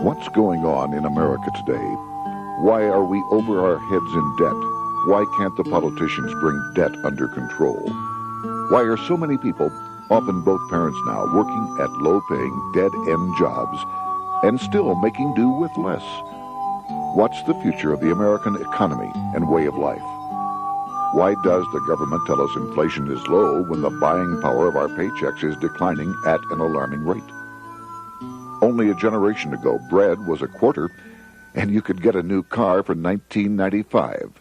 What's going on in America today? Why are we over our heads in debt? Why can't the politicians bring debt under control? Why are so many people, often both parents now, working at low-paying, dead-end jobs and still making do with less? What's the future of the American economy and way of life? Why does the government tell us inflation is low when the buying power of our paychecks is declining at an alarming rate? Only a generation ago, bread was a quarter, and you could get a new car for $19.95.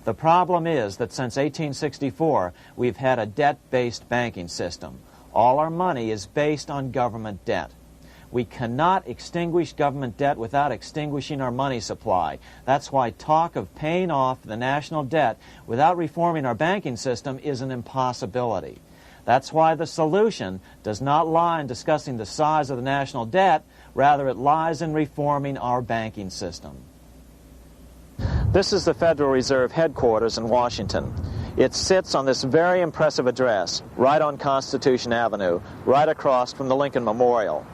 The problem is that since 1864, we've had a debt-based banking system. All our money is based on government debt. We cannot extinguish government debt without extinguishing our money supply. That's why talk of paying off the national debt without reforming our banking system is an impossibility. That's why the solution does not lie in discussing the size of the national debt, rather it lies in reforming our banking system. This is the Federal Reserve headquarters in Washington. It sits on this very impressive address, right on Constitution Avenue, right across from the Lincoln Memorial.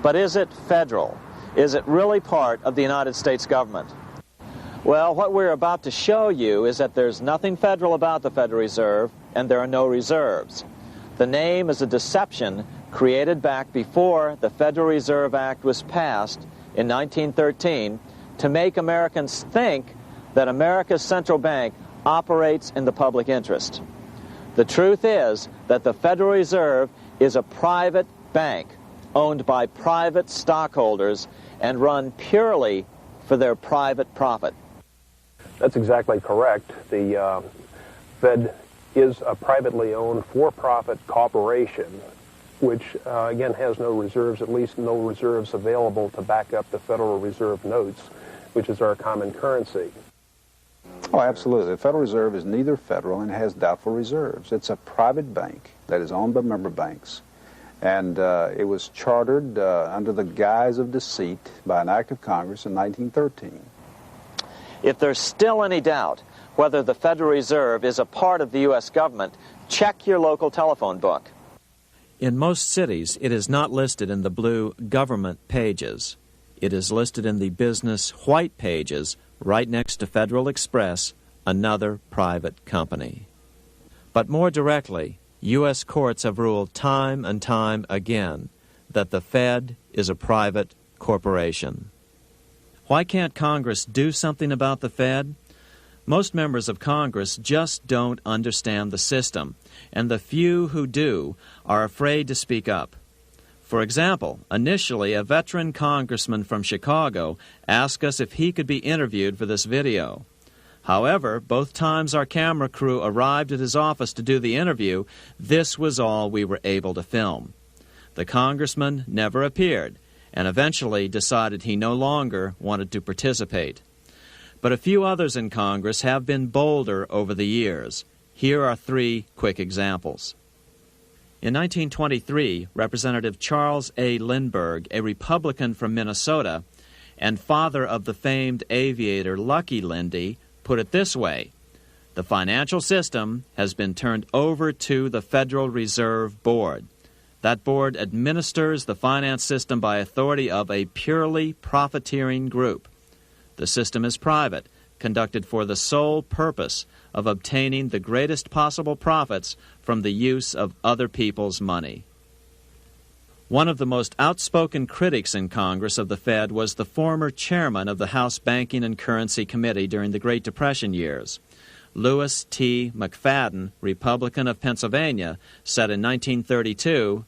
But is it federal? Is it really part of the United States government? Well, what we're about to show you is that there's nothing federal about the Federal Reserve, and there are no reserves. The name is a deception created back before the Federal Reserve Act was passed in 1913 to make Americans think that America's central bank operates in the public interest. The truth is that the Federal Reserve is a private bank owned by private stockholders and run purely for their private profit. That's exactly correct. The Fed is a privately owned for-profit corporation, which again has no reserves, at least no reserves available to back up the Federal Reserve notes, which is our common currency. Oh, absolutely. The Federal Reserve is neither federal and has doubtful reserves. It's a private bank that is owned by member banks. And it was chartered under the guise of deceit by an act of Congress in 1913. If there's still any doubt whether the Federal Reserve is a part of the U.S. government, check your local telephone book. In most cities, it is not listed in the blue government pages. It is listed in the business white pages right next to Federal Express, another private company. But more directly, U.S. courts have ruled time and time again that the Fed is a private corporation. Why can't Congress do something about the Fed? Most members of Congress just don't understand the system, and the few who do are afraid to speak up. For example, initially a veteran congressman from Chicago asked us if he could be interviewed for this video. However, both times our camera crew arrived at his office to do the interview, this was all we were able to film. The congressman never appeared, and eventually decided he no longer wanted to participate. But a few others in Congress have been bolder over the years. Here are 3 quick examples. In 1923, Representative Charles A. Lindbergh, a Republican from Minnesota, and father of the famed aviator Lucky Lindy, put it this way: the financial system has been turned over to the Federal Reserve Board. That board administers the finance system by authority of a purely profiteering group. The system is private, conducted for the sole purpose of obtaining the greatest possible profits from the use of other people's money. One of the most outspoken critics in Congress of the Fed was the former chairman of the House Banking and Currency Committee during the Great Depression years. Lewis T. McFadden, Republican of Pennsylvania, said in 1932,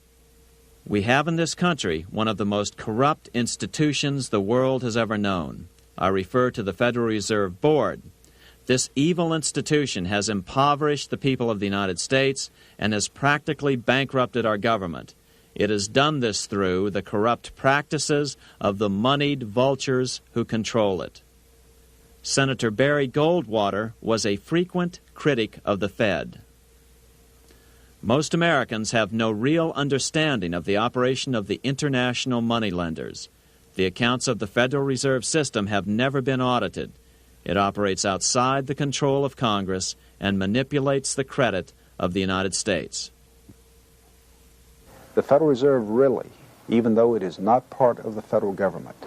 "We have in this country one of the most corrupt institutions the world has ever known. I refer to the Federal Reserve Board. This evil institution has impoverished the people of the United States and has practically bankrupted our government. It has done this through the corrupt practices of the moneyed vultures who control it." Senator Barry Goldwater was a frequent critic of the Fed. Most Americans have no real understanding of the operation of the international moneylenders. The accounts of the Federal Reserve System have never been audited. It operates outside the control of Congress and manipulates the credit of the United States. The Federal Reserve really even though it is not part of the federal government,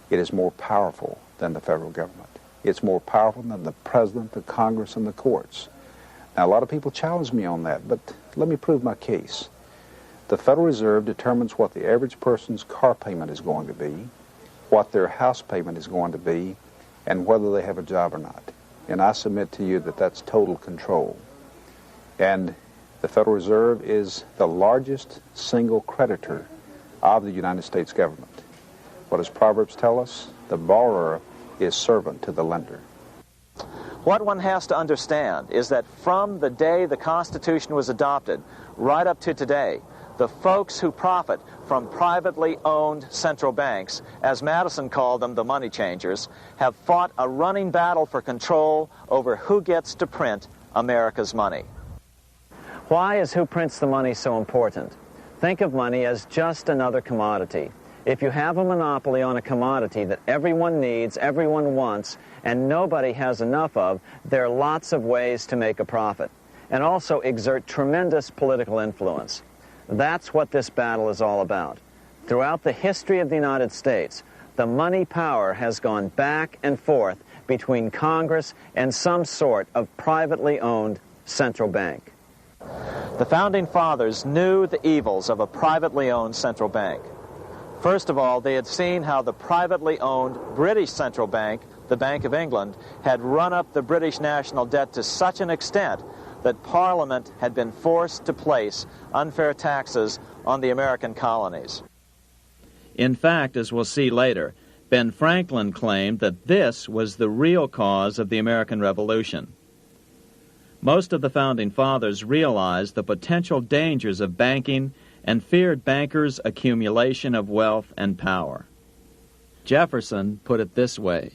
it is more powerful than the federal government. It's more powerful than the president, the Congress, and the courts. Now, a lot of people challenge me on that, but let me prove my case. The Federal Reserve determines what the average person's car payment is going to be, what their house payment is going to be, and whether they have a job or not. And I submit to you that that's total control. And the Federal Reserve is the largest single creditor of the United States government. What does Proverbs tell us? The borrower is servant to the lender. What one has to understand is that from the day the Constitution was adopted right up to today, the folks who profit from privately owned central banks, as Madison called them, the money changers, have fought a running battle for control over who gets to print America's money. Why is who prints the money so important? Think of money as just another commodity. If you have a monopoly on a commodity that everyone needs, everyone wants, and nobody has enough of, there are lots of ways to make a profit, and also exert tremendous political influence. That's what this battle is all about. Throughout the history of the United States, the money power has gone back and forth between Congress and some sort of privately owned central bank. The Founding Fathers knew the evils of a privately owned central bank. First of all, they had seen how the privately owned British central bank, the Bank of England, had run up the British national debt to such an extent that Parliament had been forced to place unfair taxes on the American colonies. In fact, as we'll see later, Ben Franklin claimed that this was the real cause of the American Revolution. Most of the Founding Fathers realized the potential dangers of banking and feared bankers' accumulation of wealth and power. Jefferson put it this way: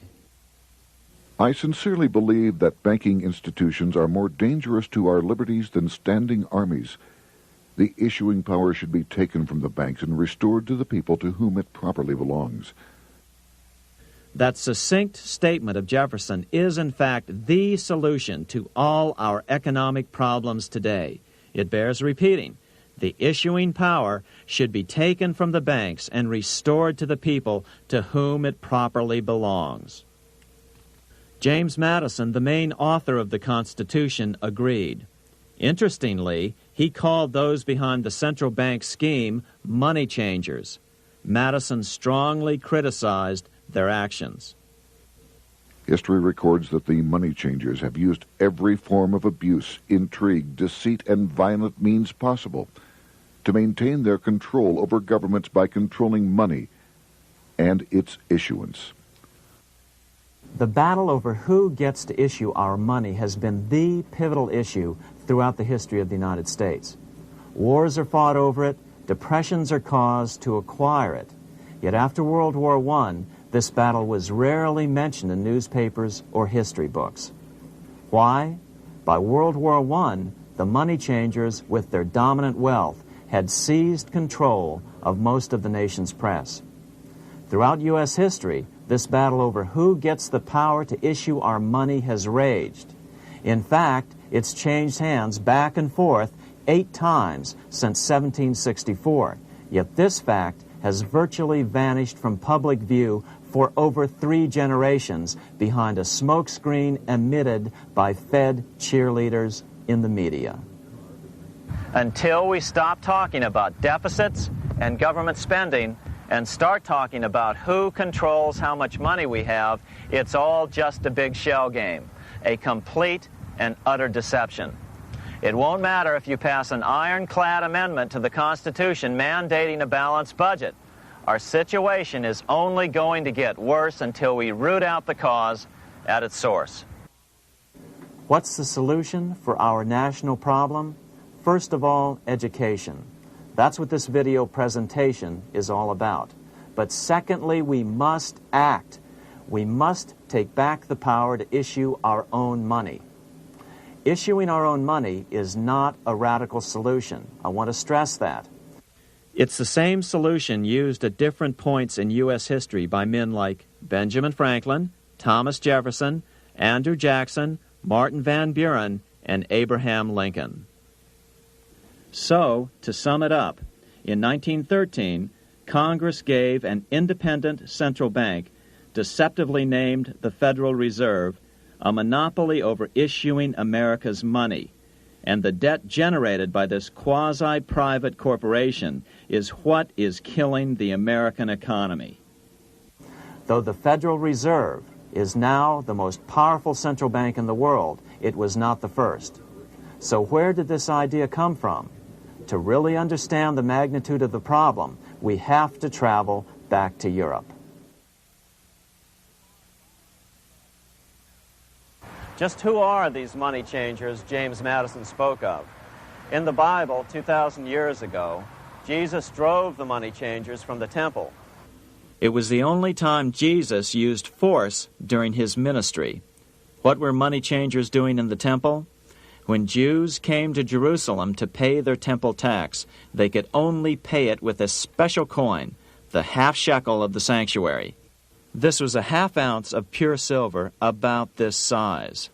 I sincerely believe that banking institutions are more dangerous to our liberties than standing armies. The issuing power should be taken from the banks and restored to the people to whom it properly belongs. That succinct statement of Jefferson is, in fact, the solution to all our economic problems today. It bears repeating. The issuing power should be taken from the banks and restored to the people to whom it properly belongs. James Madison, the main author of the Constitution, agreed. Interestingly, he called those behind the central bank scheme money changers. Madison strongly criticized their actions. History records that the money changers have used every form of abuse, intrigue, deceit, and violent means possible to maintain their control over governments by controlling money and its issuance. The battle over who gets to issue our money has been the pivotal issue throughout the history of the United States. Wars are fought over it, depressions are caused to acquire it. Yet after World War I, this battle was rarely mentioned in newspapers or history books. Why? By World War I, the money changers, with their dominant wealth, had seized control of most of the nation's press. Throughout U.S. history, this battle over who gets the power to issue our money has raged. In fact, it's changed hands back and forth 8 times since 1764, yet this fact has virtually vanished from public view for over 3 generations behind a smokescreen emitted by Fed cheerleaders in the media. Until we stop talking about deficits and government spending and start talking about who controls how much money we have, it's all just a big shell game, a complete and utter deception. It won't matter if you pass an ironclad amendment to the Constitution mandating a balanced budget. Our situation is only going to get worse until we root out the cause at its source. What's the solution for our national problem? First of all, education. That's what this video presentation is all about. But secondly, we must act. We must take back the power to issue our own money. Issuing our own money is not a radical solution. I want to stress that. It's the same solution used at different points in U.S. history by men like Benjamin Franklin, Thomas Jefferson, Andrew Jackson, Martin Van Buren, and Abraham Lincoln. So, to sum it up, in 1913, Congress gave an independent central bank, deceptively named the Federal Reserve, a monopoly over issuing America's money, and the debt generated by this quasi-private corporation is what is killing the American economy. Though the Federal Reserve is now the most powerful central bank in the world, it was not the first. So where did this idea come from? To really understand the magnitude of the problem, we have to travel back to Europe. Just who are these money changers James Madison spoke of? In the Bible, 2,000 years ago, Jesus drove the money changers from the temple. It was the only time Jesus used force during his ministry. What were money changers doing in the temple? When Jews came to Jerusalem to pay their temple tax, they could only pay it with a special coin, the half shekel of the sanctuary. This was a half ounce of pure silver about this size.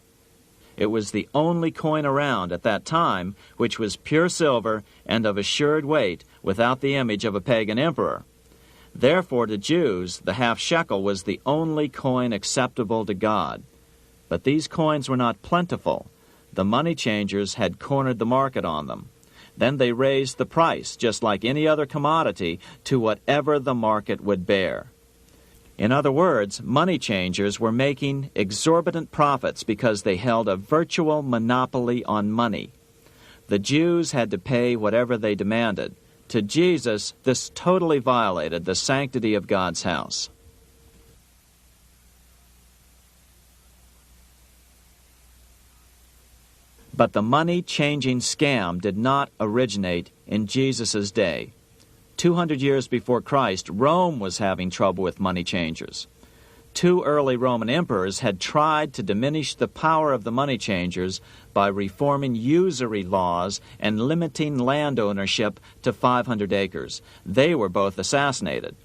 It was the only coin around at that time which was pure silver and of assured weight without the image of a pagan emperor. Therefore, to Jews, the half shekel was the only coin acceptable to God. But these coins were not plentiful. The money changers had cornered the market on them. Then they raised the price, just like any other commodity, to whatever the market would bear. In other words, money changers were making exorbitant profits because they held a virtual monopoly on money. The Jews had to pay whatever they demanded. To Jesus, this totally violated the sanctity of God's house. But the money-changing scam did not originate in Jesus' day. 200 years before Christ, Rome was having trouble with money changers. 2 early Roman emperors had tried to diminish the power of the money changers by reforming usury laws and limiting land ownership to 500 acres. They were both assassinated.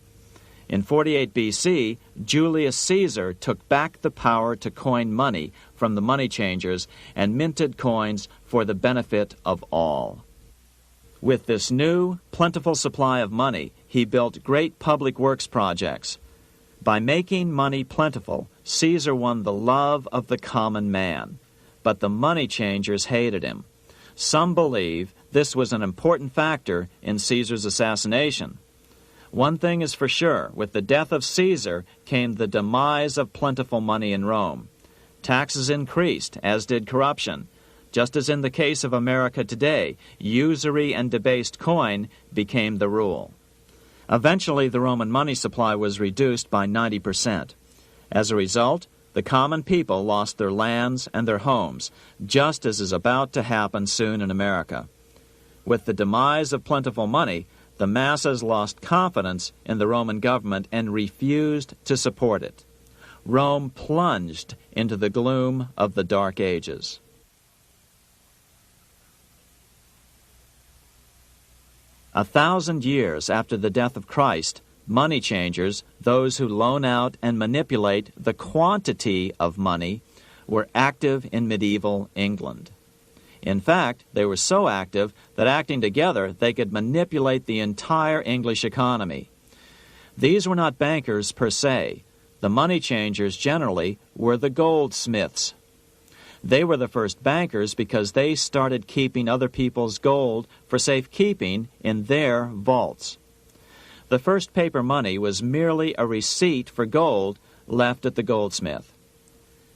In 48 B.C., Julius Caesar took back the power to coin money from the money changers and minted coins for the benefit of all. With this new, plentiful supply of money, he built great public works projects. By making money plentiful, Caesar won the love of the common man. But the money changers hated him. Some believe this was an important factor in Caesar's assassination. One thing is for sure, with the death of Caesar came the demise of plentiful money in Rome. Taxes increased, as did corruption. Just as in the case of America today, usury and debased coin became the rule. Eventually, the Roman money supply was reduced by 90%. As a result, the common people lost their lands and their homes, just as is about to happen soon in America. With the demise of plentiful money, the masses lost confidence in the Roman government and refused to support it. Rome plunged into the gloom of the Dark Ages. A 1,000 years after the death of Christ, money changers, those who loan out and manipulate the quantity of money, were active in medieval England. In fact, they were so active that acting together, they could manipulate the entire English economy. These were not bankers per se. The money changers generally were the goldsmiths. They were the first bankers because they started keeping other people's gold for safekeeping in their vaults. The first paper money was merely a receipt for gold left at the goldsmith.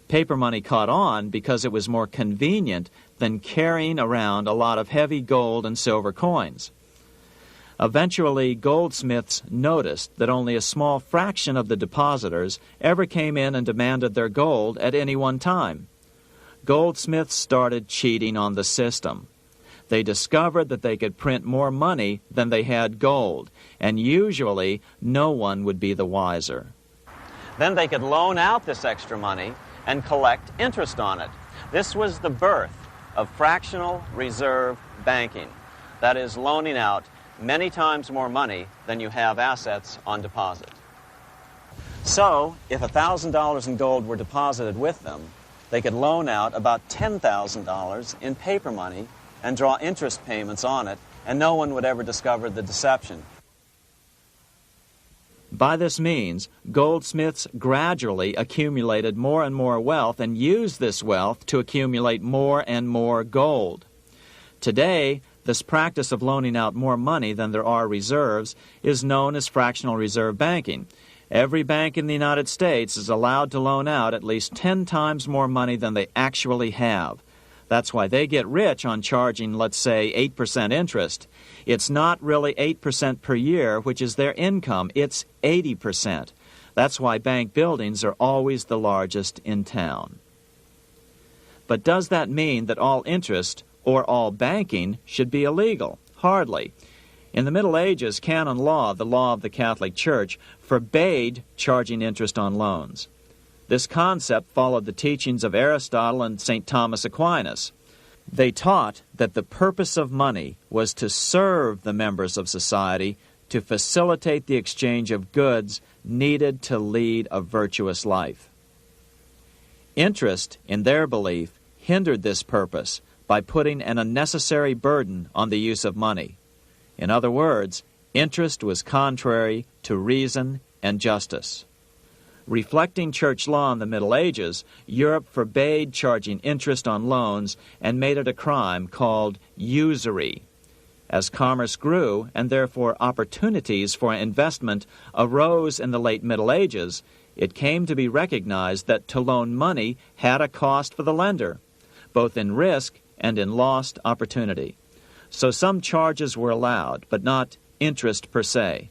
Paper money caught on because it was more convenient than carrying around a lot of heavy gold and silver coins. Eventually, goldsmiths noticed that only a small fraction of the depositors ever came in and demanded their gold at any one time. Goldsmiths started cheating on the system. They discovered that they could print more money than they had gold, and usually no one would be the wiser. Then they could loan out this extra money and collect interest on it. This was the birth of fractional reserve banking. That is, loaning out many times more money than you have assets on deposit. So, if $1,000 in gold were deposited with them, they could loan out about $10,000 in paper money and draw interest payments on it, and no one would ever discover the deception. By this means, goldsmiths gradually accumulated more and more wealth and used this wealth to accumulate more and more gold. Today, this practice of loaning out more money than there are reserves is known as fractional reserve banking. Every bank in the United States is allowed to loan out at least 10 times more money than they actually have. That's why they get rich on charging, let's say, 8% interest. It's not really 8% per year, which is their income. It's 80%. That's why bank buildings are always the largest in town. But does that mean that all interest or all banking should be illegal? Hardly. In the Middle Ages, canon law, the law of the Catholic Church, forbade charging interest on loans. This concept followed the teachings of Aristotle and St. Thomas Aquinas. They taught that the purpose of money was to serve the members of society, to facilitate the exchange of goods needed to lead a virtuous life. Interest, in their belief, hindered this purpose by putting an unnecessary burden on the use of money. In other words, interest was contrary to reason and justice. Reflecting church law in the Middle Ages, Europe forbade charging interest on loans and made it a crime called usury. As commerce grew, and therefore opportunities for investment arose in the late Middle Ages, it came to be recognized that to loan money had a cost for the lender, both in risk and in lost opportunity. So some charges were allowed, but not interest per se.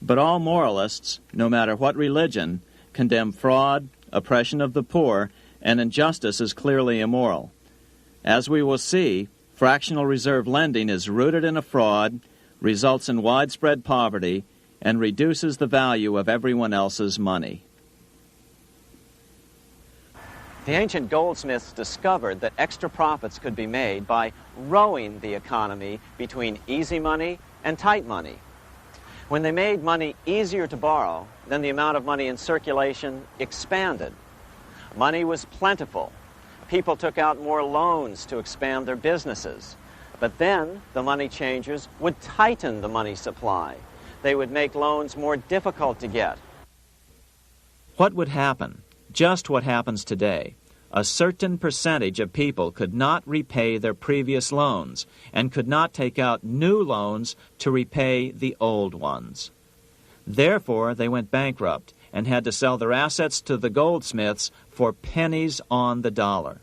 But all moralists, no matter what religion, condemn fraud, oppression of the poor, and injustice as clearly immoral. As we will see, fractional reserve lending is rooted in a fraud, results in widespread poverty, and reduces the value of everyone else's money. The ancient goldsmiths discovered that extra profits could be made by rowing the economy between easy money and tight money. When they made money easier to borrow, then the amount of money in circulation expanded. Money was plentiful. People took out more loans to expand their businesses. But then the money changers would tighten the money supply. They would make loans more difficult to get. What would happen? Just what happens today. A certain percentage of people could not repay their previous loans and could not take out new loans to repay the old ones. Therefore, they went bankrupt and had to sell their assets to the goldsmiths for pennies on the dollar.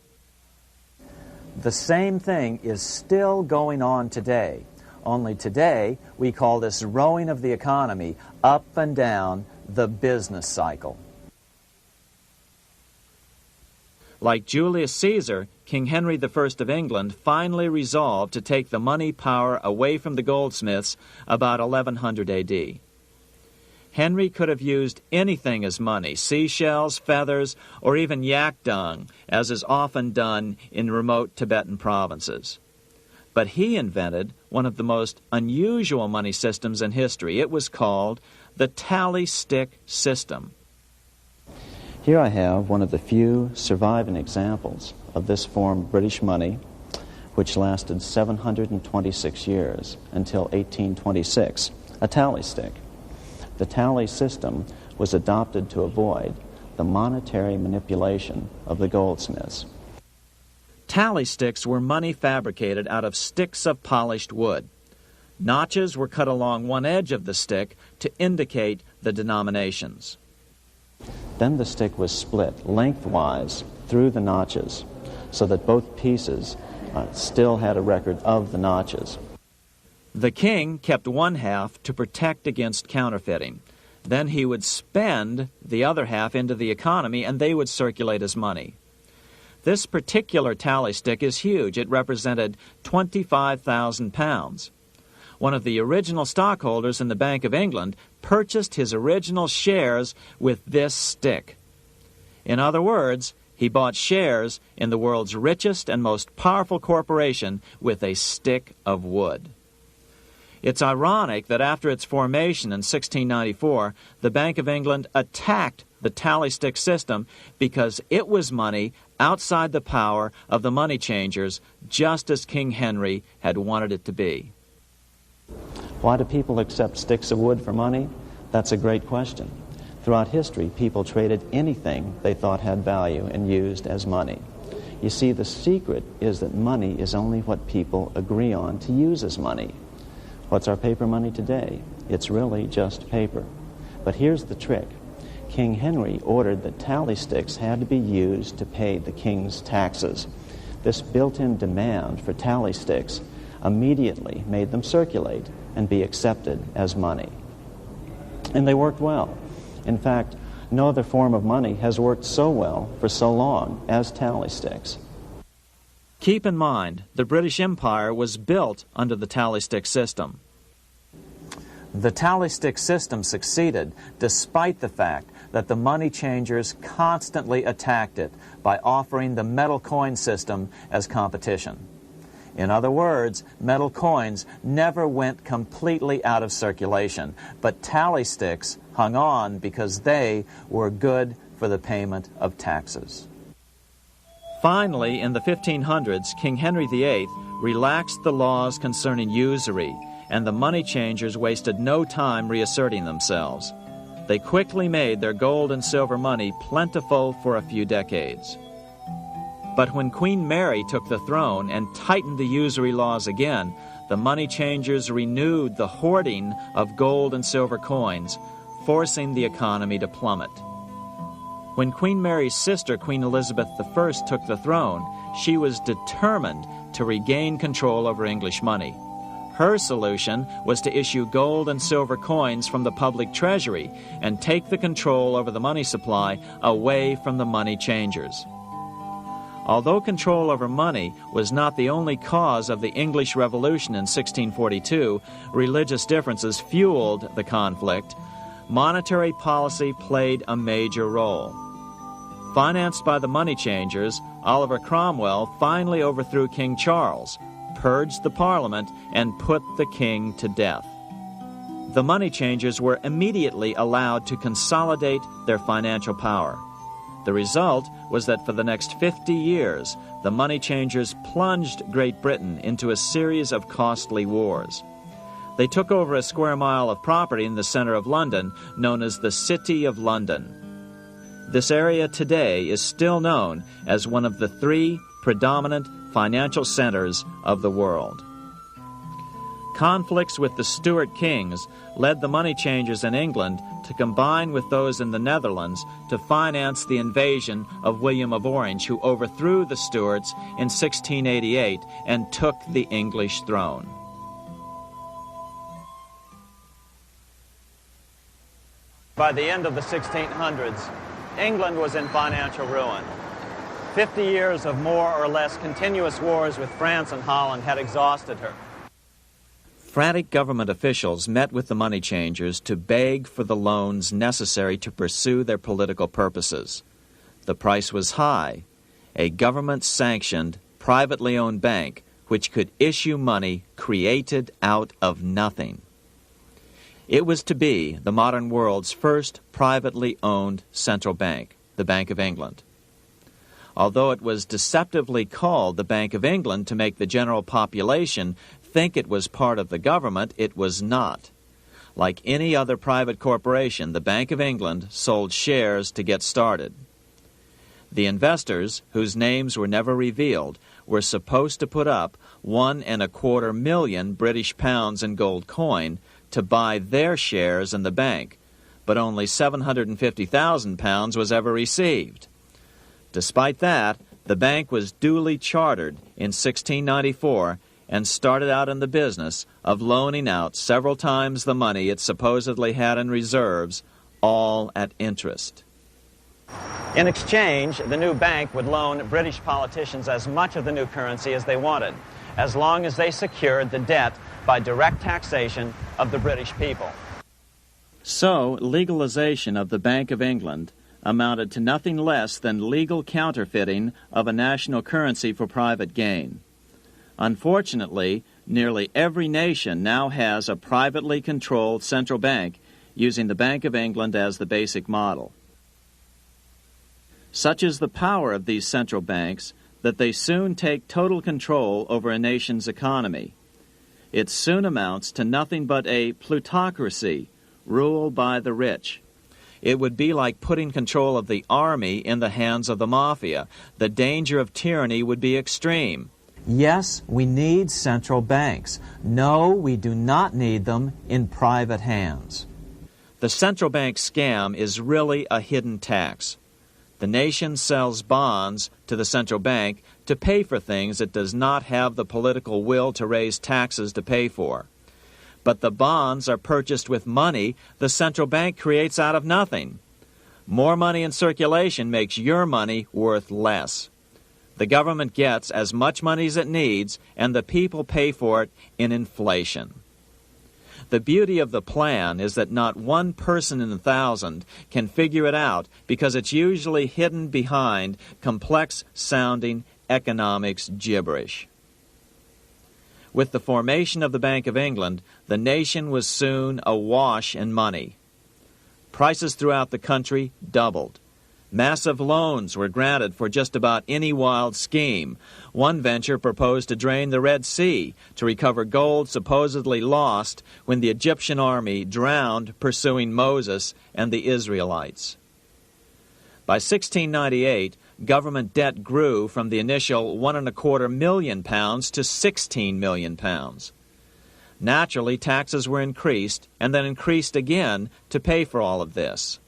The same thing is still going on today. Only today, we call this rowing of the economy up and down the business cycle. Like Julius Caesar, King Henry I of England finally resolved to take the money power away from the goldsmiths about 1100 A.D. Henry could have used anything as money, seashells, feathers, or even yak dung, as is often done in remote Tibetan provinces. But he invented one of the most unusual money systems in history. It was called the tally stick system. Here I have one of the few surviving examples of this form of British money, which lasted 726 years until 1826, a tally stick. The tally system was adopted to avoid the monetary manipulation of the goldsmiths. Tally sticks were money fabricated out of sticks of polished wood. Notches were cut along one edge of the stick to indicate the denominations. Then the stick was split lengthwise through the notches so that both pieces still had a record of the notches. The king kept one half to protect against counterfeiting. Then he would spend the other half into the economy and they would circulate as money. This particular tally stick is huge. It represented 25,000 pounds. One of the original stockholders in the Bank of England purchased his original shares with this stick. In other words, he bought shares in the world's richest and most powerful corporation with a stick of wood. It's ironic that after its formation in 1694, the Bank of England attacked the tally stick system because it was money outside the power of the money changers, just as King Henry had wanted it to be. Why do people accept sticks of wood for money? That's a great question. Throughout history, people traded anything they thought had value and used as money. You see, the secret is that money is only what people agree on to use as money. What's our paper money today? It's really just paper. But here's the trick. King Henry ordered that tally sticks had to be used to pay the king's taxes. This built-in demand for tally sticks immediately made them circulate and be accepted as money. And they worked well. In fact, no other form of money has worked so well for so long as tally sticks. Keep in mind, the British Empire was built under the tally stick system. The tally stick system succeeded despite the fact that the money changers constantly attacked it by offering the metal coin system as competition. In other words, metal coins never went completely out of circulation, but tally sticks hung on because they were good for the payment of taxes. Finally, in the 1500s, King Henry VIII relaxed the laws concerning usury, and the money changers wasted no time reasserting themselves. They quickly made their gold and silver money plentiful for a few decades. But when Queen Mary took the throne and tightened the usury laws again, the money changers renewed the hoarding of gold and silver coins, forcing the economy to plummet. When Queen Mary's sister, Queen Elizabeth I, took the throne, she was determined to regain control over English money. Her solution was to issue gold and silver coins from the public treasury and take the control over the money supply away from the money changers. Although control over money was not the only cause of the English Revolution in 1642, religious differences fueled the conflict. Monetary policy played a major role. Financed by the money changers, Oliver Cromwell finally overthrew King Charles, purged the Parliament, and put the king to death. The money changers were immediately allowed to consolidate their financial power. The result was that for the next 50 years, the money changers plunged Great Britain into a series of costly wars. They took over a square mile of property in the center of London, known as the City of London. This area today is still known as one of the 3 predominant financial centers of the world. Conflicts with the Stuart kings led the money changers in England to combine with those in the Netherlands to finance the invasion of William of Orange, who overthrew the Stuarts in 1688 and took the English throne. By the end of the 1600s, England was in financial ruin. 50 years of more or less continuous wars with France and Holland had exhausted her. Frantic government officials met with the money changers to beg for the loans necessary to pursue their political purposes. The price was high: a government-sanctioned, privately owned bank which could issue money created out of nothing. It was to be the modern world's first privately owned central bank, the Bank of England. Although it was deceptively called the Bank of England to make the general population think it was part of the government, it was not. Like any other private corporation, the Bank of England sold shares to get started. The investors, whose names were never revealed, were supposed to put up £1.25 million British pounds in gold coin to buy their shares in the bank, but only £750,000 was ever received. Despite that, the bank was duly chartered in 1694 and started out in the business of loaning out several times the money it supposedly had in reserves, all at interest. In exchange, the new bank would loan British politicians as much of the new currency as they wanted, as long as they secured the debt by direct taxation of the British people. So, legalization of the Bank of England amounted to nothing less than legal counterfeiting of a national currency for private gain. Unfortunately, nearly every nation now has a privately controlled central bank using the Bank of England as the basic model. Such is the power of these central banks that they soon take total control over a nation's economy. It soon amounts to nothing but a plutocracy, rule by the rich. It would be like putting control of the army in the hands of the mafia. The danger of tyranny would be extreme. Yes, we need central banks. No, we do not need them in private hands. The central bank scam is really a hidden tax. The nation sells bonds to the central bank to pay for things it does not have the political will to raise taxes to pay for. But the bonds are purchased with money the central bank creates out of nothing. More money in circulation makes your money worth less. The government gets as much money as it needs, and the people pay for it in inflation. The beauty of the plan is that not one person in 1,000 can figure it out because it's usually hidden behind complex-sounding economics gibberish. With the formation of the Bank of England, the nation was soon awash in money. Prices throughout the country doubled. Massive loans were granted for just about any wild scheme. One venture proposed to drain the Red Sea to recover gold supposedly lost when the Egyptian army drowned pursuing Moses and the Israelites. By 1698, government debt grew from the initial £1.25 million to £16 million. Naturally, taxes were increased and then increased again to pay for all of this.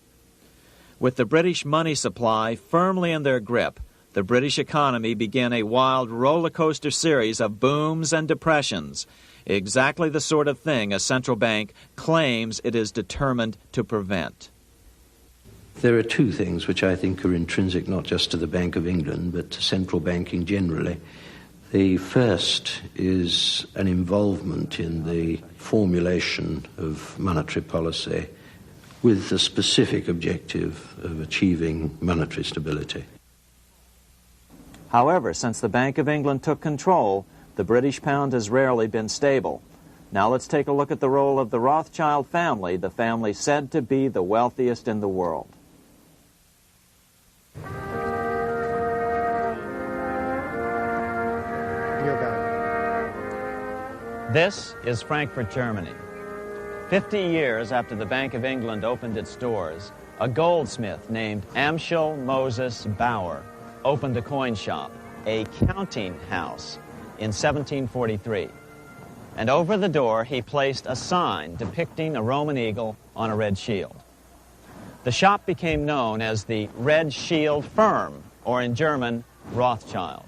With the British money supply firmly in their grip, the British economy began a wild roller coaster series of booms and depressions, exactly the sort of thing a central bank claims it is determined to prevent. There are two things which I think are intrinsic not just to the Bank of England but to central banking generally. The first is an involvement in the formulation of monetary policy with the specific objective of achieving monetary stability. However, since the Bank of England took control, the British pound has rarely been stable. Now let's take a look at the role of the Rothschild family, the family said to be the wealthiest in the world. This is Frankfurt, Germany. 50 years after the Bank of England opened its doors, a goldsmith named Amschel Moses Bauer opened a coin shop, a counting house, in 1743. And over the door he placed a sign depicting a Roman eagle on a red shield. The shop became known as the Red Shield Firm, or in German, Rothschild.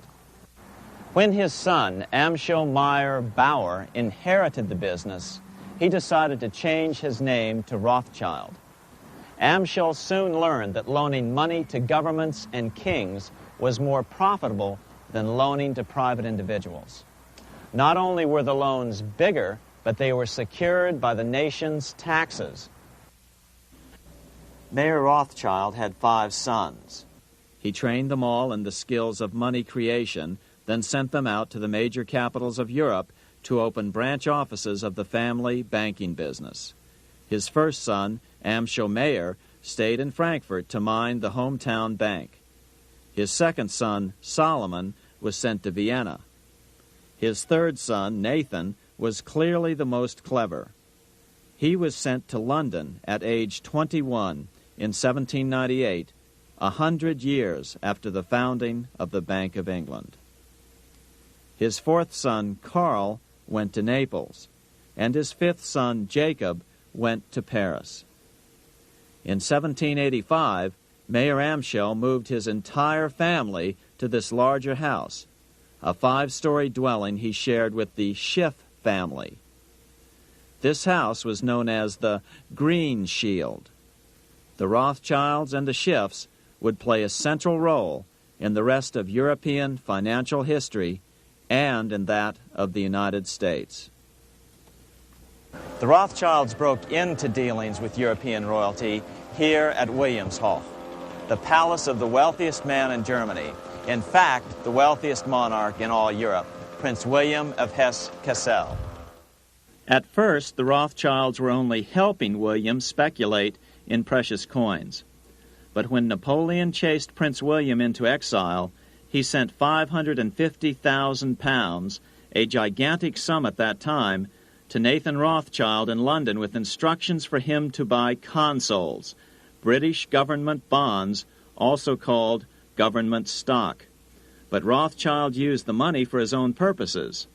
When his son, Amschel Meyer Bauer, inherited the business, he decided to change his name to Rothschild. Amschel soon learned that loaning money to governments and kings was more profitable than loaning to private individuals. Not only were the loans bigger, but they were secured by the nation's taxes. Mayer Rothschild had 5 sons. He trained them all in the skills of money creation, then sent them out to the major capitals of Europe to open branch offices of the family banking business. His first son, Amschel Meyer, stayed in Frankfurt to mind the hometown bank. His second son, Solomon, was sent to Vienna. His third son, Nathan, was clearly the most clever. He was sent to London at age 21 in 1798, 100 years after the founding of the Bank of England. His fourth son, Karl, went to Naples, and his fifth son, Jacob, went to Paris. In 1785, Mayer Amschel moved his entire family to this larger house, a 5-story dwelling he shared with the Schiff family. This house was known as the Green Shield. The Rothschilds and the Schiffs would play a central role in the rest of European financial history and in that of the United States. The Rothschilds broke into dealings with European royalty here at Wilhelmshof, the palace of the wealthiest man in Germany. In fact, the wealthiest monarch in all Europe, Prince William of Hesse-Kassel. At first, the Rothschilds were only helping William speculate in precious coins. But when Napoleon chased Prince William into exile, he sent £550,000, a gigantic sum at that time, to Nathan Rothschild in London with instructions for him to buy consols, British government bonds, also called government stock. But Rothschild used the money for his own purposes.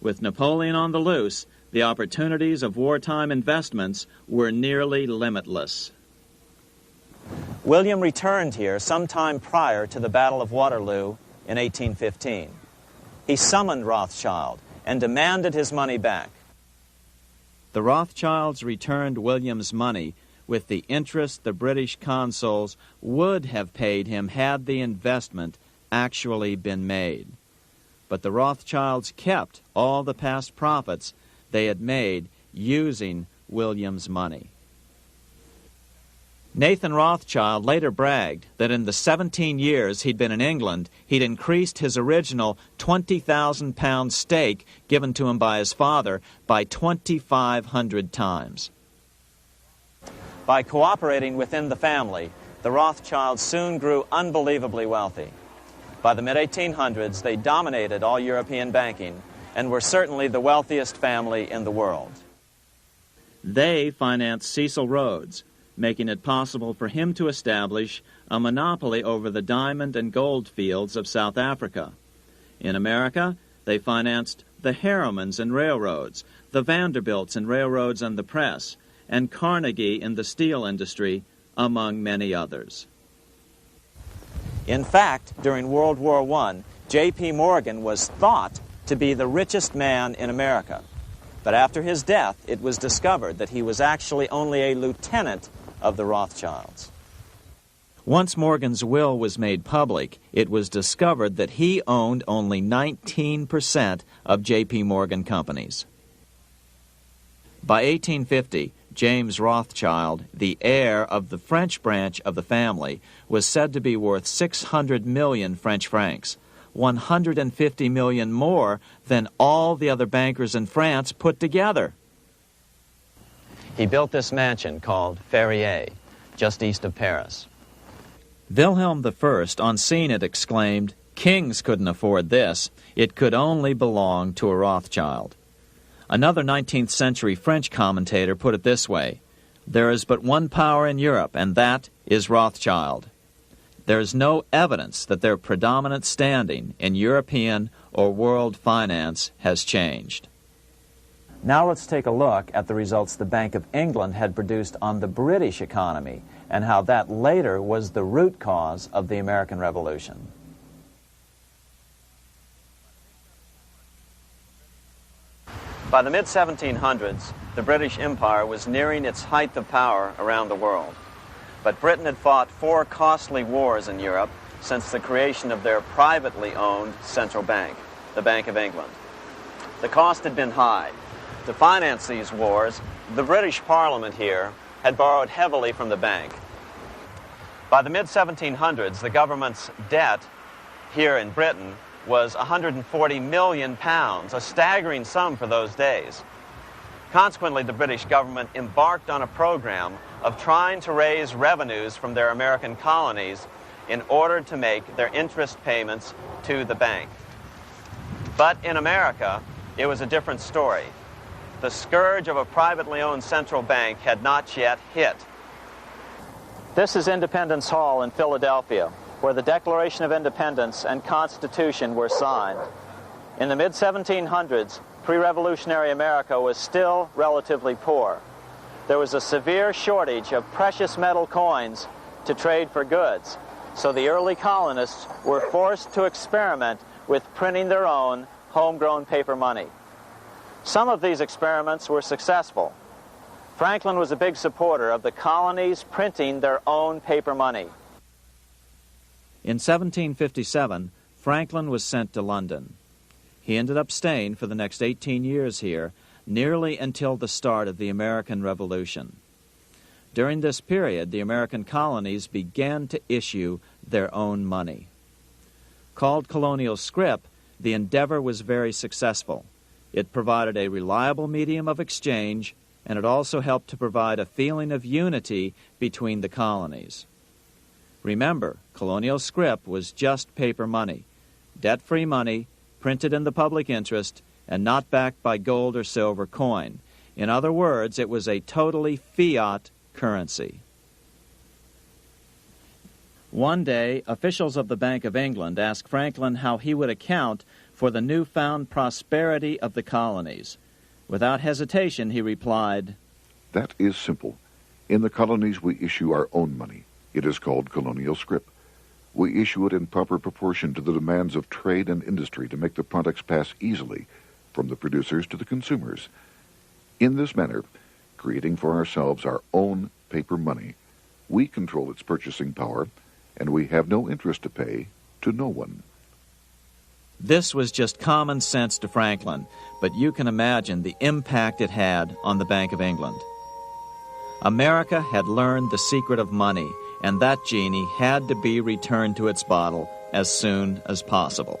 With Napoleon on the loose, the opportunities of wartime investments were nearly limitless. William returned here sometime prior to the Battle of Waterloo in 1815. He summoned Rothschild and demanded his money back. The Rothschilds returned William's money with the interest the British consuls would have paid him had the investment actually been made. But the Rothschilds kept all the past profits they had made using William's money. Nathan Rothschild later bragged that in the 17 years he'd been in England, he'd increased his original £20,000 stake given to him by his father by 2,500 times. By cooperating within the family, the Rothschilds soon grew unbelievably wealthy. By the mid-1800s, they dominated all European banking and were certainly the wealthiest family in the world. They financed Cecil Rhodes, making it possible for him to establish a monopoly over the diamond and gold fields of South Africa. In America, they financed the Harrimans and railroads, the Vanderbilts and railroads and the press, and Carnegie in the steel industry, among many others. In fact, during World War I, J.P. Morgan was thought to be the richest man in America. But after his death, it was discovered that he was actually only a lieutenant of the Rothschilds. Once Morgan's will was made public, it was discovered that he owned only 19% of J.P. Morgan companies. By 1850, James Rothschild, the heir of the French branch of the family, was said to be worth 600 million French francs, 150 million more than all the other bankers in France put together. He built this mansion called Ferrier, just east of Paris. Wilhelm I, on seeing it, exclaimed, "Kings couldn't afford this. It could only belong to a Rothschild." Another 19th century French commentator put it this way: "There is but one power in Europe, and that is Rothschild." There is no evidence that their predominant standing in European or world finance has changed. Now let's take a look at the results the Bank of England had produced on the British economy and how that later was the root cause of the American Revolution. By the mid-1700s, the British Empire was nearing its height of power around the world. But Britain had fought 4 costly wars in Europe since the creation of their privately owned central bank, the Bank of England. The cost had been high. To finance these wars, the British Parliament here had borrowed heavily from the bank. By the mid-1700s, the government's debt here in Britain was £140 million, a staggering sum for those days. Consequently, the British government embarked on a program of trying to raise revenues from their American colonies in order to make their interest payments to the bank. But in America, it was a different story. The scourge of a privately owned central bank had not yet hit. This is Independence Hall in Philadelphia, where the Declaration of Independence and Constitution were signed. In the mid-1700s, pre-revolutionary America was still relatively poor. There was a severe shortage of precious metal coins to trade for goods, so the early colonists were forced to experiment with printing their own homegrown paper money. Some of these experiments were successful. Franklin was a big supporter of the colonies printing their own paper money. In 1757, Franklin was sent to London. He ended up staying for the next 18 years here, nearly until the start of the American Revolution. During this period, the American colonies began to issue their own money. Called colonial scrip, the endeavor was very successful. It provided a reliable medium of exchange, and it also helped to provide a feeling of unity between the colonies. Remember, colonial scrip was just paper money, debt-free money, printed in the public interest, and not backed by gold or silver coin. In other words, it was a totally fiat currency. One day, officials of the Bank of England asked Franklin how he would account for the newfound prosperity of the colonies. Without hesitation, he replied, "That is simple. In the colonies, we issue our own money. It is called colonial scrip. We issue it in proper proportion to the demands of trade and industry to make the products pass easily from the producers to the consumers. In this manner, creating for ourselves our own paper money, we control its purchasing power, and we have no interest to pay to no one." This was just common sense to Franklin, but you can imagine the impact it had on the Bank of England. America had learned the secret of money, and that genie had to be returned to its bottle as soon as possible.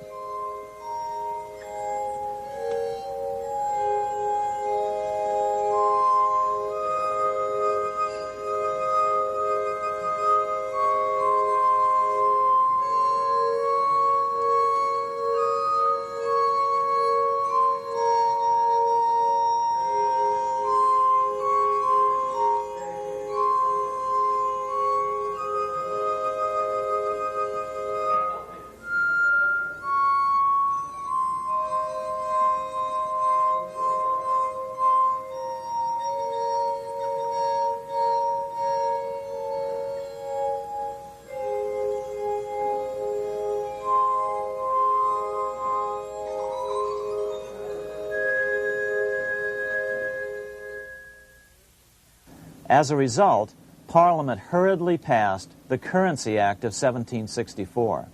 As a result, Parliament hurriedly passed the Currency Act of 1764.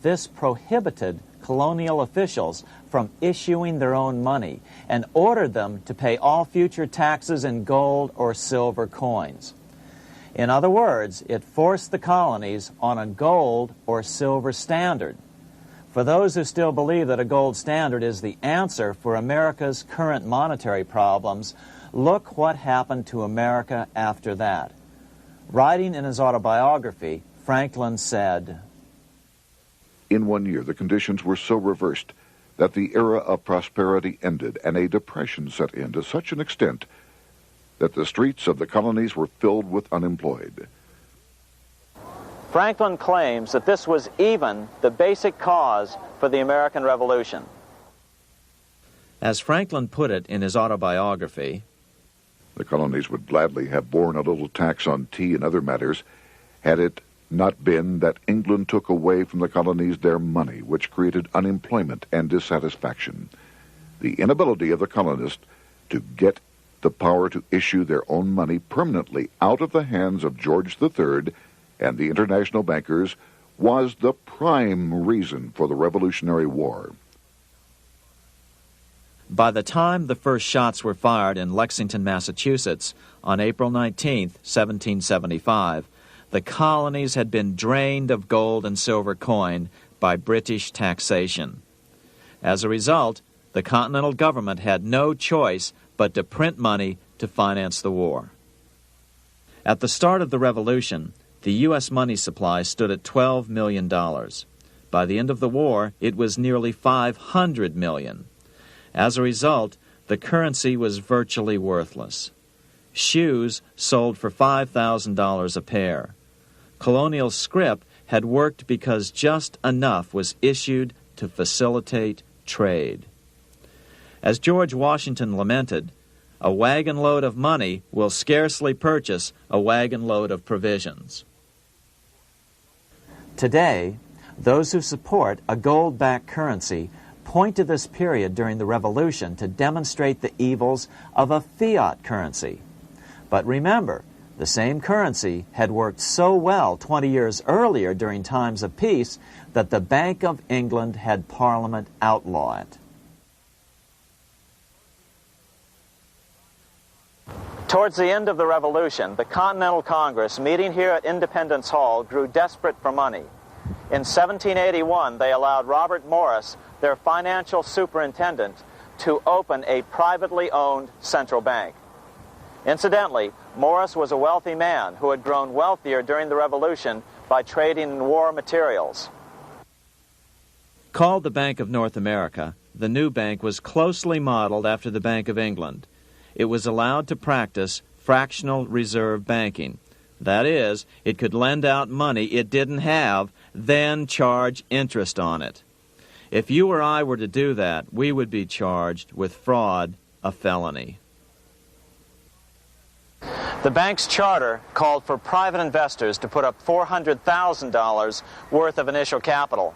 This prohibited colonial officials from issuing their own money and ordered them to pay all future taxes in gold or silver coins. In other words, it forced the colonies on a gold or silver standard. For those who still believe that a gold standard is the answer for America's current monetary problems, look what happened to America after that. Writing in his autobiography, Franklin said, "In 1 year, the conditions were so reversed that the era of prosperity ended and a depression set in to such an extent that the streets of the colonies were filled with unemployed." Franklin claims that this was even the basic cause for the American Revolution. As Franklin put it in his autobiography, The colonies would gladly have borne a little tax on tea and other matters had it not been that England took away from the colonies their money, which created unemployment and dissatisfaction. The inability of the colonists to get the power to issue their own money permanently out of the hands of George III and the international bankers was the prime reason for the Revolutionary War. By the time the first shots were fired in Lexington, Massachusetts, on April 19, 1775, the colonies had been drained of gold and silver coin by British taxation. As a result, the Continental government had no choice but to print money to finance the war. At the start of the Revolution, the U.S. money supply stood at $12 million. By the end of the war, it was nearly $500 million. As a result, the currency was virtually worthless. Shoes sold for $5,000 a pair. Colonial scrip had worked because just enough was issued to facilitate trade. As George Washington lamented, "A wagon load of money will scarcely purchase a wagon load of provisions." Today, those who support a gold-backed currency point to this period during the Revolution to demonstrate the evils of a fiat currency. But remember, the same currency had worked so well 20 years earlier during times of peace that the Bank of England had Parliament outlaw it. Towards the end of the Revolution, the Continental Congress, meeting here at Independence Hall, grew desperate for money. In 1781, they allowed Robert Morris, their financial superintendent, to open a privately owned central bank. Incidentally, Morris was a wealthy man who had grown wealthier during the Revolution by trading in war materials. Called the Bank of North America, the new bank was closely modeled after the Bank of England. It was allowed to practice fractional reserve banking. That is, it could lend out money it didn't have, then charge interest on it. If you or I were to do that, we would be charged with fraud, a felony. The bank's charter called for private investors to put up $400,000 worth of initial capital.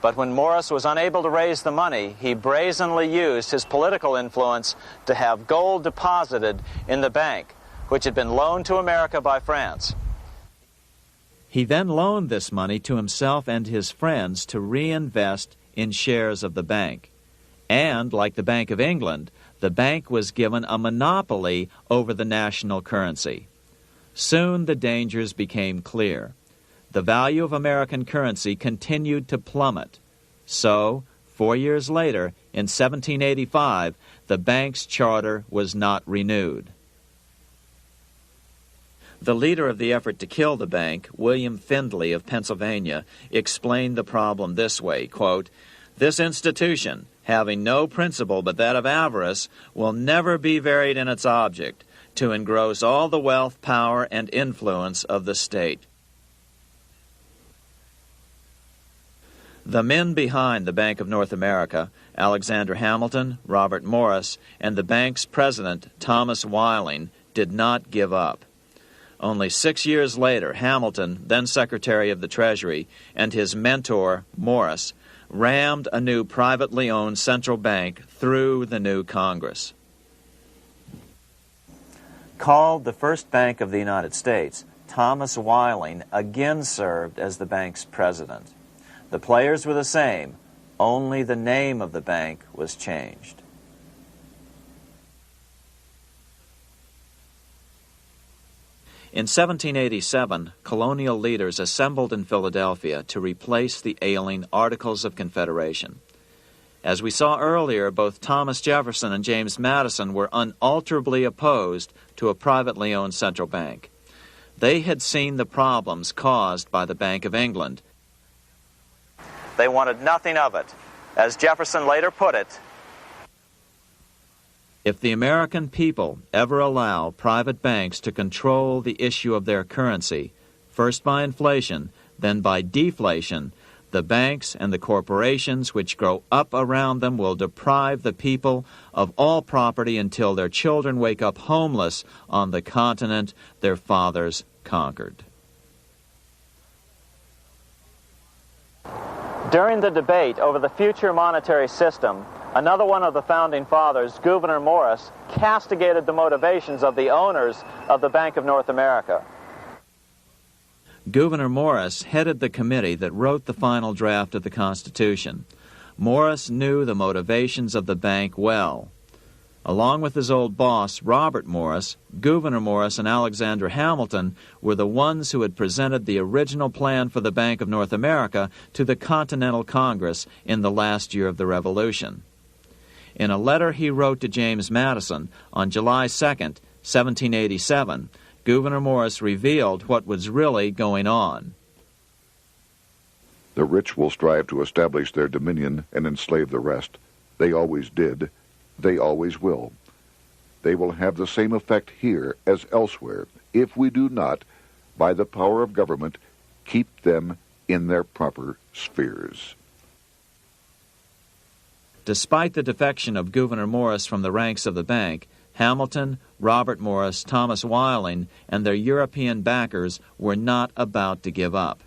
But when Morris was unable to raise the money, he brazenly used his political influence to have gold deposited in the bank, which had been loaned to America by France. He then loaned this money to himself and his friends to reinvest in shares of the bank. And, like the Bank of England, the bank was given a monopoly over the national currency. Soon the dangers became clear. The value of American currency continued to plummet. So, 4 years later, in 1785, the bank's charter was not renewed. The leader of the effort to kill the bank, William Findley of Pennsylvania, explained the problem this way, quote, "This institution, having no principle but that of avarice, will never be varied in its object, to engross all the wealth, power, and influence of the state." The men behind the Bank of North America, Alexander Hamilton, Robert Morris, and the bank's president, Thomas Whiling, did not give up. Only 6 years later, Hamilton, then Secretary of the Treasury, and his mentor, Morris, rammed a new privately owned central bank through the new Congress. Called the first bank of the United States, Thomas Whiling again served as the bank's president. The players were the same, only the name of the bank was changed. In 1787, colonial leaders assembled in Philadelphia to replace the ailing Articles of Confederation. As we saw earlier, both Thomas Jefferson and James Madison were unalterably opposed to a privately owned central bank. They had seen the problems caused by the Bank of England. They wanted nothing of it. As Jefferson later put it, "If the American people ever allow private banks to control the issue of their currency, first by inflation, then by deflation, the banks and the corporations which grow up around them will deprive the people of all property until their children wake up homeless on the continent their fathers conquered." during the debate over the future monetary system, another one of the founding fathers, Gouverneur Morris, castigated the motivations of the owners of the Bank of North America. Gouverneur Morris headed the committee that wrote the final draft of the Constitution. Morris knew the motivations of the bank well. Along with his old boss, Robert Morris, Gouverneur Morris and Alexander Hamilton were the ones who had presented the original plan for the Bank of North America to the Continental Congress in the last year of the Revolution. In a letter he wrote to James Madison on July 2nd, 1787, Gouverneur Morris revealed what was really going on. "The rich will strive to establish their dominion and enslave the rest. They always did. They always will. They will have the same effect here as elsewhere if we do not, by the power of government, keep them in their proper spheres." Despite the defection of Gouverneur Morris from the ranks of the bank, Hamilton, Robert Morris, Thomas Whiling, and their European backers were not about to give up.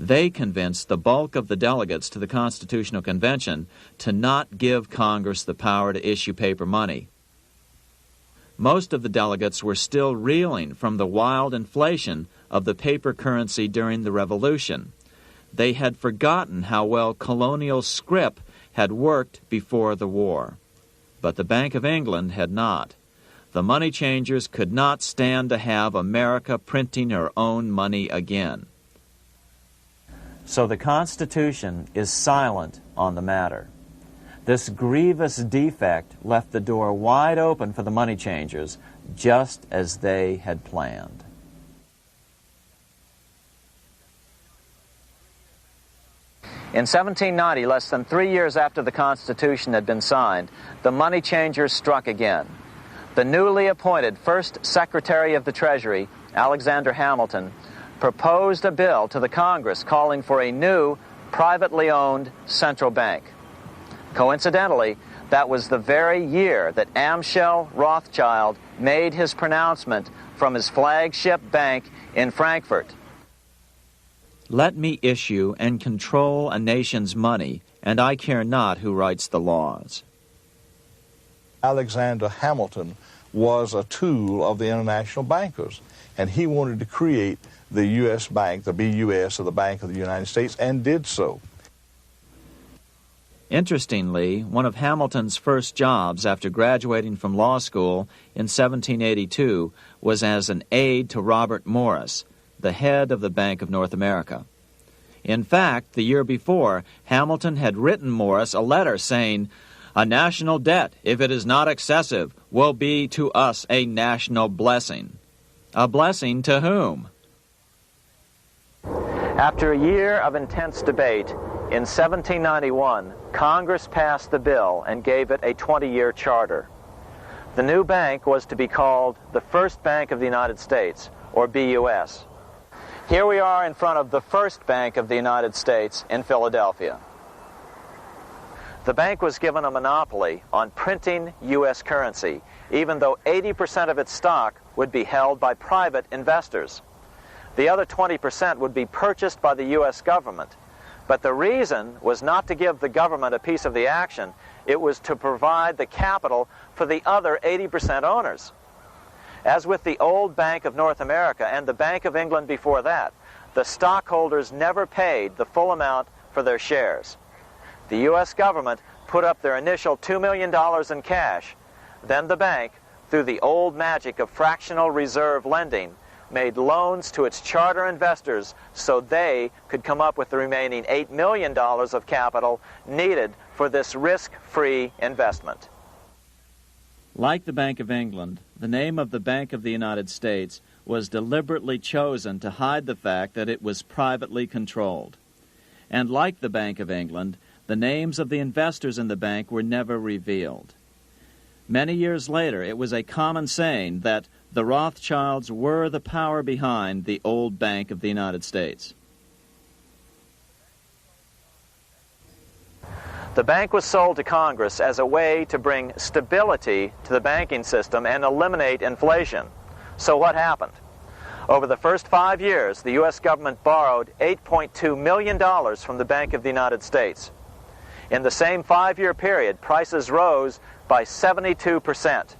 They convinced the bulk of the delegates to the Constitutional Convention to not give Congress the power to issue paper money. Most of the delegates were still reeling from the wild inflation of the paper currency during the Revolution. They had forgotten how well colonial scrip had worked before the war. But the Bank of England had not. The money changers could not stand to have America printing her own money again. So the Constitution is silent on the matter. This grievous defect left the door wide open for the money changers, just as they had planned. In 1790, less than 3 years after the Constitution had been signed, the money changers struck again. The newly appointed first Secretary of the Treasury, Alexander Hamilton, proposed a bill to the Congress calling for a new, privately owned central bank. Coincidentally, that was the very year that Amschel Rothschild made his pronouncement from his flagship bank in Frankfurt. Let me issue and control a nation's money, and I care not who writes the laws. Alexander Hamilton was a tool of the international bankers, and he wanted to create the U.S. Bank, the BUS, or the Bank of the United States, and did so. Interestingly, one of Hamilton's first jobs after graduating from law school in 1782 was as an aide to Robert Morris, the head of the Bank of North America. In fact, the year before, Hamilton had written Morris a letter saying, "A national debt, if it is not excessive, will be to us a national blessing." A blessing to whom? After a year of intense debate, in 1791, Congress passed the bill and gave it a 20-year charter. The new bank was to be called the First Bank of the United States, or BUS. Here we are in front of the First Bank of the United States in Philadelphia. The bank was given a monopoly on printing U.S. currency, even though 80% of its stock would be held by private investors. The other 20% would be purchased by the U.S. government. But the reason was not to give the government a piece of the action. It was to provide the capital for the other 80% owners. As with the old Bank of North America and the Bank of England before that, the stockholders never paid the full amount for their shares. The U.S. government put up their initial $2 million in cash. Then the bank, through the old magic of fractional reserve lending, made loans to its charter investors so they could come up with the remaining $8 million of capital needed for this risk-free investment. Like the Bank of England, the name of the Bank of the United States was deliberately chosen to hide the fact that it was privately controlled. And like the Bank of England, the names of the investors in the bank were never revealed. Many years later, it was a common saying that the Rothschilds were the power behind the old Bank of the United States. The bank was sold to Congress as a way to bring stability to the banking system and eliminate inflation. So what happened? Over the first 5 years, the U.S. government borrowed $8.2 million from the Bank of the United States. In the same 5-year period, prices rose by 72%.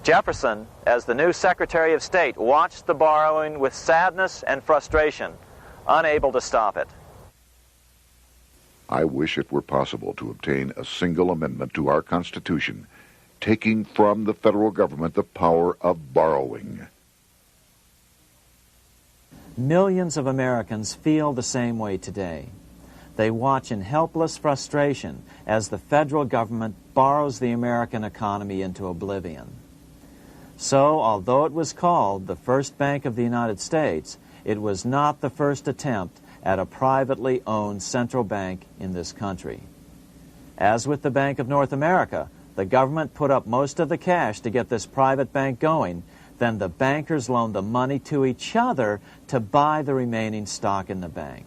Jefferson, as the new Secretary of State, watched the borrowing with sadness and frustration, unable to stop it. I wish it were possible to obtain a single amendment to our Constitution, taking from the federal government the power of borrowing. Millions of Americans feel the same way today. They watch in helpless frustration as the federal government borrows the American economy into oblivion. So, although it was called the First Bank of the United States, it was not the first attempt at a privately owned central bank in this country. As with the Bank of North America, the government put up most of the cash to get this private bank going, then the bankers loaned the money to each other to buy the remaining stock in the bank.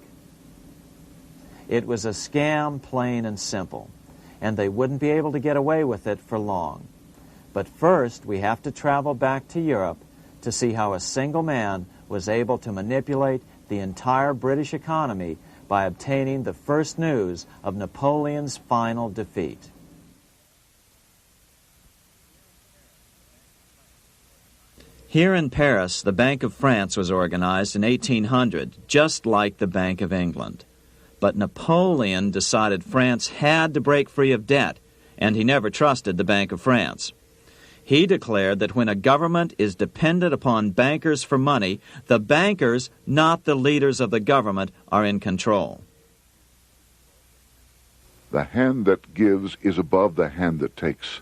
It was a scam, plain and simple, and they wouldn't be able to get away with it for long. But first, we have to travel back to Europe to see how a single man was able to manipulate the entire British economy by obtaining the first news of Napoleon's final defeat. Here in Paris, the Bank of France was organized in 1800, just like the Bank of England. But Napoleon decided France had to break free of debt, and he never trusted the Bank of France. He declared that when a government is dependent upon bankers for money, the bankers, not the leaders of the government, are in control. The hand that gives is above the hand that takes.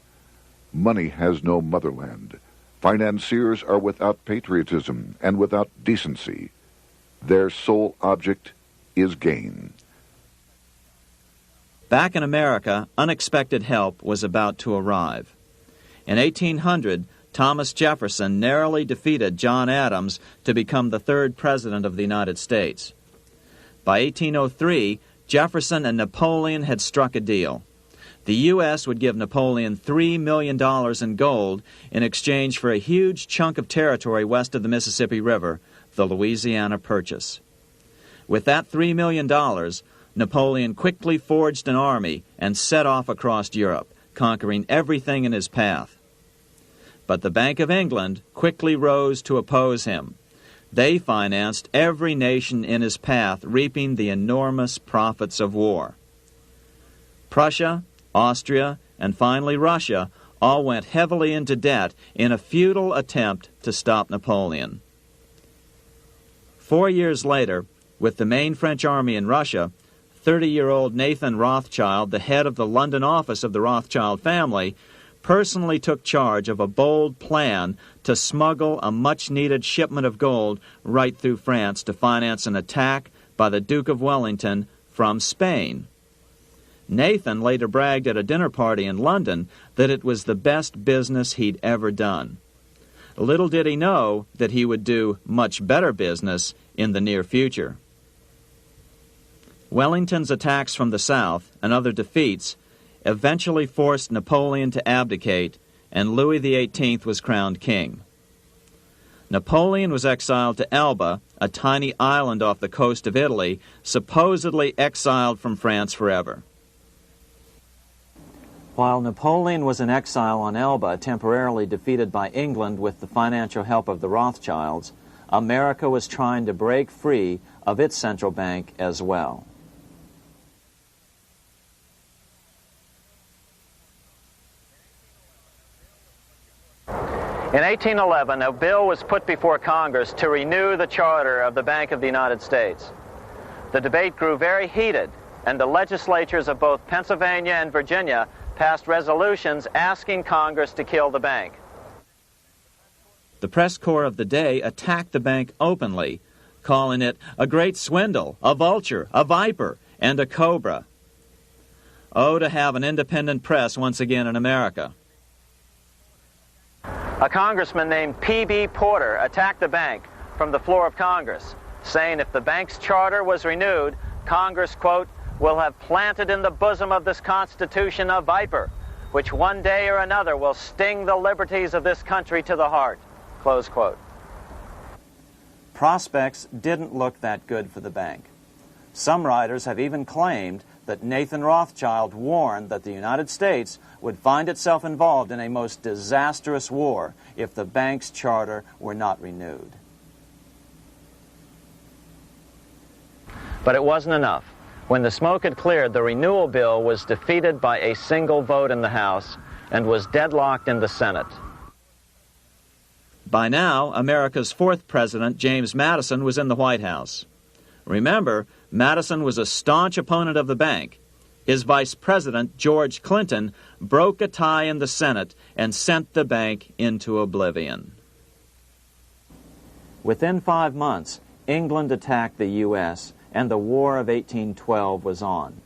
Money has no motherland. Financiers are without patriotism and without decency. Their sole object is gain. Back in America, unexpected help was about to arrive. In 1800, Thomas Jefferson narrowly defeated John Adams to become the third president of the United States. By 1803, Jefferson and Napoleon had struck a deal. The U.S. would give Napoleon $3 million in gold in exchange for a huge chunk of territory west of the Mississippi River, the Louisiana Purchase. With that $3 million, Napoleon quickly forged an army and set off across Europe, conquering everything in his path. But the Bank of England quickly rose to oppose him. They financed every nation in his path, reaping the enormous profits of war. Prussia, Austria, and finally Russia all went heavily into debt in a futile attempt to stop Napoleon. 4 years later, with the main French army in Russia, 30-year-old Nathan Rothschild, the head of the London office of the Rothschild family, personally took charge of a bold plan to smuggle a much-needed shipment of gold right through France to finance an attack by the Duke of Wellington from Spain. Nathan later bragged at a dinner party in London that it was the best business he'd ever done. Little did he know that he would do much better business in the near future. Wellington's attacks from the south and other defeats eventually forced Napoleon to abdicate, and Louis XVIII was crowned king. Napoleon was exiled to Elba, a tiny island off the coast of Italy, supposedly exiled from France forever. While Napoleon was in exile on Elba, temporarily defeated by England with the financial help of the Rothschilds, America was trying to break free of its central bank as well. In 1811, a bill was put before Congress to renew the charter of the Bank of the United States. The debate grew very heated, and the legislatures of both Pennsylvania and Virginia passed resolutions asking Congress to kill the bank. The press corps of the day attacked the bank openly, calling it a great swindle, a vulture, a viper, and a cobra. Oh, to have an independent press once again in America. A congressman named P.B. Porter attacked the bank from the floor of Congress, saying if the bank's charter was renewed, Congress, quote, will have planted in the bosom of this Constitution a viper, which one day or another will sting the liberties of this country to the heart, close quote. Prospects didn't look that good for the bank. Some writers have even claimed that Nathan Rothschild warned that the United States would find itself involved in a most disastrous war if the bank's charter were not renewed. But it wasn't enough. When the smoke had cleared, the renewal bill was defeated by a single vote in the House and was deadlocked in the Senate. By now, America's fourth president, James Madison, was in the White House. Remember, Madison was a staunch opponent of the bank. His vice president, George Clinton, broke a tie in the Senate and sent the bank into oblivion. Within 5 months, England attacked the U.S., and the War of 1812 was on.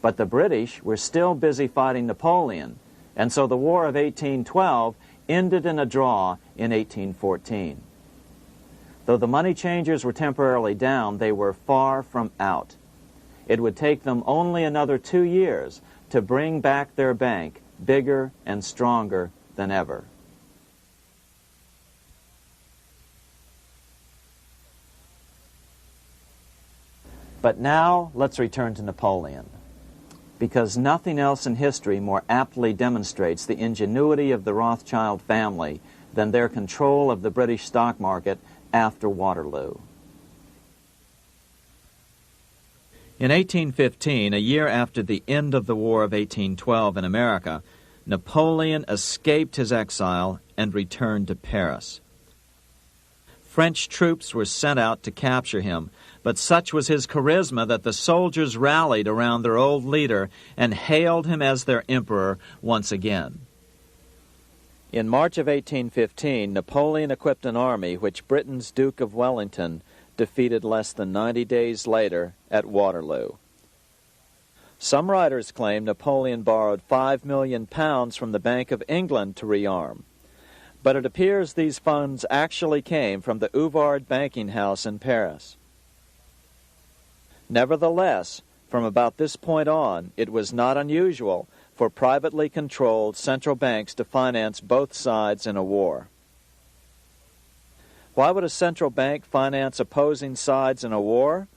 But the British were still busy fighting Napoleon, and so the War of 1812 ended in a draw in 1814. Though the money changers were temporarily down, they were far from out. It would take them only another 2 years to bring back their bank bigger and stronger than ever. But now let's return to Napoleon, because nothing else in history more aptly demonstrates the ingenuity of the Rothschild family than their control of the British stock market after Waterloo. In 1815, a year after the end of the War of 1812 in America, Napoleon escaped his exile and returned to Paris. French troops were sent out to capture him, but such was his charisma that the soldiers rallied around their old leader and hailed him as their emperor once again. In March of 1815, Napoleon equipped an army which Britain's Duke of Wellington defeated less than 90 days later at Waterloo. Some writers claim Napoleon borrowed £5 million from the Bank of England to rearm, but it appears these funds actually came from the Onward banking house in Paris. Nevertheless, from about this point on, it was not unusual for privately controlled central banks to finance both sides in a war. Why would a central bank finance opposing sides in a war?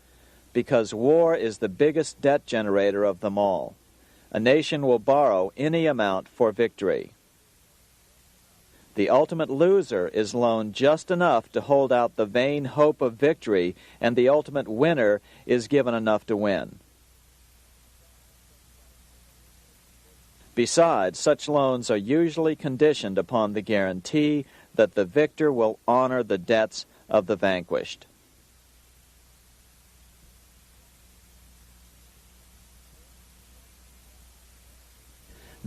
Because war is the biggest debt generator of them all. A nation will borrow any amount for victory. The ultimate loser is loaned just enough to hold out the vain hope of victory, and the ultimate winner is given enough to win. Besides, such loans are usually conditioned upon the guarantee that the victor will honor the debts of the vanquished.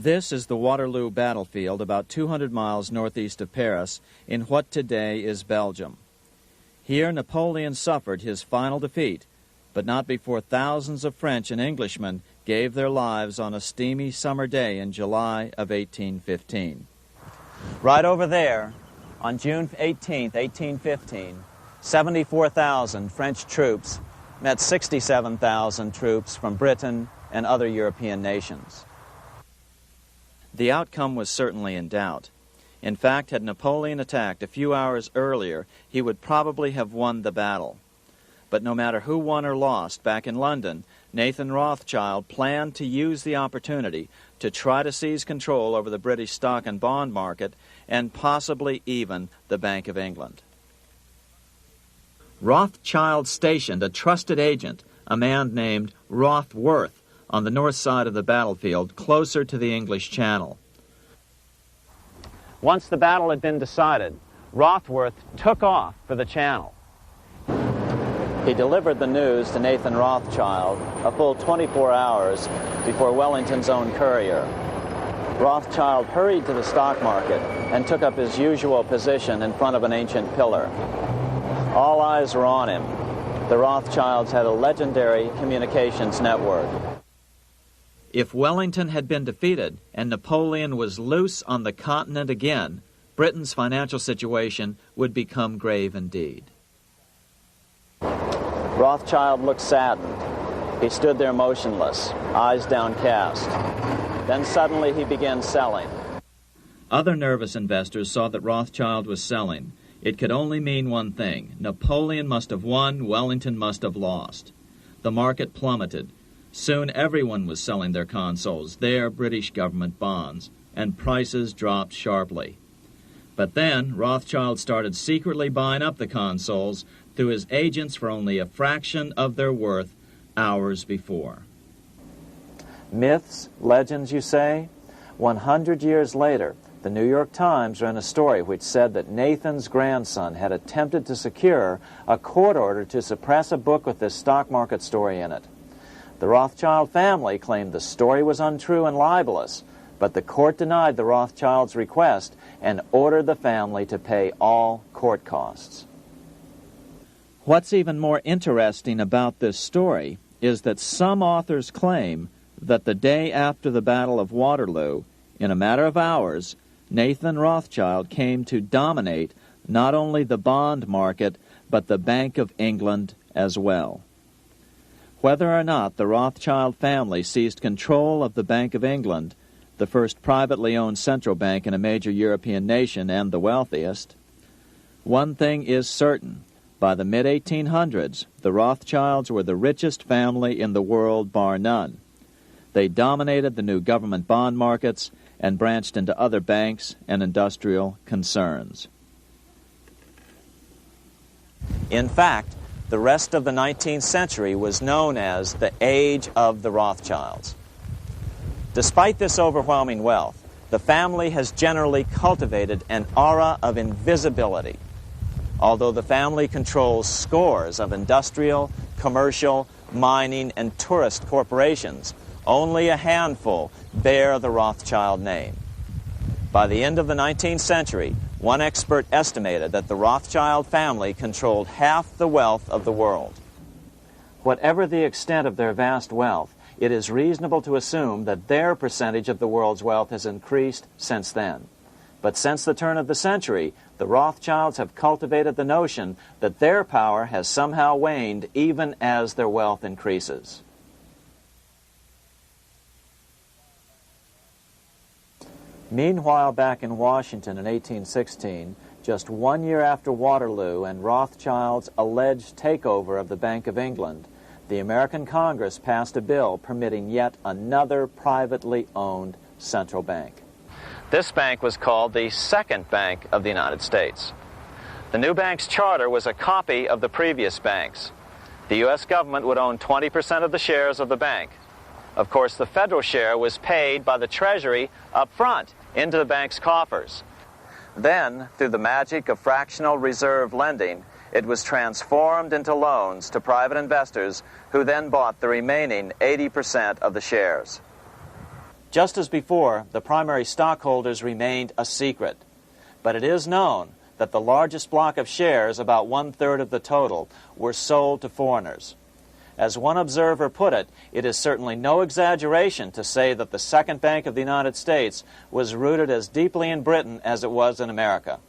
This is the Waterloo battlefield about 200 miles northeast of Paris in what today is Belgium. Here Napoleon suffered his final defeat, but not before thousands of French and Englishmen gave their lives on a steamy summer day in July of 1815. Right over there, on June 18, 1815, 74,000 French troops met 67,000 troops from Britain and other European nations. The outcome was certainly in doubt. In fact, had Napoleon attacked a few hours earlier, he would probably have won the battle. But no matter who won or lost, back in London, Nathan Rothschild planned to use the opportunity to try to seize control over the British stock and bond market and possibly even the Bank of England. Rothschild stationed a trusted agent, a man named Rothworth, on the north side of the battlefield, closer to the English Channel. Once the battle had been decided, Rothworth took off for the Channel. He delivered the news to Nathan Rothschild a full 24 hours before Wellington's own courier. Rothschild hurried to the stock market and took up his usual position in front of an ancient pillar. All eyes were on him. The Rothschilds had a legendary communications network. If Wellington had been defeated and Napoleon was loose on the continent again, Britain's financial situation would become grave indeed. Rothschild looked saddened. He stood there motionless, eyes downcast. Then suddenly he began selling. Other nervous investors saw that Rothschild was selling. It could only mean one thing. Napoleon must have won, Wellington must have lost. The market plummeted. Soon everyone was selling their consols, their British government bonds, and prices dropped sharply. But then Rothschild started secretly buying up the consols through his agents for only a fraction of their worth hours before. Myths, legends, you say? 100 years later, the New York Times ran a story which said that Nathan's grandson had attempted to secure a court order to suppress a book with this stock market story in it. The Rothschild family claimed the story was untrue and libelous, but the court denied the Rothschilds' request and ordered the family to pay all court costs. What's even more interesting about this story is that some authors claim that the day after the Battle of Waterloo, in a matter of hours, Nathan Rothschild came to dominate not only the bond market, but the Bank of England as well. Whether or not the Rothschild family seized control of the Bank of England, the first privately owned central bank in a major European nation and the wealthiest, one thing is certain. By the mid-1800s, the Rothschilds were the richest family in the world, bar none. They dominated the new government bond markets and branched into other banks and industrial concerns. In fact, the rest of the 19th century was known as the Age of the Rothschilds. Despite this overwhelming wealth, the family has generally cultivated an aura of invisibility. Although the family controls scores of industrial, commercial, mining, and tourist corporations, only a handful bear the Rothschild name. By the end of the 19th century, one expert estimated that the Rothschild family controlled half the wealth of the world. Whatever the extent of their vast wealth, it is reasonable to assume that their percentage of the world's wealth has increased since then. But since the turn of the century, the Rothschilds have cultivated the notion that their power has somehow waned even as their wealth increases. Meanwhile, back in Washington in 1816, just 1 year after Waterloo and Rothschild's alleged takeover of the Bank of England, the American Congress passed a bill permitting yet another privately owned central bank. This bank was called the Second Bank of the United States. The new bank's charter was a copy of the previous bank's. The U.S. government would own 20% of the shares of the bank. Of course, the federal share was paid by the Treasury up front into the bank's coffers. Then, through the magic of fractional reserve lending, it was transformed into loans to private investors who then bought the remaining 80% of the shares. Just as before, the primary stockholders remained a secret. But it is known that the largest block of shares, about 1/3 of the total, were sold to foreigners. As one observer put it, it is certainly no exaggeration to say that the Second Bank of the United States was rooted as deeply in Britain as it was in America.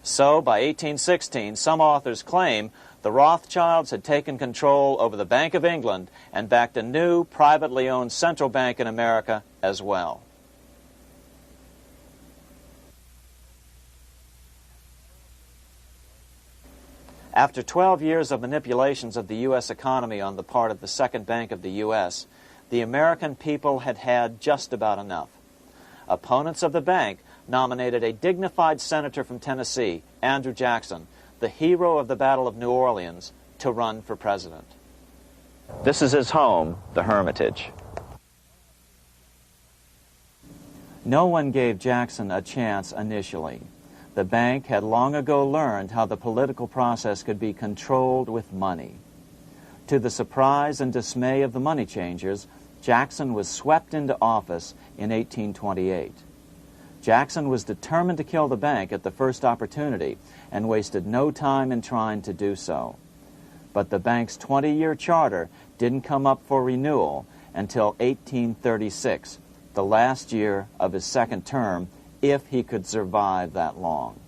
So, by 1816, some authors claim the Rothschilds had taken control over the Bank of England and backed a new, privately owned central bank in America as well. After 12 years of manipulations of the U.S. economy on the part of the Second Bank of the U.S., the American people had had just about enough. Opponents of the bank nominated a dignified senator from Tennessee, Andrew Jackson, the hero of the Battle of New Orleans, to run for president. This is his home, the Hermitage. No one gave Jackson a chance initially. The bank had long ago learned how the political process could be controlled with money. To the surprise and dismay of the money changers, Jackson was swept into office in 1828. Jackson was determined to kill the bank at the first opportunity and wasted no time in trying to do so. But the bank's 20-year charter didn't come up for renewal until 1836, the last year of his second term, if he could survive that long.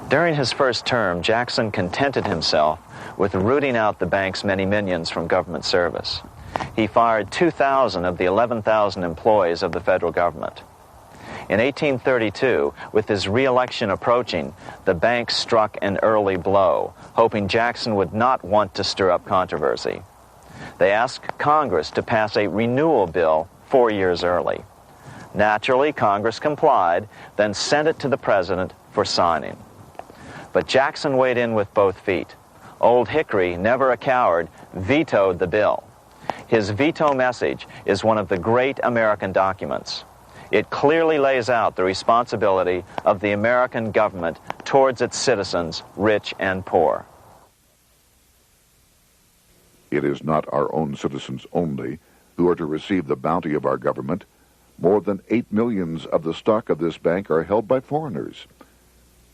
During his first term, Jackson contented himself with rooting out the bank's many minions from government service. He fired 2,000 of the 11,000 employees of the federal government. In 1832, with his re-election approaching, the bank struck an early blow, hoping Jackson would not want to stir up controversy. They asked Congress to pass a renewal bill 4 years early. Naturally, Congress complied, then sent it to the president for signing. But Jackson weighed in with both feet. Old Hickory, never a coward, vetoed the bill. His veto message is one of the great American documents. It clearly lays out the responsibility of the American government towards its citizens, rich and poor. It is not our own citizens only who are to receive the bounty of our government. More than 8 million of the stock of this bank are held by foreigners.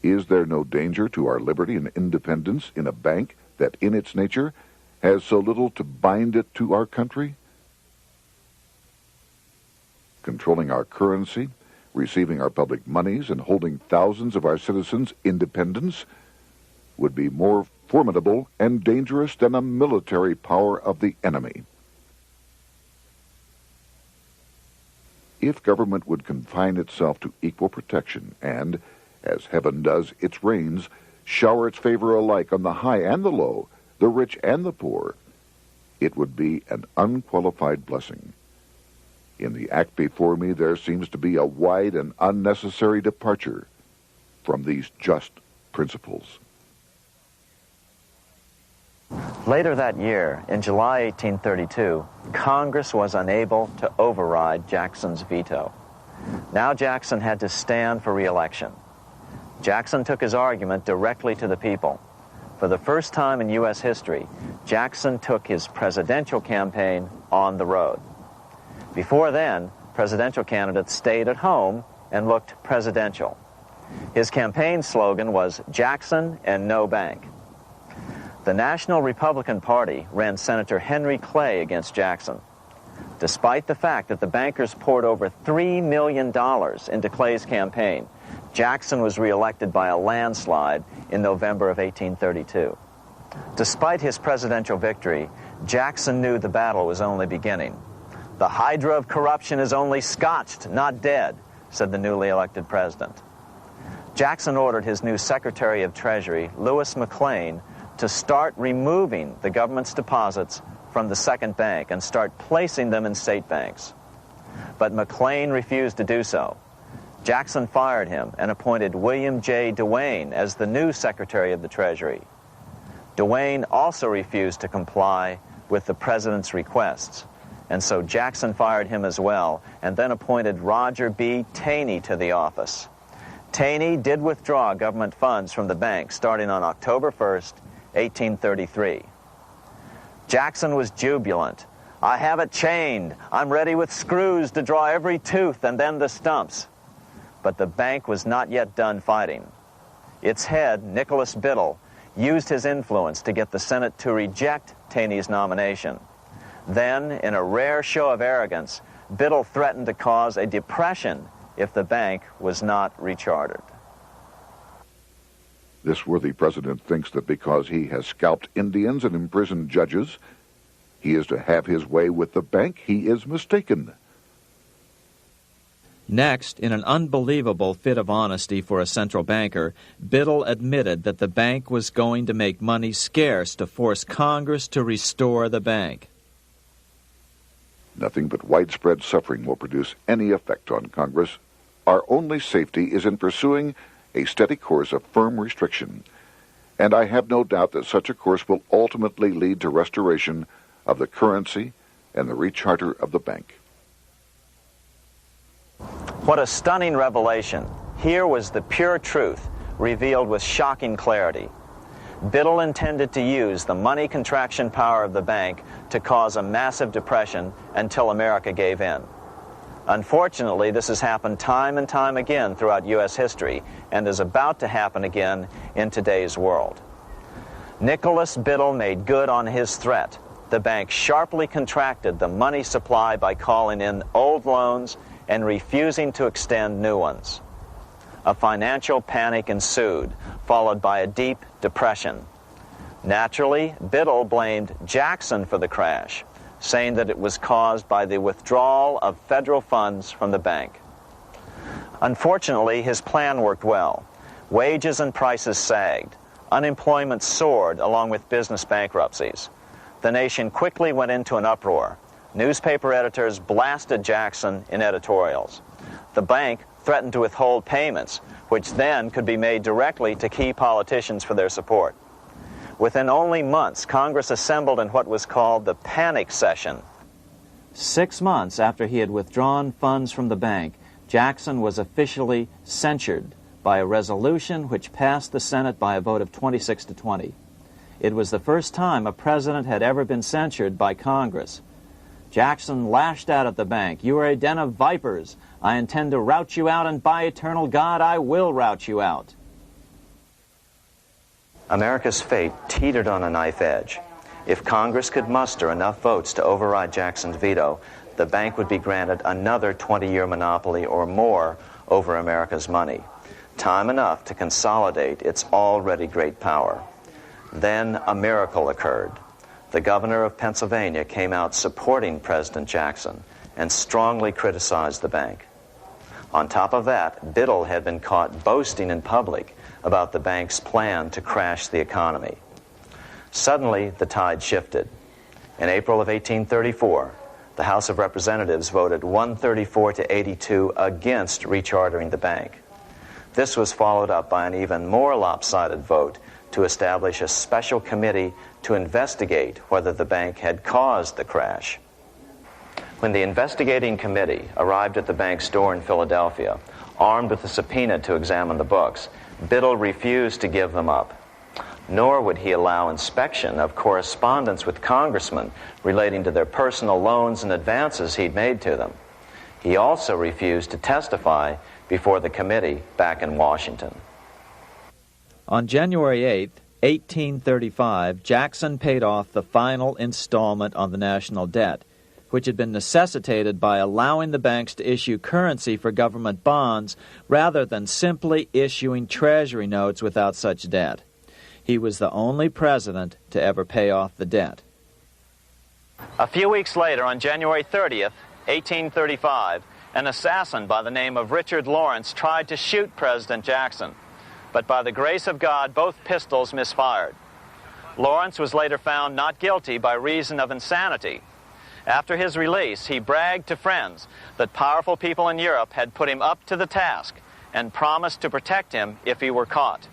Is there no danger to our liberty and independence in a bank that in its nature has so little to bind it to our country? Controlling our currency, receiving our public monies, and holding thousands of our citizens' independence would be more formidable and dangerous than a military power of the enemy. If government would confine itself to equal protection and, as heaven does its rains, shower its favor alike on the high and the low, the rich and the poor, it would be an unqualified blessing. In the act before me, there seems to be a wide and unnecessary departure from these just principles. Later that year, in July 1832, Congress was unable to override Jackson's veto. Now Jackson had to stand for re-election. Jackson took his argument directly to the people. For the first time in U.S. history, Jackson took his presidential campaign on the road. Before then, presidential candidates stayed at home and looked presidential. His campaign slogan was Jackson and no bank. The National Republican Party ran Senator Henry Clay against Jackson. Despite the fact that the bankers poured over $3 million into Clay's campaign, Jackson was reelected by a landslide in November of 1832. Despite his presidential victory, Jackson knew the battle was only beginning. "The hydra of corruption is only scotched, not dead," said the newly elected president. Jackson ordered his new Secretary of Treasury, Lewis McLean, to start removing the government's deposits from the second bank and start placing them in state banks. But McLean refused to do so. Jackson fired him and appointed William J. Duane as the new Secretary of the Treasury. Duane also refused to comply with the president's requests, and so Jackson fired him as well and then appointed Roger B. Taney to the office. Taney did withdraw government funds from the bank starting on October 1st, 1833. Jackson was jubilant. "I have it chained. I'm ready with screws to draw every tooth and then the stumps." But the bank was not yet done fighting. Its head, Nicholas Biddle, used his influence to get the Senate to reject Taney's nomination. Then, in a rare show of arrogance, Biddle threatened to cause a depression if the bank was not rechartered. This worthy president thinks that because he has scalped Indians and imprisoned judges, he is to have his way with the bank. He is mistaken. Next, in an unbelievable fit of honesty for a central banker, Biddle admitted that the bank was going to make money scarce to force Congress to restore the bank. Nothing but widespread suffering will produce any effect on Congress. Our only safety is in pursuing a steady course of firm restriction, and I have no doubt that such a course will ultimately lead to restoration of the currency and the recharter of the bank. What a stunning revelation. Here was the pure truth, revealed with shocking clarity. Biddle intended to use the money contraction power of the bank to cause a massive depression until America gave in. Unfortunately, this has happened time and time again throughout U.S. history and is about to happen again in today's world. Nicholas Biddle made good on his threat. The bank sharply contracted the money supply by calling in old loans and refusing to extend new ones. A financial panic ensued, followed by a deep depression. Naturally, Biddle blamed Jackson for the crash, saying that it was caused by the withdrawal of federal funds from the bank. Unfortunately, his plan worked well. Wages and prices sagged. Unemployment soared along with business bankruptcies. The nation quickly went into an uproar. Newspaper editors blasted Jackson in editorials. The bank threatened to withhold payments, which then could be made directly to key politicians for their support. Within only months, Congress assembled in what was called the panic session. 6 months after he had withdrawn funds from the bank, Jackson was officially censured by a resolution which passed the Senate by a vote of 26 to 20. It was the first time a president had ever been censured by Congress. Jackson lashed out at the bank. "You are a den of vipers. I intend to rout you out, and by eternal God, I will rout you out." America's fate teetered on a knife edge. If Congress could muster enough votes to override Jackson's veto, the bank would be granted another 20-year monopoly or more over America's money, time enough to consolidate its already great power. Then a miracle occurred. The governor of Pennsylvania came out supporting President Jackson and strongly criticized the bank. On top of that, Biddle had been caught boasting in public about the bank's plan to crash the economy. Suddenly, the tide shifted. In April of 1834, the House of Representatives voted 134 to 82 against rechartering the bank. This was followed up by an even more lopsided vote to establish a special committee to investigate whether the bank had caused the crash. When the investigating committee arrived at the bank's door in Philadelphia, armed with a subpoena to examine the books, Biddle refused to give them up. Nor would he allow inspection of correspondence with congressmen relating to their personal loans and advances he'd made to them. He also refused to testify before the committee back in Washington. On January 8th, 1835, Jackson paid off the final installment on the national debt, which had been necessitated by allowing the banks to issue currency for government bonds rather than simply issuing treasury notes without such debt. He was the only president to ever pay off the debt. A few weeks later, on January 30th, 1835, an assassin by the name of Richard Lawrence tried to shoot President Jackson, but by the grace of God, both pistols misfired. Lawrence was later found not guilty by reason of insanity. After his release, he bragged to friends that powerful people in Europe had put him up to the task and promised to protect him if he were caught.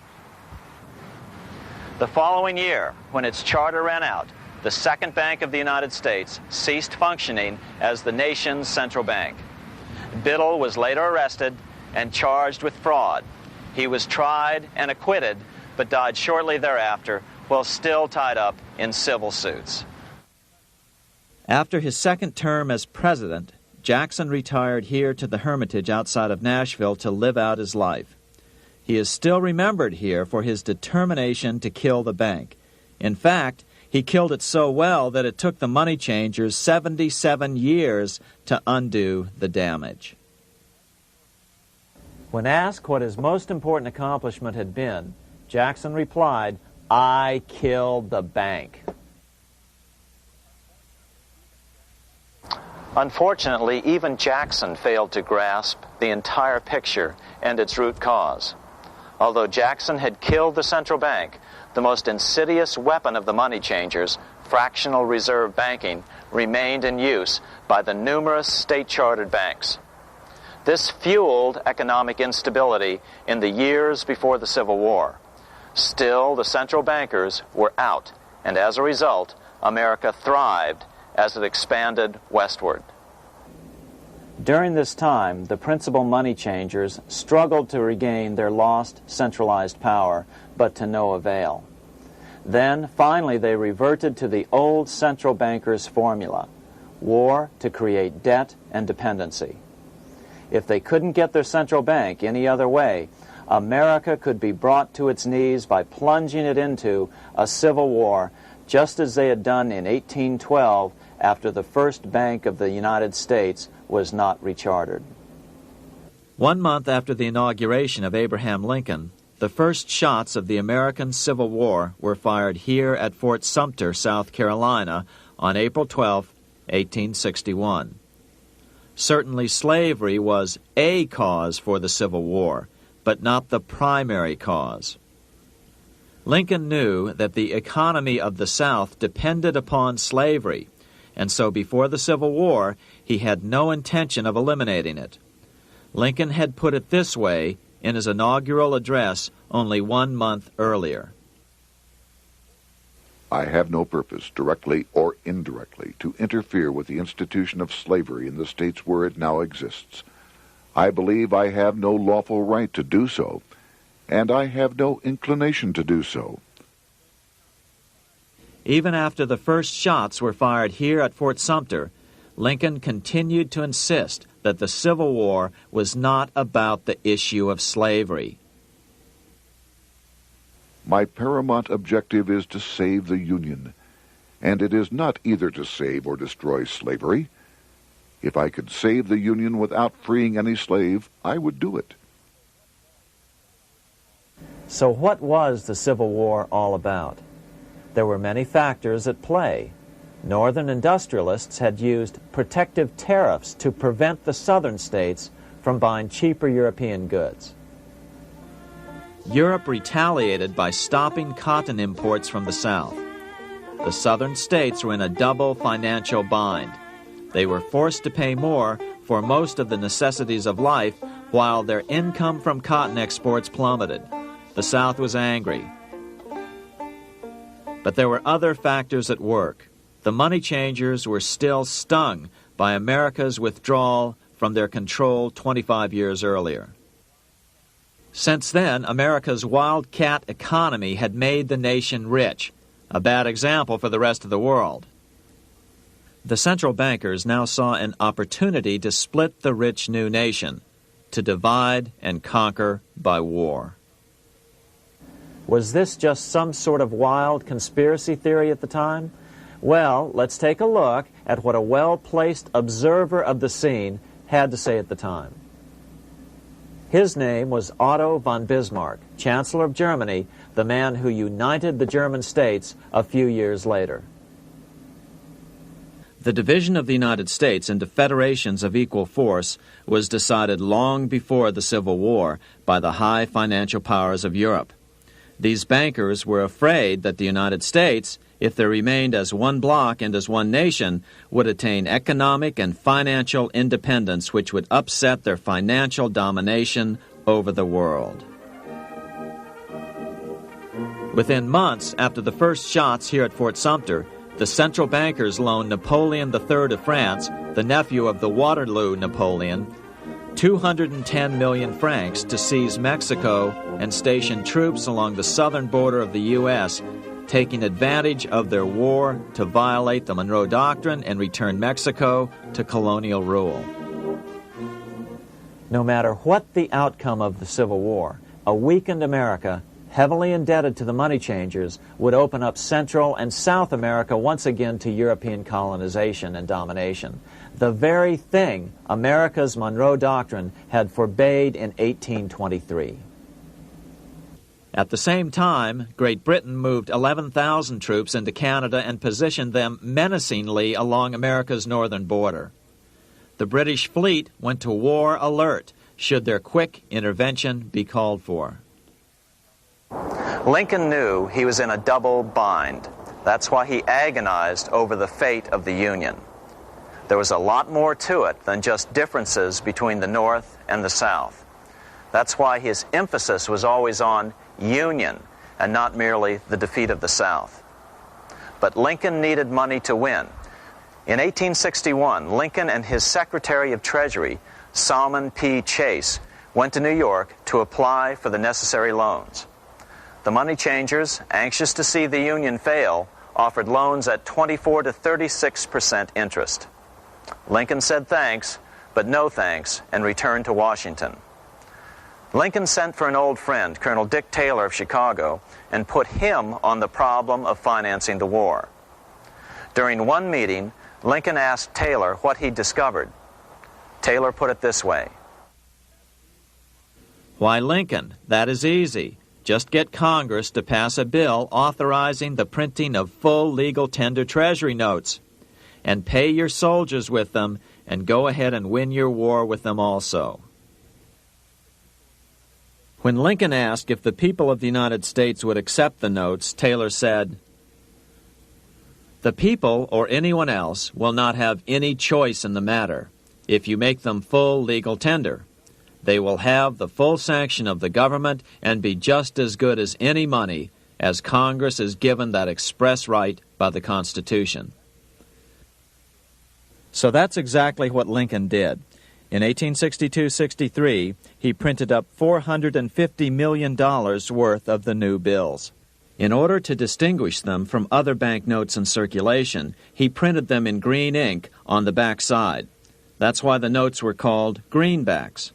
The following year, when its charter ran out, the Second Bank of the United States ceased functioning as the nation's central bank. Biddle was later arrested and charged with fraud. He was tried and acquitted, but died shortly thereafter while still tied up in civil suits. After his second term as president, Jackson retired here to the Hermitage outside of Nashville to live out his life. He is still remembered here for his determination to kill the bank. In fact, he killed it so well that it took the money changers 77 years to undo the damage. When asked what his most important accomplishment had been, Jackson replied, "I killed the bank." Unfortunately, even Jackson failed to grasp the entire picture and its root cause. Although Jackson had killed the central bank, the most insidious weapon of the money changers, fractional reserve banking, remained in use by the numerous state-chartered banks. This fueled economic instability in the years before the Civil War. Still, the central bankers were out, and as a result, America thrived as it expanded westward. During this time, the principal money changers struggled to regain their lost centralized power, but to no avail. Then, finally, they reverted to the old central bankers' formula: war to create debt and dependency. If they couldn't get their central bank any other way, America could be brought to its knees by plunging it into a civil war, just as they had done in 1812 after the first Bank of the United States was not rechartered. 1 month after the inauguration of Abraham Lincoln, the first shots of the American Civil War were fired here at Fort Sumter, South Carolina, on April 12, 1861. Certainly slavery was a cause for the Civil War, but not the primary cause. Lincoln knew that the economy of the South depended upon slavery, and so before the Civil War, he had no intention of eliminating it. Lincoln had put it this way in his inaugural address only 1 month earlier. I have no purpose, directly or indirectly, to interfere with the institution of slavery in the states where it now exists. I believe I have no lawful right to do so, and I have no inclination to do so. Even after the first shots were fired here at Fort Sumter, Lincoln continued to insist that the Civil War was not about the issue of slavery. My paramount objective is to save the Union, and it is not either to save or destroy slavery. If I could save the Union without freeing any slave, I would do it. So what was the Civil War all about? There were many factors at play. Northern industrialists had used protective tariffs to prevent the southern states from buying cheaper European goods. Europe retaliated by stopping cotton imports from the South. The southern states were in a double financial bind. They were forced to pay more for most of the necessities of life, while their income from cotton exports plummeted. The South was angry. But there were other factors at work. The money changers were still stung by America's withdrawal from their control 25 years earlier. Since then, America's wildcat economy had made the nation rich, a bad example for the rest of the world. The central bankers now saw an opportunity to split the rich new nation, to divide and conquer by war. Was this just some sort of wild conspiracy theory at the time? Well, let's take a look at what a well-placed observer of the scene had to say at the time. His name was Otto von Bismarck, Chancellor of Germany, the man who united the German states a few years later. The division of the United States into federations of equal force was decided long before the Civil War by the high financial powers of Europe. These bankers were afraid that the United States, if they remained as one bloc and as one nation, would attain economic and financial independence which would upset their financial domination over the world. Within months after the first shots here at Fort Sumter, the central bankers loaned Napoleon III of France, the nephew of the Waterloo Napoleon, 210 million francs to seize Mexico and station troops along the southern border of the U.S., taking advantage of their war to violate the Monroe Doctrine and return Mexico to colonial rule. No matter what the outcome of the Civil War, a weakened America, heavily indebted to the money changers, would open up Central and South America once again to European colonization and domination. The very thing America's Monroe Doctrine had forbade in 1823. At the same time, Great Britain moved 11,000 troops into Canada and positioned them menacingly along America's northern border. The British fleet went to war alert should their quick intervention be called for. Lincoln knew he was in a double bind. That's why he agonized over the fate of the Union. There was a lot more to it than just differences between the North and the South. That's why his emphasis was always on union and not merely the defeat of the South. But Lincoln needed money to win. In 1861, Lincoln and his Secretary of Treasury, Salmon P. Chase, went to New York to apply for the necessary loans. The money changers, anxious to see the Union fail, offered loans at 24 to 36% interest. Lincoln said thanks, but no thanks, and returned to Washington. Lincoln sent for an old friend, Colonel Dick Taylor of Chicago, and put him on the problem of financing the war. During one meeting, Lincoln asked Taylor what he'd discovered. Taylor put it this way. Why, Lincoln, that is easy. Just get Congress to pass a bill authorizing the printing of full legal tender Treasury notes, and pay your soldiers with them, and go ahead and win your war with them also. When Lincoln asked if the people of the United States would accept the notes, Taylor said, "The people, or anyone else, will not have any choice in the matter if you make them full legal tender. They will have the full sanction of the government and be just as good as any money, as Congress is given that express right by the Constitution." So that's exactly what Lincoln did. In 1862-63, he printed up $450 million worth of the new bills. In order to distinguish them from other banknotes in circulation, he printed them in green ink on the back side. That's why the notes were called greenbacks.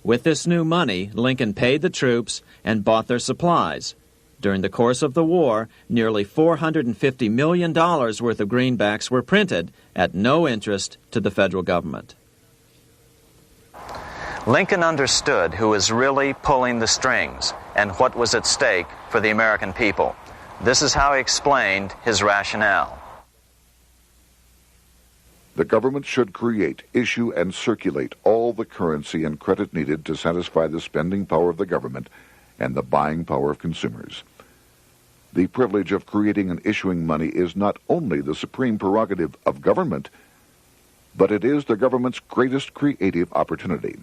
With this new money, Lincoln paid the troops and bought their supplies. During the course of the war, nearly $450 million worth of greenbacks were printed at no interest to the federal government. Lincoln understood who was really pulling the strings and what was at stake for the American people. This is how he explained his rationale. The government should create, issue, and circulate all the currency and credit needed to satisfy the spending power of the government and the buying power of consumers. The privilege of creating and issuing money is not only the supreme prerogative of government, but it is the government's greatest creative opportunity.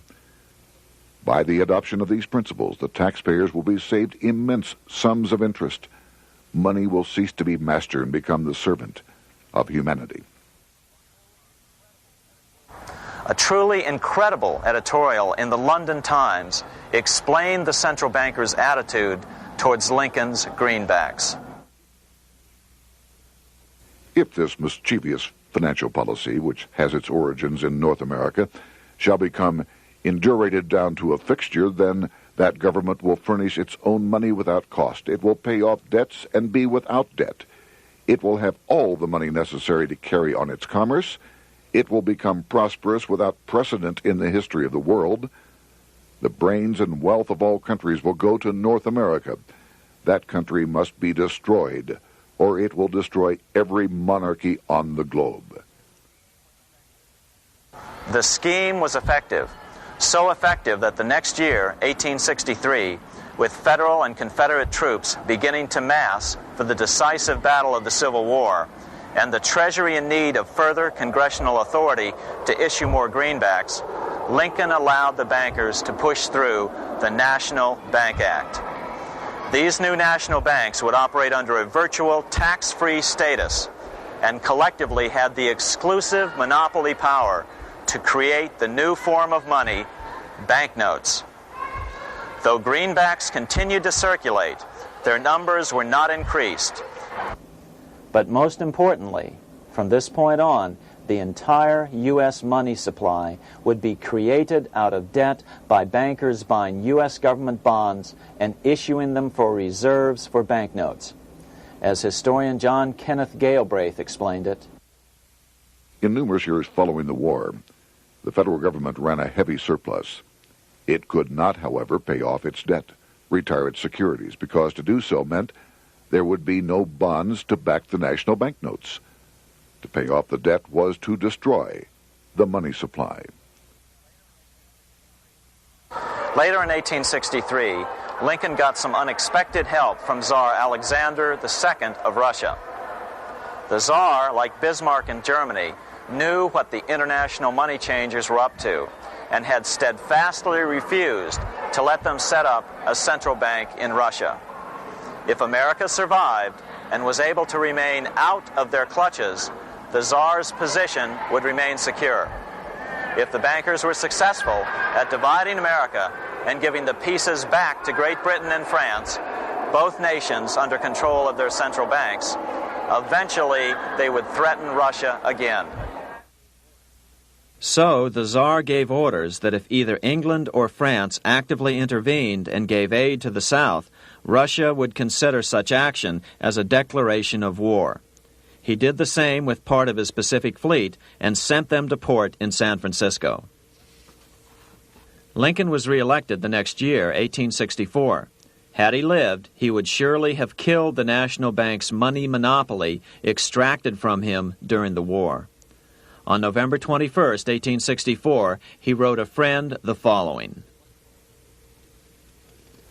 By the adoption of these principles, the taxpayers will be saved immense sums of interest. Money will cease to be master and become the servant of humanity. A truly incredible editorial in the London Times explained the central bankers' attitude towards Lincoln's greenbacks. If this mischievous financial policy, which has its origins in North America, shall become indurated down to a fixture, then That government will furnish its own money without cost. It will pay off debts and be without debt. It will have all the money necessary to carry on its commerce. It will become prosperous without precedent in the history of the world. The brains and wealth of all countries will go to North America. That country must be destroyed, or it will destroy every monarchy on the globe. The scheme was effective, so effective that the next year, 1863, with Federal and Confederate troops beginning to mass for the decisive battle of the Civil War, and the Treasury in need of further congressional authority to issue more greenbacks, Lincoln allowed the bankers to push through the National Bank Act. These new national banks would operate under a virtual tax-free status and collectively had the exclusive monopoly power to create the new form of money, banknotes. Though greenbacks continued to circulate, their numbers were not increased. But most importantly, from this point on, the entire U.S. money supply would be created out of debt by bankers buying U.S. government bonds and issuing them for reserves for banknotes. As historian John Kenneth Galbraith explained it, in numerous years following the war, the federal government ran a heavy surplus. It could not, however, pay off its debt, retire its securities, because to do so meant there would be no bonds to back the national banknotes. To pay off the debt was to destroy the money supply. Later in 1863, Lincoln got some unexpected help from Tsar Alexander II of Russia. The Tsar, like Bismarck in Germany, knew what the international money changers were up to and had steadfastly refused to let them set up a central bank in Russia. If America survived and was able to remain out of their clutches, the Tsar's position would remain secure. If the bankers were successful at dividing America and giving the pieces back to Great Britain and France, both nations under control of their central banks, eventually they would threaten Russia again. So the Tsar gave orders that if either England or France actively intervened and gave aid to the South, Russia would consider such action as a declaration of war. He did the same with part of his Pacific Fleet and sent them to port in San Francisco. Lincoln was reelected the next year, 1864. Had he lived, he would surely have killed the national bank's money monopoly extracted from him during the war. On November 21, 1864, he wrote a friend the following: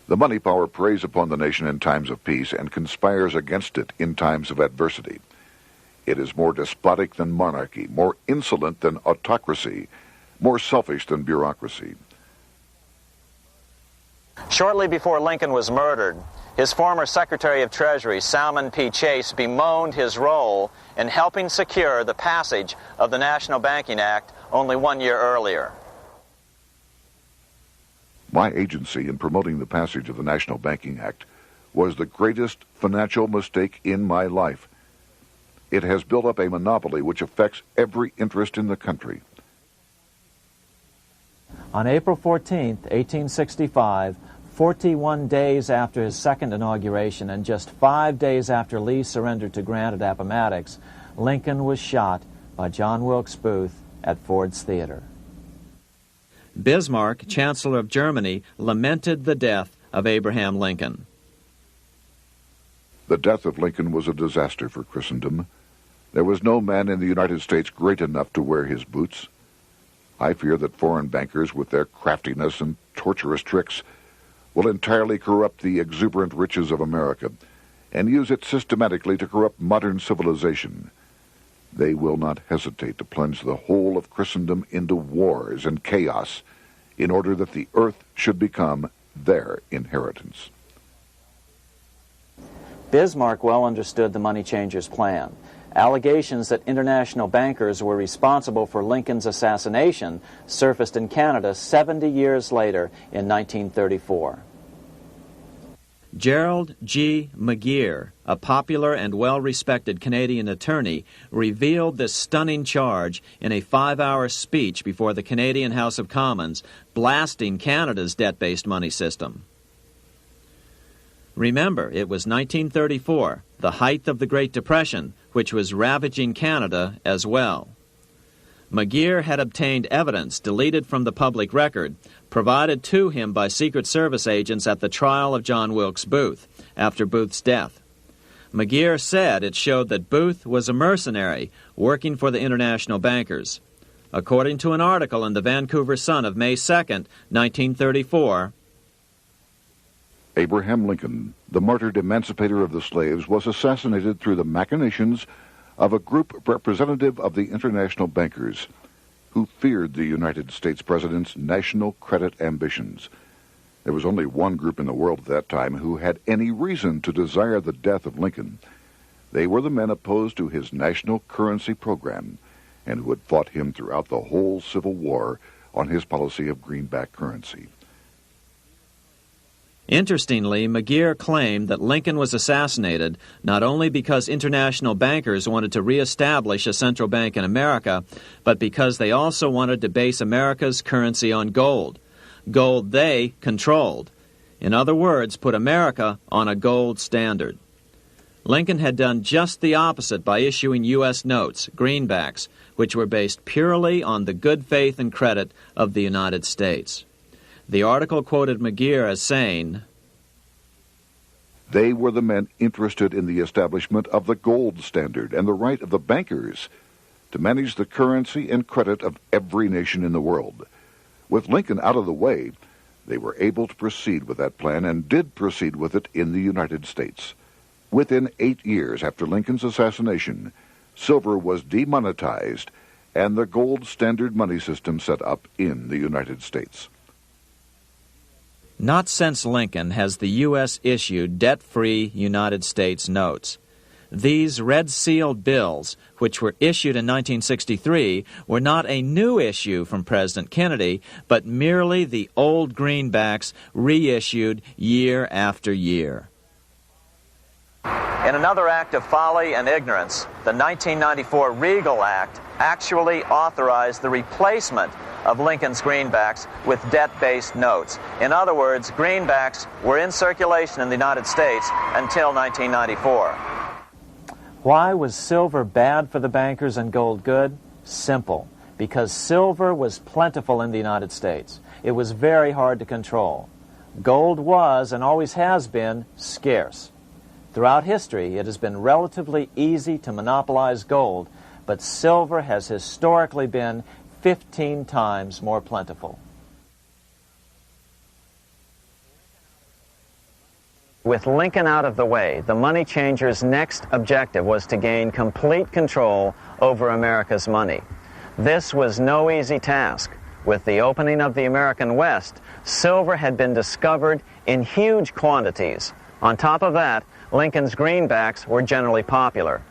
The money power preys upon the nation in times of peace and conspires against it in times of adversity. It is more despotic than monarchy, more insolent than autocracy, more selfish than bureaucracy. Shortly before Lincoln was murdered, his former Secretary of Treasury, Salmon P. Chase, bemoaned his role in helping secure the passage of the National Banking Act only 1 year earlier. My agency in promoting the passage of the National Banking Act was the greatest financial mistake in my life. It has built up a monopoly which affects every interest in the country. On April 14, 1865, 41 days after his second inauguration and just 5 days after Lee surrendered to Grant at Appomattox, Lincoln was shot by John Wilkes Booth at Ford's Theater. Bismarck, Chancellor of Germany, lamented the death of Abraham Lincoln. The death of Lincoln was a disaster for Christendom. There was no man in the United States great enough to wear his boots. I fear that foreign bankers, with their craftiness and tortuous tricks, will entirely corrupt the exuberant riches of America and use it systematically to corrupt modern civilization. They will not hesitate to plunge the whole of Christendom into wars and chaos in order that the earth should become their inheritance. Bismarck well understood the money changers' plan. Allegations that international bankers were responsible for Lincoln's assassination surfaced in Canada 70 years later in 1934. Gerald G. McGeer, a popular and well-respected Canadian attorney, revealed this stunning charge in a 5-hour speech before the Canadian House of Commons, blasting Canada's debt-based money system. Remember, it was 1934, the height of the Great Depression, which was ravaging Canada as well. McGeer had obtained evidence deleted from the public record, provided to him by Secret Service agents at the trial of John Wilkes Booth after Booth's death. McGeer said it showed that Booth was a mercenary working for the international bankers. According to an article in the Vancouver Sun of May 2nd, 1934, Abraham Lincoln, the martyred emancipator of the slaves, was assassinated through the machinations of a group representative of the international bankers who feared the United States president's national credit ambitions. There was only one group in the world at that time who had any reason to desire the death of Lincoln. They were the men opposed to his national currency program and who had fought him throughout the whole Civil War on his policy of greenback currency. Interestingly, McGeer claimed that Lincoln was assassinated not only because international bankers wanted to reestablish a central bank in America, but because they also wanted to base America's currency on gold. Gold they controlled. In other words, put America on a gold standard. Lincoln had done just the opposite by issuing U.S. notes, greenbacks, which were based purely on the good faith and credit of the United States. The article quoted McGeer as saying, "They were the men interested in the establishment of the gold standard and the right of the bankers to manage the currency and credit of every nation in the world. With Lincoln out of the way, they were able to proceed with that plan and did proceed with it in the United States. Within 8 years after Lincoln's assassination, silver was demonetized and the gold standard money system set up in the United States." Not since Lincoln has the U.S. issued debt-free United States notes. These red-sealed bills, which were issued in 1963, were not a new issue from President Kennedy, but merely the old greenbacks reissued year after year. In another act of folly and ignorance, the 1994 Regal Act actually authorized the replacement of Lincoln's greenbacks with debt-based notes. In other words, greenbacks were in circulation in the United States until 1994. Why was silver bad for the bankers and gold good? Simple. Because silver was plentiful in the United States. It was very hard to control. Gold was, and always has been, scarce. Throughout history, it has been relatively easy to monopolize gold, but silver has historically been 15 times more plentiful. With Lincoln out of the way, the money changers' next objective was to gain complete control over America's money. This was no easy task. With the opening of the American West, silver had been discovered in huge quantities. On top of that, Lincoln's greenbacks were generally popular.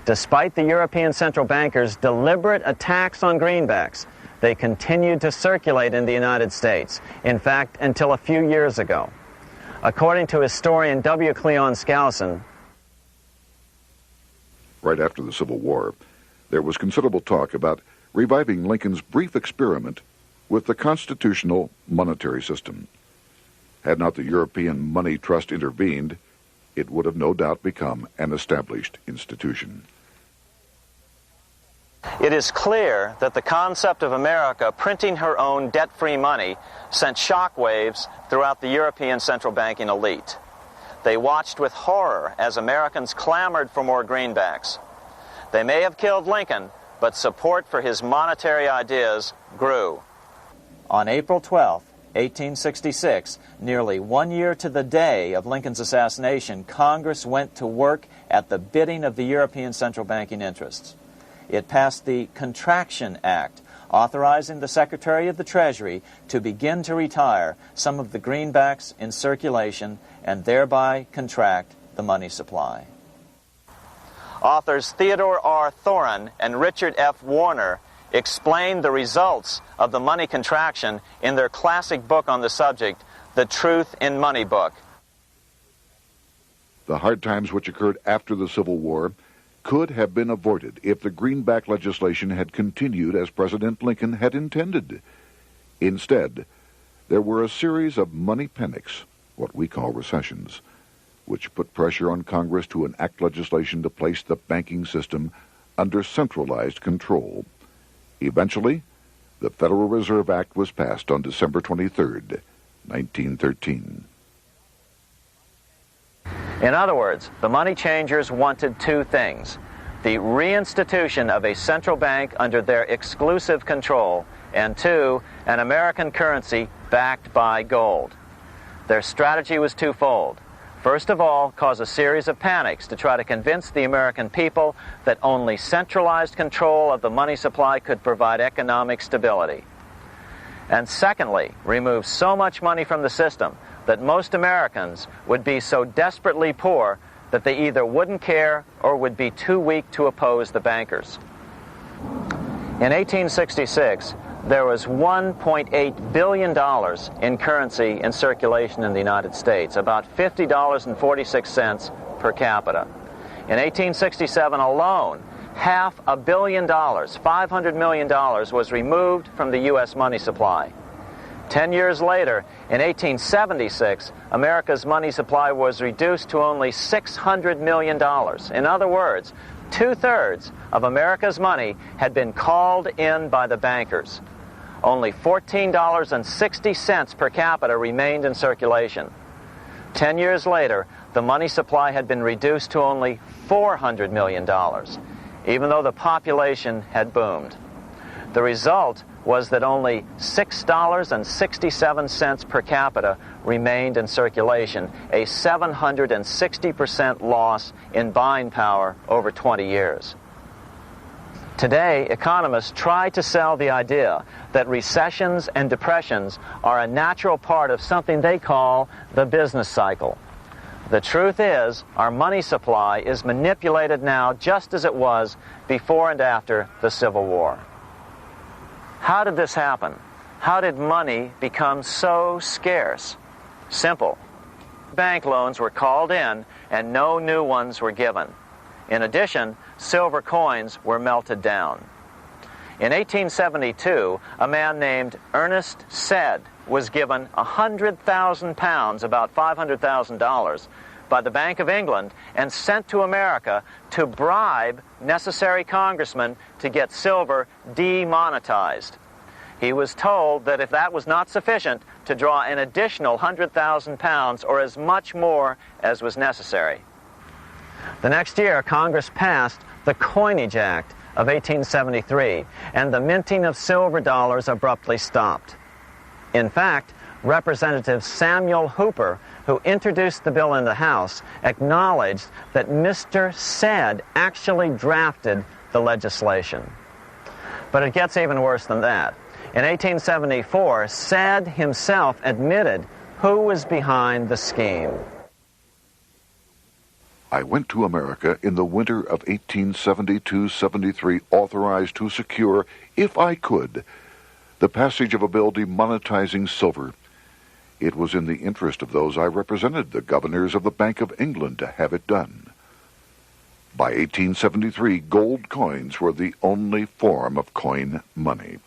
Despite the European central bankers' deliberate attacks on greenbacks, they continued to circulate in the United States, in fact, until a few years ago. According to historian W. Cleon Skousen, right after the Civil War, there was considerable talk about reviving Lincoln's brief experiment with the constitutional monetary system. Had not the European Money Trust intervened, it would have no doubt become an established institution. it is clear that the concept of America printing her own debt-free money sent shockwaves throughout the European central banking elite. They watched with horror as Americans clamored for more greenbacks. They may have killed Lincoln, but support for his monetary ideas grew. On April 12, 1866, nearly 1 year to the day of Lincoln's assassination, Congress went to work at the bidding of the European central banking interests. It passed the Contraction Act, authorizing the Secretary of the Treasury to begin to retire some of the greenbacks in circulation and thereby contract the money supply. Authors Theodore R. Thorin and Richard F. Warner explained the results of the money contraction in their classic book on the subject, The Truth in Money Book. The hard times which occurred after the Civil War could have been avoided if the greenback legislation had continued as President Lincoln had intended. Instead, there were a series of money panics, what we call recessions, which put pressure on Congress to enact legislation to place the banking system under centralized control. Eventually, the Federal Reserve Act was passed on December 23, 1913. In other words, the money changers wanted two things: the reinstitution of a central bank under their exclusive control, and two, an American currency backed by gold. Their strategy was twofold. First of all, cause a series of panics to try to convince the American people that only centralized control of the money supply could provide economic stability. And secondly, remove so much money from the system that most Americans would be so desperately poor that they either wouldn't care or would be too weak to oppose the bankers. In 1866, there was $1.8 billion in currency in circulation in the United States, about $50.46 per capita. In 1867 alone, $500 million, $500 million, was removed from the U.S. money supply. 10 years later, in 1876, America's money supply was reduced to only $600 million. In other words, 2/3 of America's money had been called in by the bankers. Only $14.60 per capita remained in circulation. 10 years later, the money supply had been reduced to only $400 million, even though the population had boomed. The result was that only $6.67 per capita remained in circulation, a 760% loss in buying power over 20 years. Today, economists try to sell the idea that recessions and depressions are a natural part of something they call the business cycle. The truth is, our money supply is manipulated now just as it was before and after the Civil War. How did this happen? How did money become so scarce? Simple. Bank loans were called in and no new ones were given. In addition, silver coins were melted down. In 1872, a man named Ernest Sed was given 100,000 pounds, about $500,000, by the Bank of England and sent to America to bribe necessary congressmen to get silver demonetized. He was told that if that was not sufficient, to draw an additional 100,000 pounds or as much more as was necessary. The next year, Congress passed the Coinage Act of 1873, and the minting of silver dollars abruptly stopped. In fact, Representative Samuel Hooper, who introduced the bill in the House, acknowledged that Mr. Sed actually drafted the legislation. But it gets even worse than that. In 1874, Sed himself admitted who was behind the scheme. I went to America in the winter of 1872-73, authorized to secure, if I could, the passage of a bill demonetizing silver. It was in the interest of those I represented, the governors of the Bank of England, to have it done. By 1873, gold coins were the only form of coin money.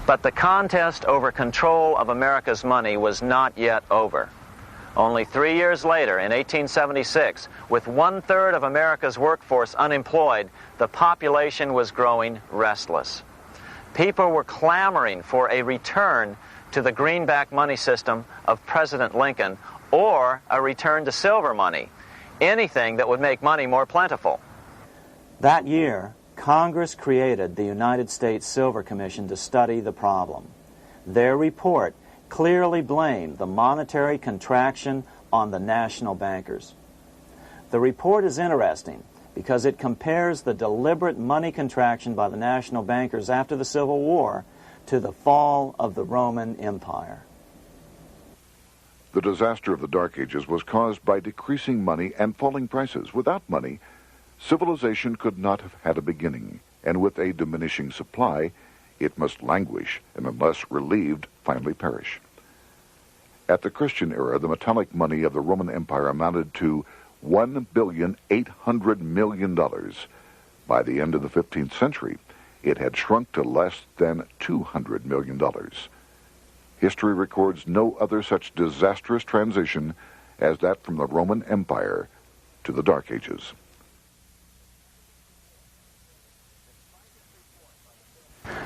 But the contest over control of America's money was not yet over. Only 3 years later, in 1876, with 1/3 of America's workforce unemployed, the population was growing restless. People were clamoring for a return to the greenback money system of President Lincoln or a return to silver money, anything that would make money more plentiful. That year, Congress created the United States Silver Commission to study the problem. Their report clearly blamed the monetary contraction on the national bankers. The report is interesting because it compares the deliberate money contraction by the national bankers after the Civil War to the fall of the Roman Empire. The disaster of the Dark Ages was caused by decreasing money and falling prices. Without money, civilization could not have had a beginning, and with a diminishing supply, it must languish, and unless relieved, finally perish. At the Christian era, the metallic money of the Roman Empire amounted to $1,800,000,000. By the end of the 15th century, it had shrunk to less than $200 million. History records no other such disastrous transition as that from the Roman Empire to the Dark Ages.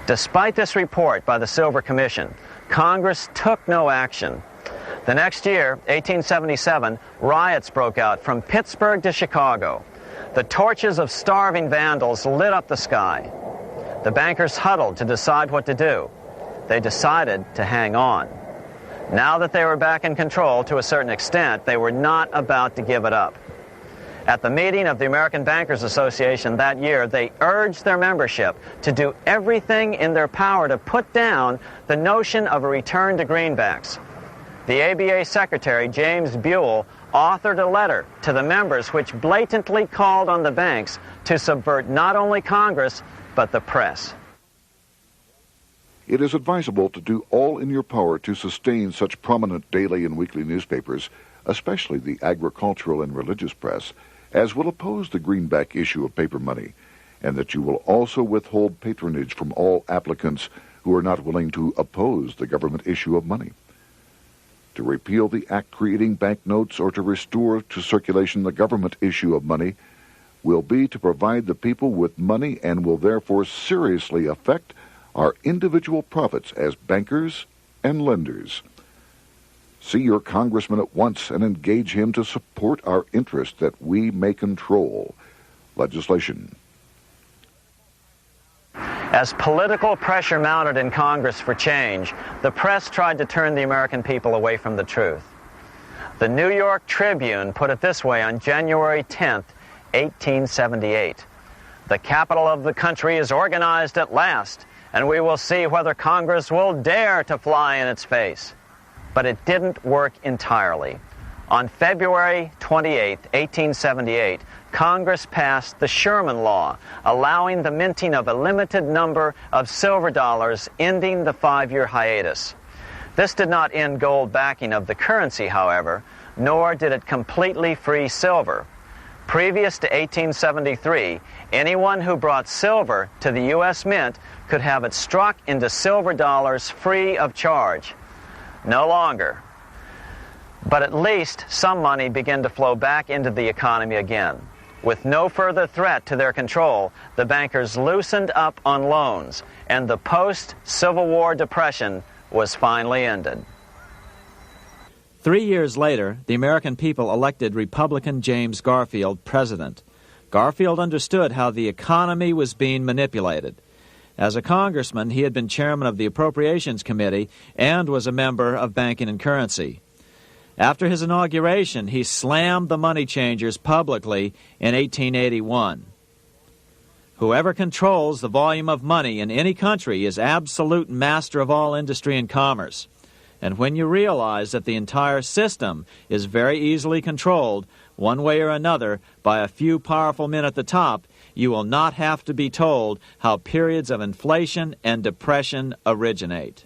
Despite this report by the Silver Commission, Congress took no action. The next year, 1877, riots broke out from Pittsburgh to Chicago. The torches of starving vandals lit up the sky. The bankers huddled to decide what to do. They decided to hang on. Now that they were back in control to a certain extent, they were not about to give it up. At the meeting of the American Bankers Association that year, they urged their membership to do everything in their power to put down the notion of a return to greenbacks. The ABA Secretary, James Buell, authored a letter to the members which blatantly called on the banks to subvert not only Congress, but the press. It is advisable to do all in your power to sustain such prominent daily and weekly newspapers, especially the agricultural and religious press, as will oppose the greenback issue of paper money, and that you will also withhold patronage from all applicants who are not willing to oppose the government issue of money. To repeal the act creating banknotes or to restore to circulation the government issue of money will be to provide the people with money and will therefore seriously affect our individual profits as bankers and lenders. See your congressman at once and engage him to support our interest that we may control legislation. As political pressure mounted in Congress for change, the press tried to turn the American people away from the truth. The New York Tribune put it this way on January 10th, 1878. "The capital of the country is organized at last, and we will see whether Congress will dare to fly in its face." But it didn't work entirely. On February 28, 1878, Congress passed the Sherman Law, allowing the minting of a limited number of silver dollars, ending the 5-year hiatus. This did not end gold backing of the currency, however, nor did it completely free silver. Previous to 1873, anyone who brought silver to the U.S. Mint could have it struck into silver dollars free of charge. No longer. But at least some money began to flow back into the economy again. With no further threat to their control, the bankers loosened up on loans, and the post-Civil War depression was finally ended. 3 years later, the American people elected Republican James Garfield president. Garfield understood how the economy was being manipulated. As a congressman, he had been chairman of the Appropriations Committee and was a member of Banking and Currency. After his inauguration, he slammed the money changers publicly in 1881. Whoever controls the volume of money in any country is absolute master of all industry and commerce. And when you realize that the entire system is very easily controlled, one way or another, by a few powerful men at the top, you will not have to be told how periods of inflation and depression originate.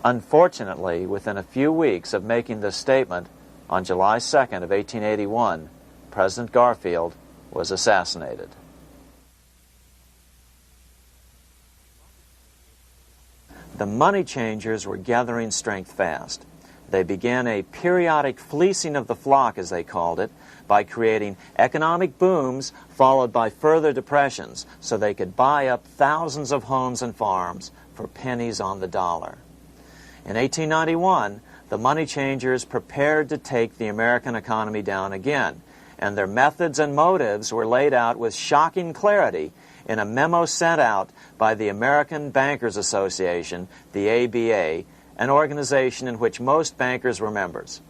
Unfortunately, within a few weeks of making this statement, on July 2nd of 1881, President Garfield was assassinated. The money changers were gathering strength fast. They began a periodic fleecing of the flock, as they called it, by creating economic booms followed by further depressions so they could buy up thousands of homes and farms for pennies on the dollar. In 1891, the money changers prepared to take the American economy down again, and their methods and motives were laid out with shocking clarity in a memo sent out by the American Bankers Association, the ABA, an organization in which most bankers were members.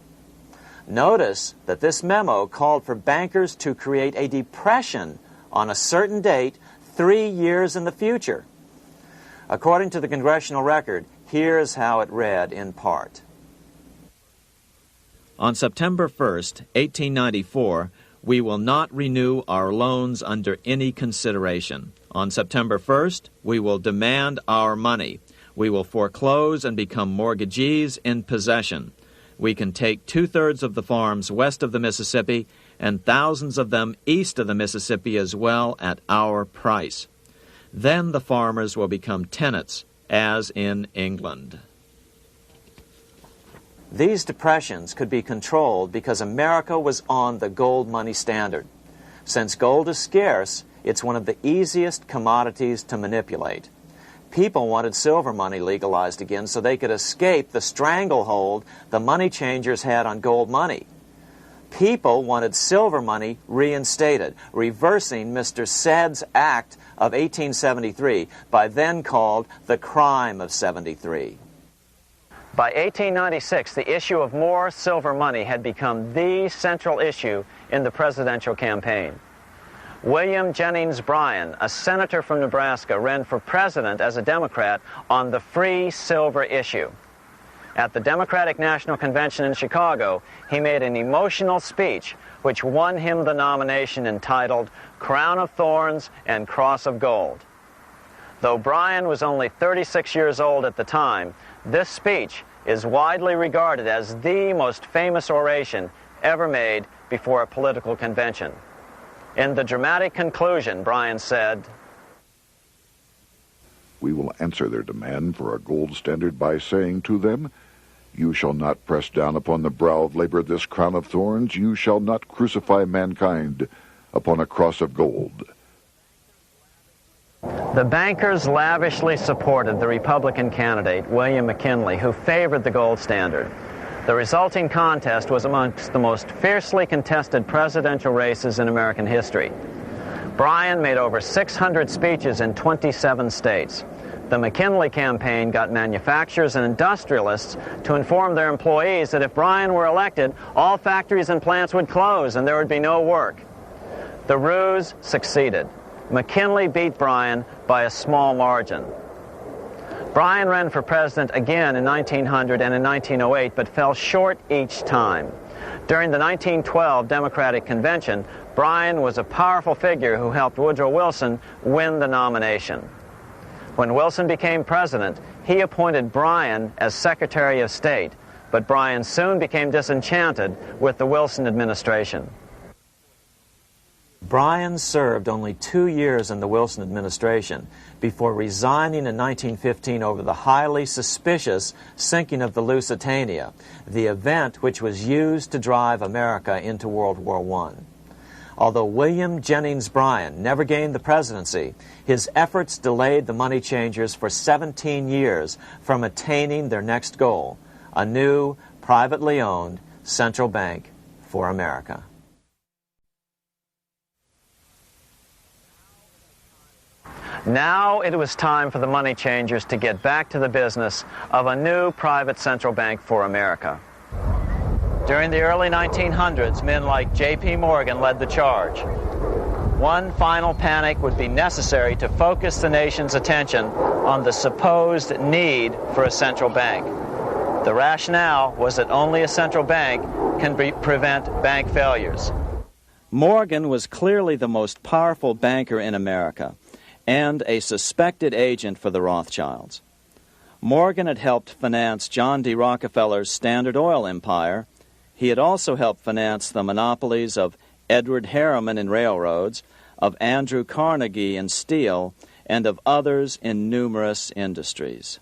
Notice that this memo called for bankers to create a depression on a certain date 3 years in the future. According to the Congressional Record, here's how it read in part. On September 1st, 1894, we will not renew our loans under any consideration. On September 1st, we will demand our money. We will foreclose and become mortgagees in possession. We can take 2/3 of the farms west of the Mississippi and thousands of them east of the Mississippi as well at our price. Then the farmers will become tenants, as in England. These depressions could be controlled because America was on the gold money standard. Since gold is scarce, it's one of the easiest commodities to manipulate. People wanted silver money legalized again so they could escape the stranglehold the money changers had on gold money. People wanted silver money reinstated, reversing Mr. Said's Act of 1873, by then called the Crime of 73. By 1896, the issue of more silver money had become the central issue in the presidential campaign. William Jennings Bryan, a senator from Nebraska, ran for president as a Democrat on the free silver issue. At the Democratic National Convention in Chicago, he made an emotional speech which won him the nomination entitled Crown of Thorns and Cross of Gold. Though Bryan was only 36 years old at the time, this speech is widely regarded as the most famous oration ever made before a political convention. In the dramatic conclusion, Bryan said, "We will answer their demand for a gold standard by saying to them, you shall not press down upon the brow of labor this crown of thorns. You shall not crucify mankind upon a cross of gold." The bankers lavishly supported the Republican candidate, William McKinley, who favored the gold standard. The resulting contest was amongst the most fiercely contested presidential races in American history. Bryan made over 600 speeches in 27 states. The McKinley campaign got manufacturers and industrialists to inform their employees that if Bryan were elected, all factories and plants would close and there would be no work. The ruse succeeded. McKinley beat Bryan by a small margin. Bryan ran for president again in 1900 and in 1908, but fell short each time. During the 1912 Democratic Convention, Bryan was a powerful figure who helped Woodrow Wilson win the nomination. When Wilson became president, he appointed Bryan as Secretary of State, but Bryan soon became disenchanted with the Wilson administration. Bryan served only 2 years in the Wilson administration before resigning in 1915 over the highly suspicious sinking of the Lusitania, the event which was used to drive America into World War I. Although William Jennings Bryan never gained the presidency, his efforts delayed the money changers for 17 years from attaining their next goal, a new, privately owned central bank for America. Now it was time for the money changers to get back to the business of a new private central bank for America. During the early 1900s, men like J.P. Morgan led the charge. One final panic would be necessary to focus the nation's attention on the supposed need for a central bank. The rationale was that only a central bank can prevent bank failures. Morgan was clearly the most powerful banker in America and a suspected agent for the Rothschilds. Morgan had helped finance John D. Rockefeller's Standard Oil empire. He had also helped finance the monopolies of Edward Harriman in railroads, of Andrew Carnegie in steel, and of others in numerous industries.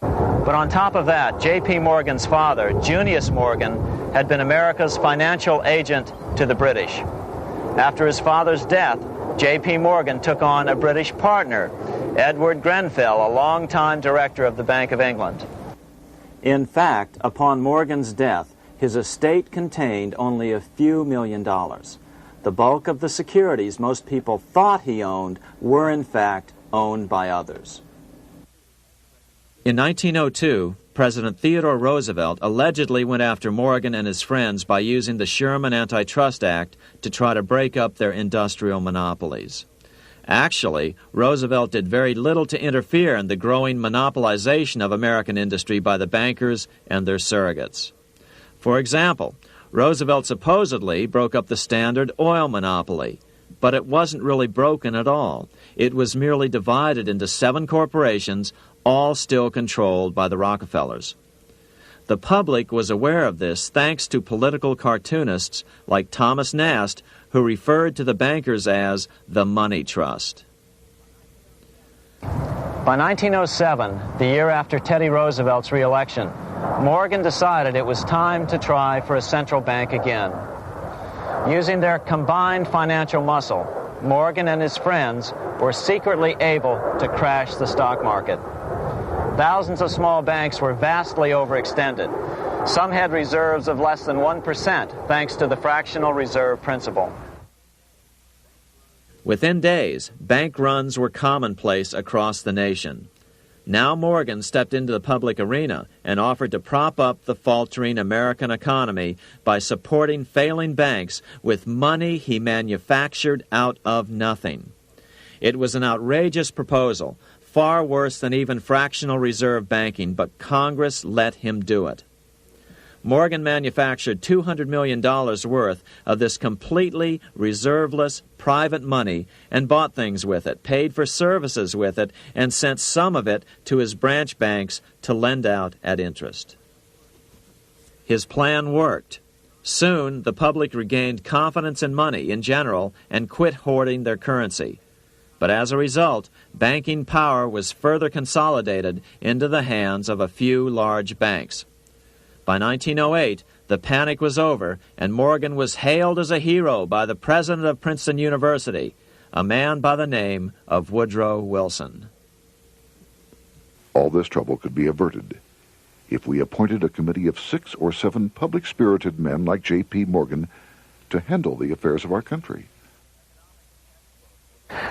But on top of that, J.P. Morgan's father, Junius Morgan, had been America's financial agent to the British. After his father's death, J.P. Morgan took on a British partner, Edward Grenfell, a longtime director of the Bank of England. In fact, upon Morgan's death, his estate contained only a few $1 million. The bulk of the securities most people thought he owned were in fact owned by others. In 1902, President Theodore Roosevelt allegedly went after Morgan and his friends by using the Sherman Antitrust Act to try to break up their industrial monopolies. Actually, Roosevelt did very little to interfere in the growing monopolization of American industry by the bankers and their surrogates. For example, Roosevelt supposedly broke up the Standard Oil monopoly, but it wasn't really broken at all. It was merely divided into 7 corporations, all still controlled by the Rockefellers. The public was aware of this thanks to political cartoonists like Thomas Nast, who referred to the bankers as the money trust. By 1907, the year after Teddy Roosevelt's re-election, Morgan decided it was time to try for a central bank again. Using their combined financial muscle, Morgan and his friends were secretly able to crash the stock market. Thousands of small banks were vastly overextended. Some had reserves of less than 1% thanks to the fractional reserve principle. Within days, bank runs were commonplace across the nation. Now Morgan stepped into the public arena and offered to prop up the faltering American economy by supporting failing banks with money he manufactured out of nothing. It was an outrageous proposal, far worse than even fractional reserve banking, but Congress let him do it. Morgan manufactured $200 million worth of this completely reserveless private money and bought things with it, paid for services with it, and sent some of it to his branch banks to lend out at interest. His plan worked. Soon, the public regained confidence in money in general and quit hoarding their currency. But as a result, banking power was further consolidated into the hands of a few large banks. By 1908, the panic was over, and Morgan was hailed as a hero by the president of Princeton University, a man by the name of Woodrow Wilson. All this trouble could be averted if we appointed a committee of 6 or 7 public-spirited men like J.P. Morgan to handle the affairs of our country.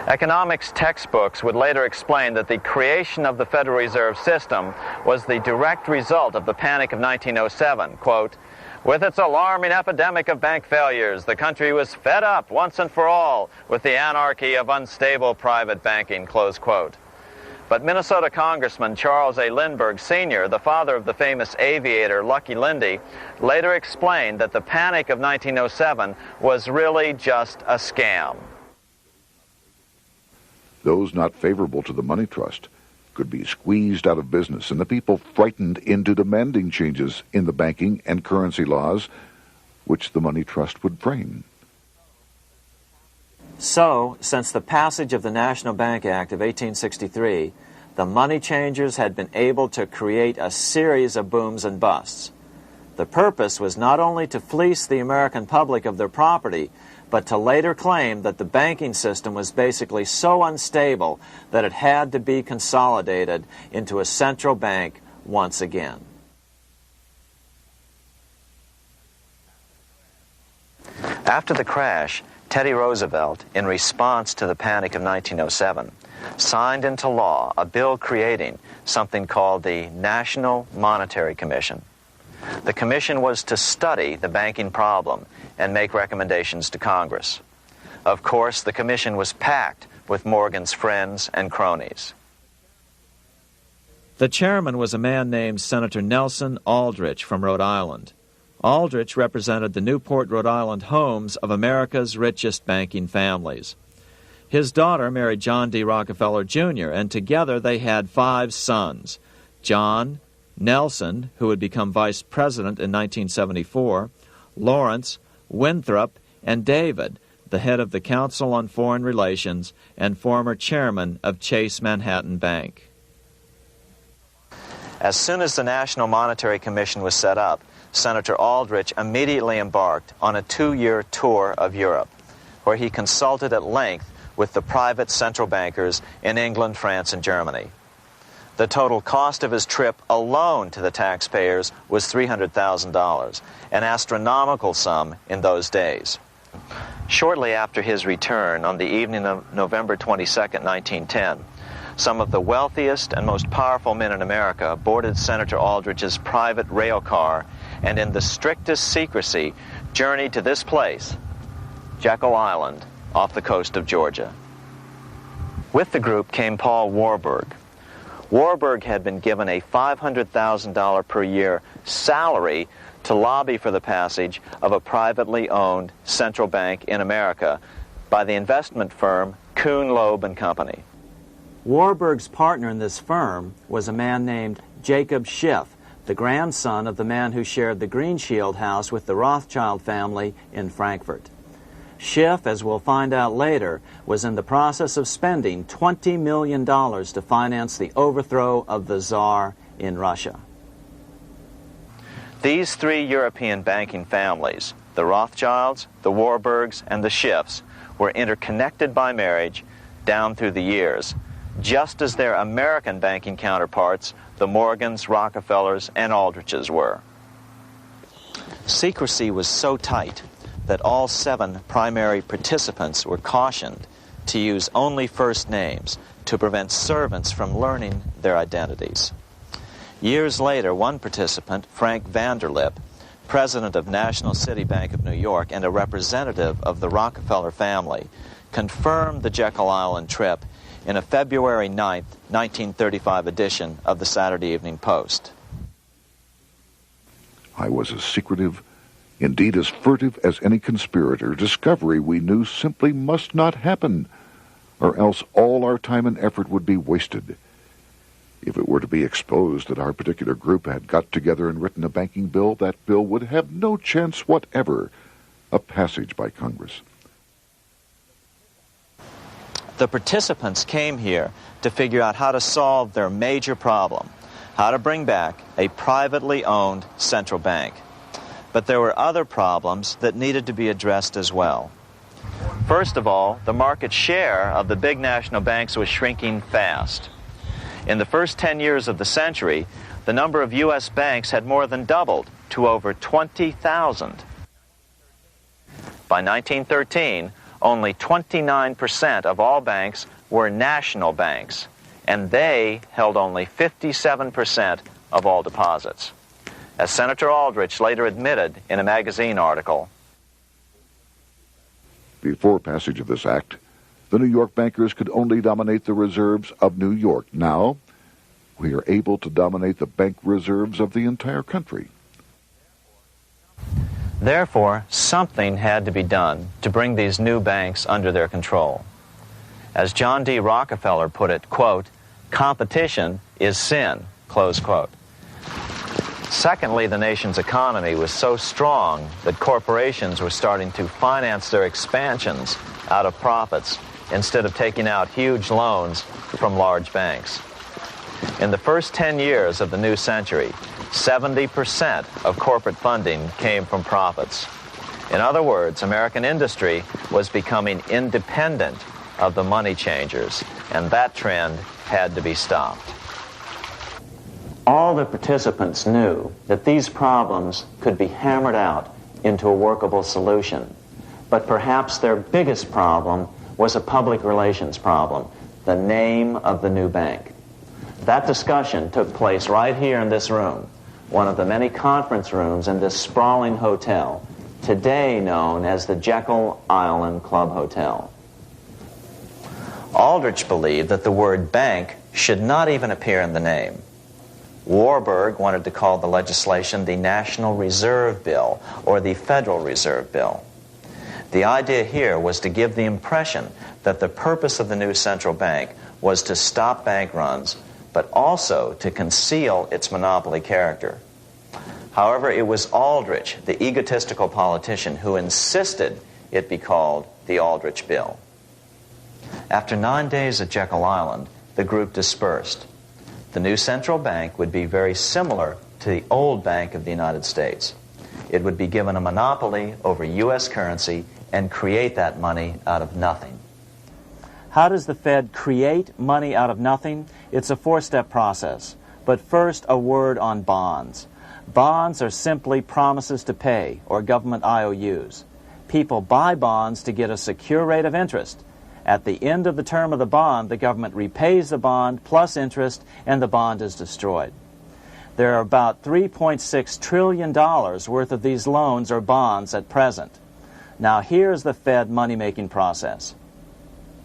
Economics textbooks would later explain that the creation of the Federal Reserve System was the direct result of the panic of 1907. Quote, "With its alarming epidemic of bank failures, the country was fed up once and for all with the anarchy of unstable private banking," close quote. But Minnesota Congressman Charles A. Lindbergh Sr., the father of the famous aviator Lucky Lindy, later explained that the panic of 1907 was really just a scam. Those not favorable to the money trust could be squeezed out of business and the people frightened into demanding changes in the banking and currency laws which the money trust would frame. So, since the passage of the National Bank Act of 1863, the money changers had been able to create a series of booms and busts. The purpose was not only to fleece the American public of their property, but to later claim that the banking system was basically so unstable that it had to be consolidated into a central bank once again. After the crash, Teddy Roosevelt, in response to the panic of 1907, signed into law a bill creating something called the National Monetary Commission. The commission was to study the banking problem and make recommendations to Congress. Of course, the commission was packed with Morgan's friends and cronies. The chairman was a man named Senator Nelson Aldrich from Rhode Island. Aldrich represented the Newport, Rhode Island homes of America's richest banking families. His daughter married John D. Rockefeller, Jr., and together they had 5 sons: John, Nelson, who would become vice president in 1974, Lawrence, Winthrop, and David, the head of the Council on Foreign Relations and former chairman of Chase Manhattan Bank. As soon as the National Monetary Commission was set up, Senator Aldrich immediately embarked on a 2-year tour of Europe, where he consulted at length with the private central bankers in England, France, and Germany. The total cost of his trip alone to the taxpayers was $300,000, an astronomical sum in those days. Shortly after his return, on the evening of November 22, 1910, some of the wealthiest and most powerful men in America boarded Senator Aldrich's private rail car and in the strictest secrecy journeyed to this place, Jekyll Island, off the coast of Georgia. With the group came Paul Warburg. Warburg had been given a $500,000 per year salary to lobby for the passage of a privately owned central bank in America by the investment firm Kuhn, Loeb and Company. Warburg's partner in this firm was a man named Jacob Schiff, the grandson of the man who shared the Greenshield house with the Rothschild family in Frankfurt. Schiff, as we'll find out later, was in the process of spending $20 million to finance the overthrow of the Tsar in Russia. These three European banking families, the Rothschilds, the Warburgs, and the Schiffs, were interconnected by marriage down through the years, just as their American banking counterparts, the Morgans, Rockefellers, and Aldriches were. Secrecy was so tight that all 7 primary participants were cautioned to use only first names to prevent servants from learning their identities. Years later, one participant, Frank Vanderlip, president of National City Bank of New York and a representative of the Rockefeller family, confirmed the Jekyll Island trip in a February 9, 1935 edition of the Saturday Evening Post. I was as secretive, indeed as furtive as any conspirator. Discovery, we knew, simply must not happen, or else all our time and effort would be wasted. If it were to be exposed that our particular group had got together and written a banking bill, that bill would have no chance whatever of passage by Congress. The participants came here to figure out how to solve their major problem, how to bring back a privately owned central bank. But there were other problems that needed to be addressed as well. First of all, the market share of the big national banks was shrinking fast. In the first 10 years of the century, the number of U.S. banks had more than doubled to over 20,000. By 1913, only 29% of all banks were national banks, and they held only 57% of all deposits. As Senator Aldrich later admitted in a magazine article, before passage of this act, the New York bankers could only dominate the reserves of New York. Now, we are able to dominate the bank reserves of the entire country. Therefore, something had to be done to bring these new banks under their control. As John D. Rockefeller put it, quote, "Competition is sin," close quote. Secondly, the nation's economy was so strong that corporations were starting to finance their expansions out of profits instead of taking out huge loans from large banks. In the first 10 years of the new century, 70% of corporate funding came from profits. In other words, American industry was becoming independent of the money changers, and that trend had to be stopped. All the participants knew that these problems could be hammered out into a workable solution, but perhaps their biggest problem was a public relations problem, the name of the new bank. That discussion took place right here in this room, one of the many conference rooms in this sprawling hotel, today known as the Jekyll Island Club Hotel. Aldrich believed that the word bank should not even appear in the name. Warburg wanted to call the legislation the National Reserve Bill or the Federal Reserve Bill. The idea here was to give the impression that the purpose of the new central bank was to stop bank runs, but also to conceal its monopoly character. However, it was Aldrich, the egotistical politician, who insisted it be called the Aldrich Bill. After 9 days at Jekyll Island, the group dispersed. The new central bank would be very similar to the old Bank of the United States. It would be given a monopoly over U.S. currency and create that money out of nothing. How does the Fed create money out of nothing? It's a 4-step process. But first, a word on bonds. Bonds are simply promises to pay, or government IOUs. People buy bonds to get a secure rate of interest. At the end of the term of the bond, the government repays the bond plus interest, and the bond is destroyed. There are about $3.6 trillion worth of these loans or bonds at present. Now here's the Fed money-making process.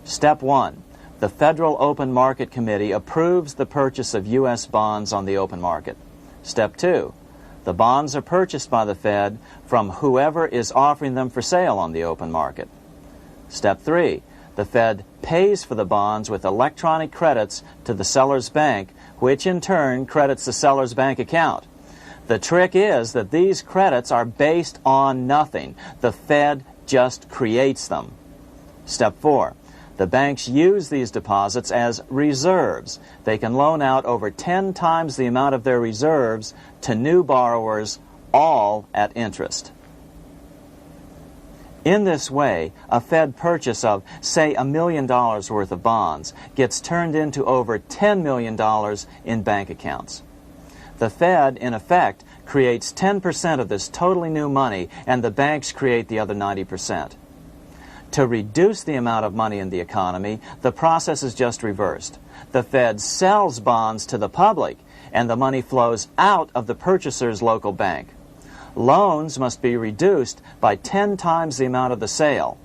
Step 1. The Federal Open Market Committee approves the purchase of U.S. bonds on the open market. Step 2. The bonds are purchased by the Fed from whoever is offering them for sale on the open market. Step 3. The Fed pays for the bonds with electronic credits to the seller's bank, which in turn credits the seller's bank account. The trick is that these credits are based on nothing. The Fed just creates them. Step 4. The banks use these deposits as reserves. They can loan out over 10 times the amount of their reserves to new borrowers, all at interest. In this way, a Fed purchase of, say, $1 million worth of bonds gets turned into over $10 million in bank accounts. The Fed, in effect, creates 10% of this totally new money, and the banks create the other 90%. To reduce the amount of money in the economy, the process is just reversed. The Fed sells bonds to the public, and the money flows out of the purchaser's local bank. Loans must be reduced by 10 times the amount of the sale.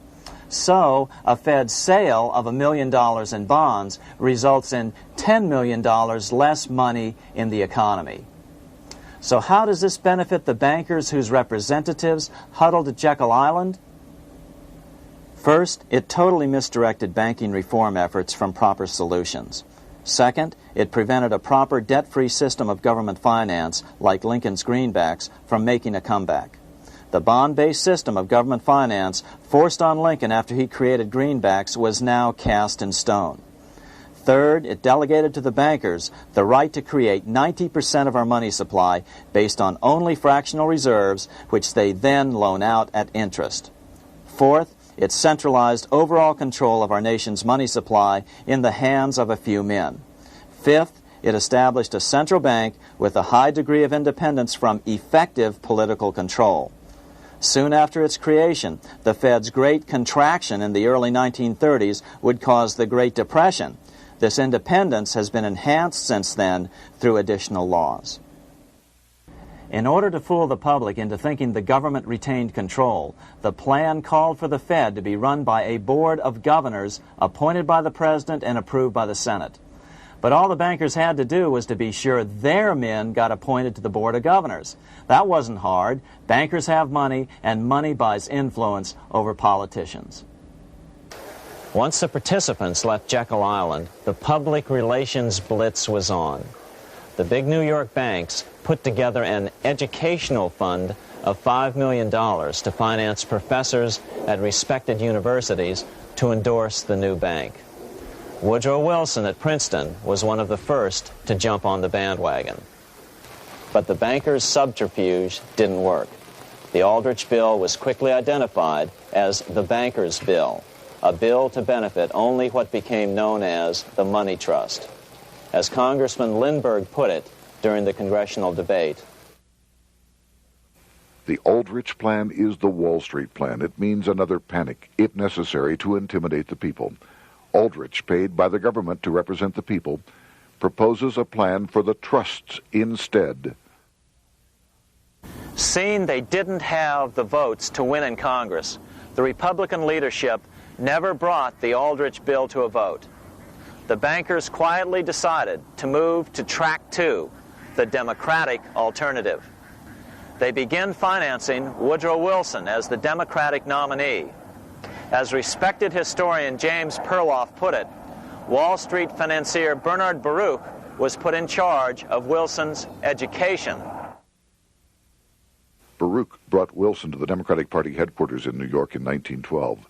So, a Fed sale of $1 million in bonds results in $10 million less money in the economy. So how does this benefit the bankers whose representatives huddled at Jekyll Island? First, it totally misdirected banking reform efforts from proper solutions. Second, it prevented a proper debt-free system of government finance, like Lincoln's greenbacks, from making a comeback. The bond-based system of government finance forced on Lincoln after he created greenbacks was now cast in stone. Third, it delegated to the bankers the right to create 90% of our money supply based on only fractional reserves, which they then loan out at interest. Fourth, it centralized overall control of our nation's money supply in the hands of a few men. Fifth, it established a central bank with a high degree of independence from effective political control. Soon after its creation, the Fed's great contraction in the early 1930s would cause the Great Depression. This independence has been enhanced since then through additional laws. In order to fool the public into thinking the government retained control, the plan called for the Fed to be run by a board of governors appointed by the President and approved by the Senate. But all the bankers had to do was to be sure their men got appointed to the board of governors. That wasn't hard. Bankers have money, and money buys influence over politicians. Once the participants left Jekyll Island, the public relations blitz was on. The big New York banks put together an educational fund of $5 million to finance professors at respected universities to endorse the new bank. Woodrow Wilson at Princeton was one of the first to jump on the bandwagon. But the bankers' subterfuge didn't work. The Aldrich Bill was quickly identified as the bankers' bill, a bill to benefit only what became known as the money trust. As Congressman Lindbergh put it during the congressional debate, the Aldrich Plan is the Wall Street Plan. It means another panic, if necessary, to intimidate the people. Aldrich, paid by the government to represent the people, proposes a plan for the trusts instead. seeing they didn't have the votes to win in Congress, the Republican leadership never brought the Aldrich bill to a vote. The bankers quietly decided to move to track 2, the Democratic alternative. They began financing Woodrow Wilson as the Democratic nominee. As respected historian James Perloff put it, Wall Street financier Bernard Baruch was put in charge of Wilson's education. Baruch brought Wilson to the Democratic Party headquarters in New York in 1912,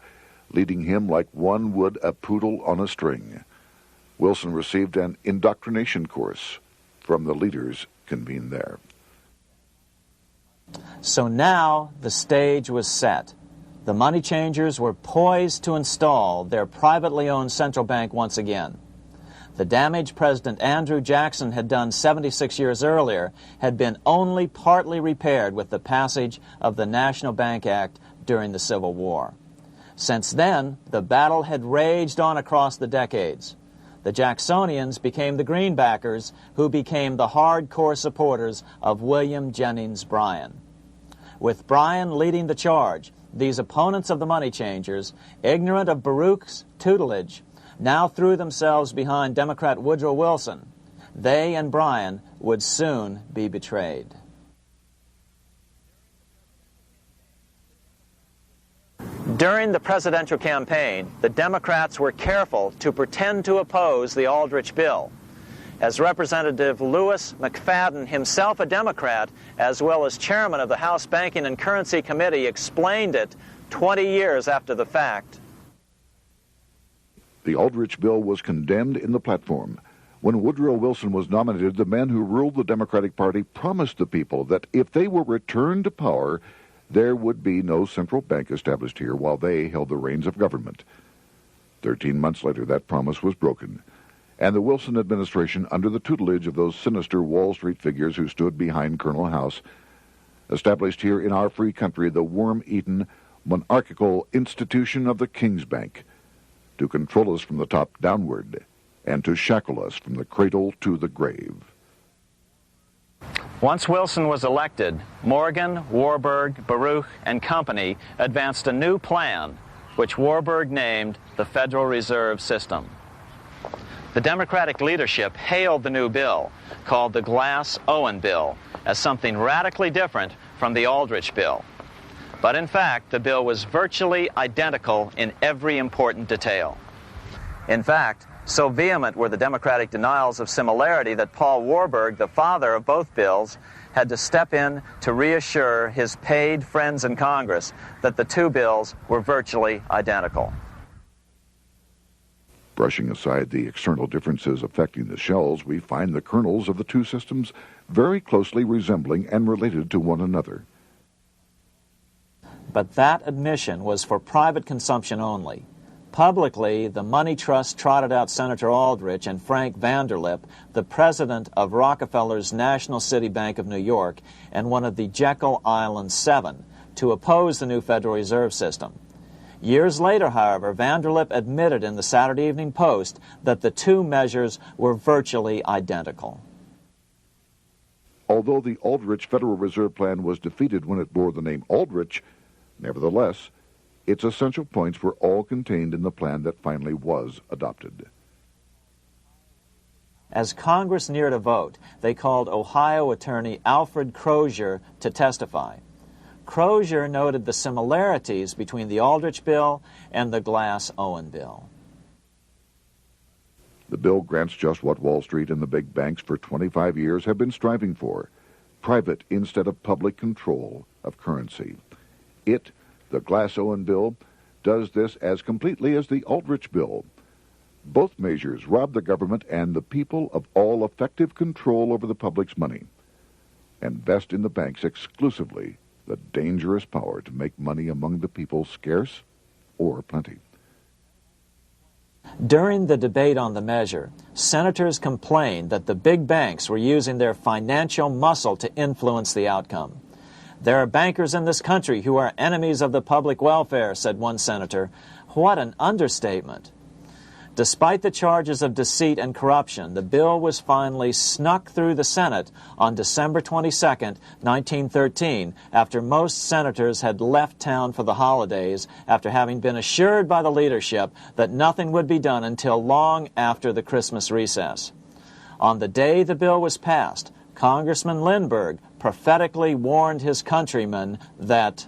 leading him like one would a poodle on a string. Wilson received an indoctrination course from the leaders convened there. So now the stage was set. The money changers were poised to install their privately owned central bank once again. The damage President Andrew Jackson had done 76 years earlier had been only partly repaired with the passage of the National Bank Act during the Civil War. Since then, the battle had raged on across the decades. The Jacksonians became the Greenbackers, who became the hardcore supporters of William Jennings Bryan. With Bryan leading the charge, these opponents of the money changers, ignorant of Baruch's tutelage, now threw themselves behind Democrat Woodrow Wilson. They and Bryan would soon be betrayed. During the presidential campaign, the Democrats were careful to pretend to oppose the Aldrich bill. As Representative Lewis McFadden, himself a Democrat, as well as chairman of the House Banking and Currency Committee, explained it 20 years after the fact. The Aldrich bill was condemned in the platform. When Woodrow Wilson was nominated, the men who ruled the Democratic Party promised the people that if they were returned to power, there would be no central bank established here while they held the reins of government. 13 months later, that promise was broken, and the Wilson administration, under the tutelage of those sinister Wall Street figures who stood behind Colonel House, established here in our free country the worm-eaten, monarchical institution of the King's Bank, to control us from the top downward and to shackle us from the cradle to the grave. Once Wilson was elected, Morgan, Warburg, Baruch, and company advanced a new plan, which Warburg named the Federal Reserve System. The Democratic leadership hailed the new bill, called the Glass-Owen Bill, as something radically different from the Aldrich bill. But in fact, the bill was virtually identical in every important detail. In fact, so vehement were the Democratic denials of similarity that Paul Warburg, the father of both bills, had to step in to reassure his paid friends in Congress that the two bills were virtually identical. Brushing aside the external differences affecting the shells, we find the kernels of the two systems very closely resembling and related to one another. But that admission was for private consumption only. Publicly, the money trust trotted out Senator Aldrich and Frank Vanderlip, the president of Rockefeller's National City Bank of New York and one of the Jekyll Island Seven, to oppose the new Federal Reserve System. Years later, however, Vanderlip admitted in the Saturday Evening Post that the two measures were virtually identical. Although the Aldrich Federal Reserve Plan was defeated when it bore the name Aldrich, nevertheless, its essential points were all contained in the plan that finally was adopted. As Congress neared a vote, they called Ohio attorney Alfred Crozier to testify. Crozier noted the similarities between the Aldrich bill and the Glass-Owen bill. The bill grants just what Wall Street and the big banks for 25 years have been striving for: private instead of public control of currency. It, the Glass-Owen bill, does this as completely as the Aldrich bill. Both measures rob the government and the people of all effective control over the public's money and vest in the banks exclusively the dangerous power to make money among the people scarce or plenty. During the debate on the measure, senators complained that the big banks were using their financial muscle to influence the outcome. "There are bankers in this country who are enemies of the public welfare," said one senator. What an understatement. Despite the charges of deceit and corruption, the bill was finally snuck through the Senate on December 22, 1913, after most senators had left town for the holidays, after having been assured by the leadership that nothing would be done until long after the Christmas recess. On the day the bill was passed, Congressman Lindbergh prophetically warned his countrymen that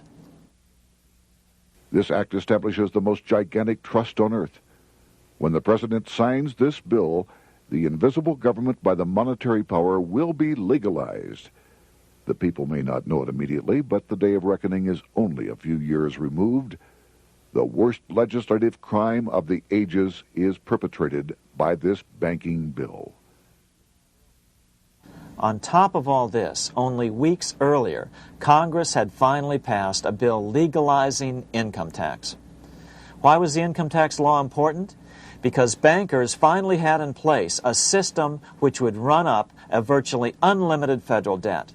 this act establishes the most gigantic trust on earth. When the president signs this bill, the invisible government by the monetary power will be legalized. The people may not know it immediately, but the day of reckoning is only a few years removed. The worst legislative crime of the ages is perpetrated by this banking bill. On top of all this, only weeks earlier, Congress had finally passed a bill legalizing income tax. Why was the income tax law important? Because bankers finally had in place a system which would run up a virtually unlimited federal debt.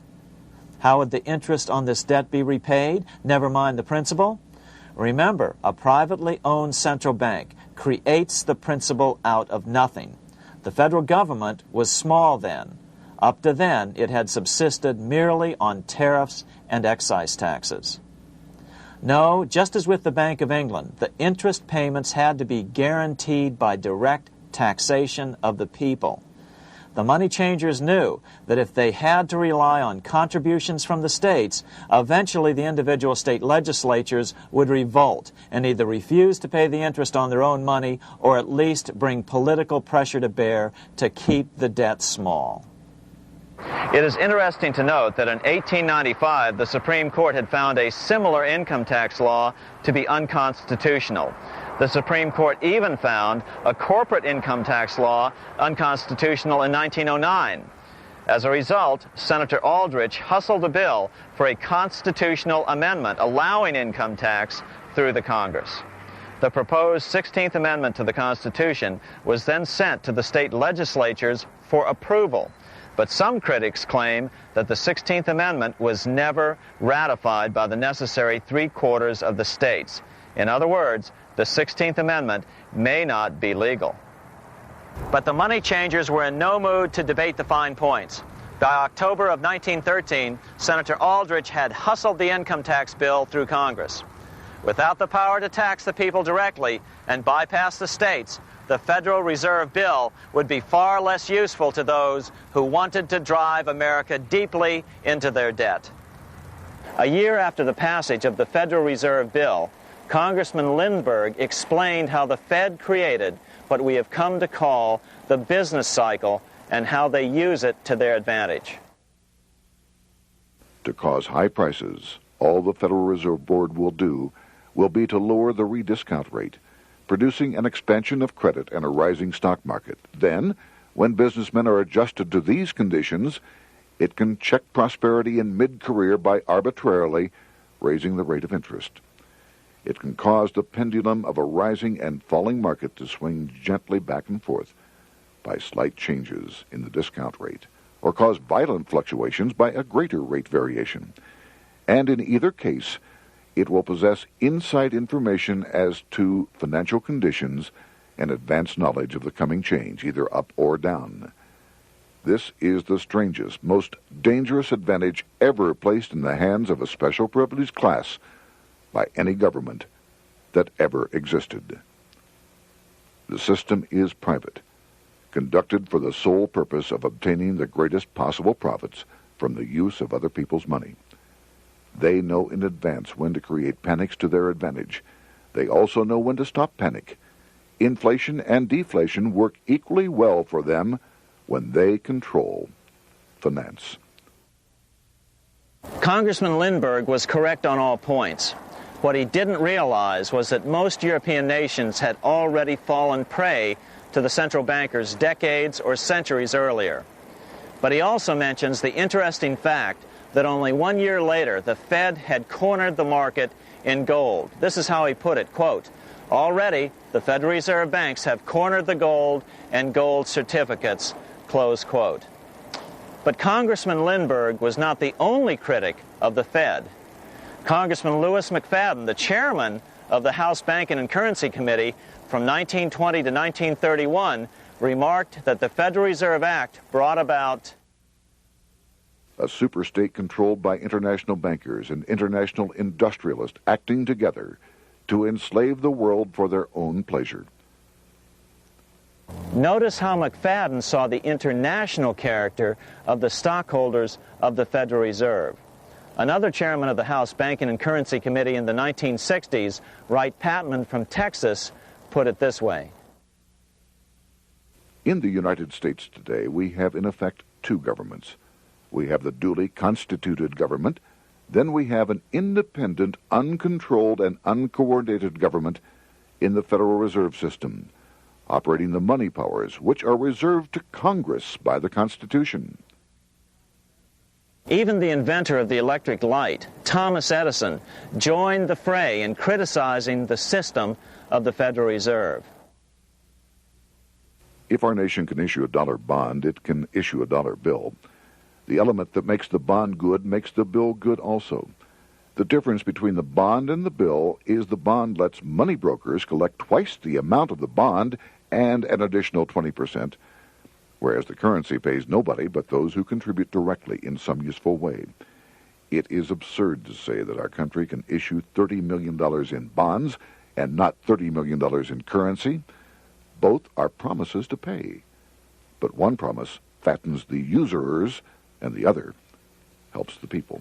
How would the interest on this debt be repaid? Never mind the principal. Remember, a privately owned central bank creates the principal out of nothing. The federal government was small then. Up to then, it had subsisted merely on tariffs and excise taxes. No, just as with the Bank of England, the interest payments had to be guaranteed by direct taxation of the people. the money changers knew that if they had to rely on contributions from the states, eventually the individual state legislatures would revolt and either refuse to pay the interest on their own money or at least bring political pressure to bear to keep the debt small. It is interesting to note that in 1895, the Supreme Court had found a similar income tax law to be unconstitutional. The Supreme Court even found a corporate income tax law unconstitutional in 1909. As a result, Senator Aldrich hustled a bill for a constitutional amendment allowing income tax through the Congress. The proposed 16th Amendment to the Constitution was then sent to the state legislatures for approval. But some critics claim that the 16th Amendment was never ratified by the necessary 3/4 of the states. In other words, the 16th Amendment may not be legal. But the money changers were in no mood to debate the fine points. By October of 1913, Senator Aldrich had hustled the income tax bill through Congress. Without the power to tax the people directly and bypass the states, the Federal Reserve Bill would be far less useful to those who wanted to drive America deeply into their debt. A year after the passage of the Federal Reserve Bill, Congressman Lindbergh explained how the Fed created what we have come to call the business cycle and how they use it to their advantage. To cause high prices, all the Federal Reserve Board will do will be to lower the rediscount rate, producing an expansion of credit and a rising stock market. Then, when businessmen are adjusted to these conditions, it can check prosperity in mid-career by arbitrarily raising the rate of interest. It can cause the pendulum of a rising and falling market to swing gently back and forth by slight changes in the discount rate, or cause violent fluctuations by a greater rate variation. And in either case, it will possess inside information as to financial conditions and advanced knowledge of the coming change, either up or down. This is the strangest, most dangerous advantage ever placed in the hands of a special privileged class by any government that ever existed. The system is private, conducted for the sole purpose of obtaining the greatest possible profits from the use of other people's money. They know in advance when to create panics to their advantage. They also know when to stop panic. Inflation and deflation work equally well for them when they control finance. Congressman Lindbergh was correct on all points. What he didn't realize was that most European nations had already fallen prey to the central bankers decades or centuries earlier. But he also mentions the interesting fact that only 1 year later the Fed had cornered the market in gold. This is how he put it, quote, "Already the Federal Reserve banks have cornered the gold and gold certificates," close quote. But Congressman Lindbergh was not the only critic of the Fed. Congressman Lewis McFadden, the chairman of the House Banking and Currency Committee from 1920 to 1931, remarked that the Federal Reserve Act brought about a superstate controlled by international bankers and international industrialists acting together to enslave the world for their own pleasure. Notice how McFadden saw the international character of the stockholders of the Federal Reserve. Another chairman of the House Banking and Currency Committee in the 1960s, Wright Patman from Texas, put it this way. In the United States today, we have in effect two governments. We have the duly constituted government, then we have an independent, uncontrolled, and uncoordinated government in the Federal Reserve System, operating the money powers which are reserved to Congress by the Constitution. Even the inventor of the electric light, Thomas Edison, joined the fray in criticizing the system of the Federal Reserve. If our nation can issue a dollar bond, it can issue a dollar bill. The element that makes the bond good makes the bill good also. The difference between the bond and the bill is the bond lets money brokers collect twice the amount of the bond and an additional 20%, whereas the currency pays nobody but those who contribute directly in some useful way. It is absurd to say that our country can issue $30 million in bonds and not $30 million in currency. Both are promises to pay, but one promise fattens the usurers, and the other helps the people.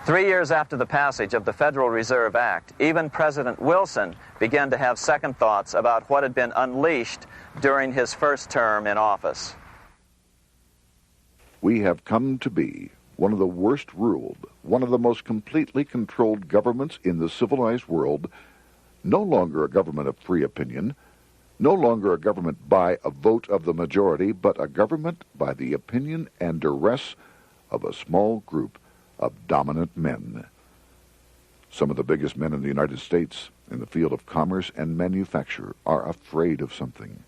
3 years after the passage of the Federal Reserve Act, even President Wilson began to have second thoughts about what had been unleashed during his first term in office. We have come to be one of the worst ruled, one of the most completely controlled governments in the civilized world, no longer a government of free opinion, no longer a government by a vote of the majority, but a government by the opinion and duress of a small group of dominant men. Some of the biggest men in the United States in the field of commerce and manufacture are afraid of something.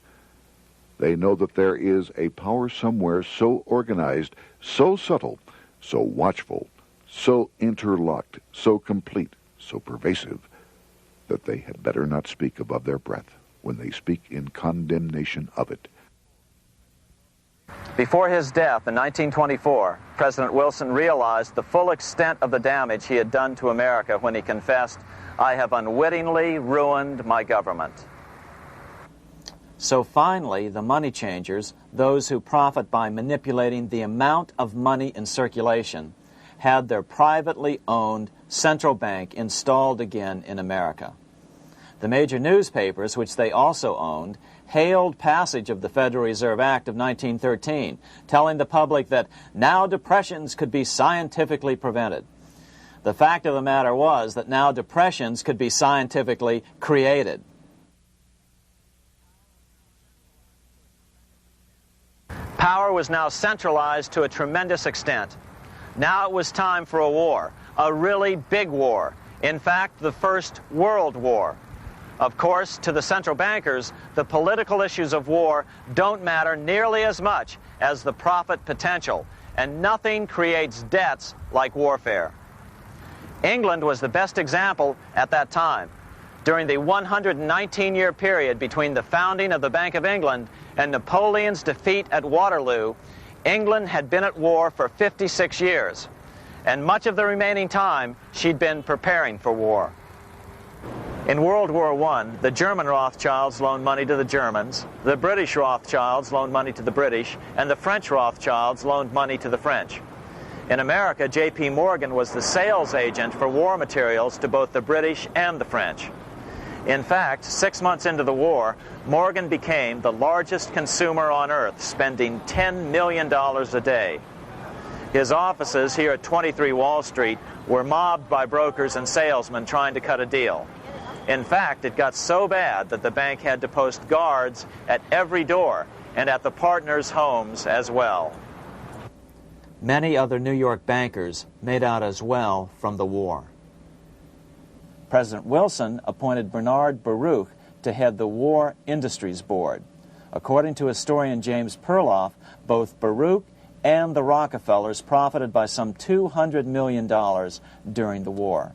They know that there is a power somewhere so organized, so subtle, so watchful, so interlocked, so complete, so pervasive, that they had better not speak above their breath when they speak in condemnation of it. Before his death in 1924, President Wilson realized the full extent of the damage he had done to America when he confessed, "I have unwittingly ruined my government." So finally, the money changers, those who profit by manipulating the amount of money in circulation, had their privately owned central bank installed again in America. The major newspapers, which they also owned, hailed passage of the Federal Reserve Act of 1913, telling the public that now depressions could be scientifically prevented. The fact of the matter was that now depressions could be scientifically created. Power was now centralized to a tremendous extent. Now it was time for a war, a really big war. In fact, the First World War. Of course, to the central bankers, the political issues of war don't matter nearly as much as the profit potential, and nothing creates debts like warfare. England was the best example at that time. During the 119-year period between the founding of the Bank of England and Napoleon's defeat at Waterloo, England had been at war for 56 years, and much of the remaining time she'd been preparing for war. In World War I, the German Rothschilds loaned money to the Germans, the British Rothschilds loaned money to the British, and the French Rothschilds loaned money to the French. In America, J.P. Morgan was the sales agent for war materials to both the British and the French. In fact, 6 months into the war, Morgan became the largest consumer on earth, spending $10 million a day. His offices here at 23 Wall Street were mobbed by brokers and salesmen trying to cut a deal. In fact, it got so bad that the bank had to post guards at every door and at the partners' homes as well. Many other New York bankers made out as well from the war. President Wilson appointed Bernard Baruch to head the War Industries Board. According to historian James Perloff, both Baruch and the Rockefellers profited by some $200 million during the war.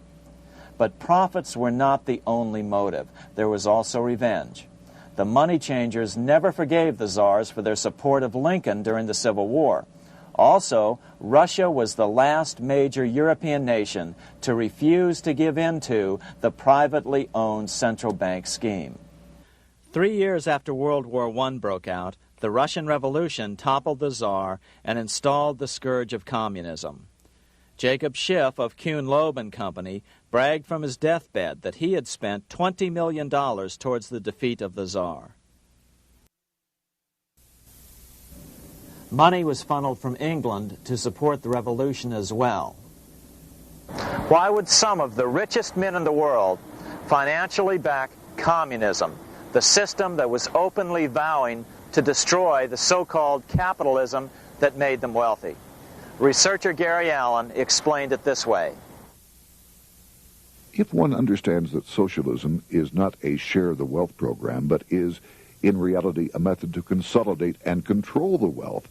But profits were not the only motive. There was also revenge. The money changers never forgave the czars for their support of Lincoln during the Civil War. Also, Russia was the last major European nation to refuse to give in to the privately owned central bank scheme. 3 years after World War I broke out, the Russian Revolution toppled the Tsar and installed the scourge of communism. Jacob Schiff of Kuhn Loeb and Company bragged from his deathbed that he had spent $20 million towards the defeat of the Tsar. Money was funneled from England to support the revolution as well. Why would some of the richest men in the world financially back communism, the system that was openly vowing to destroy the so-called capitalism that made them wealthy? Researcher Gary Allen explained it this way. If one understands that socialism is not a share the wealth program, but is, in reality, a method to consolidate and control the wealth,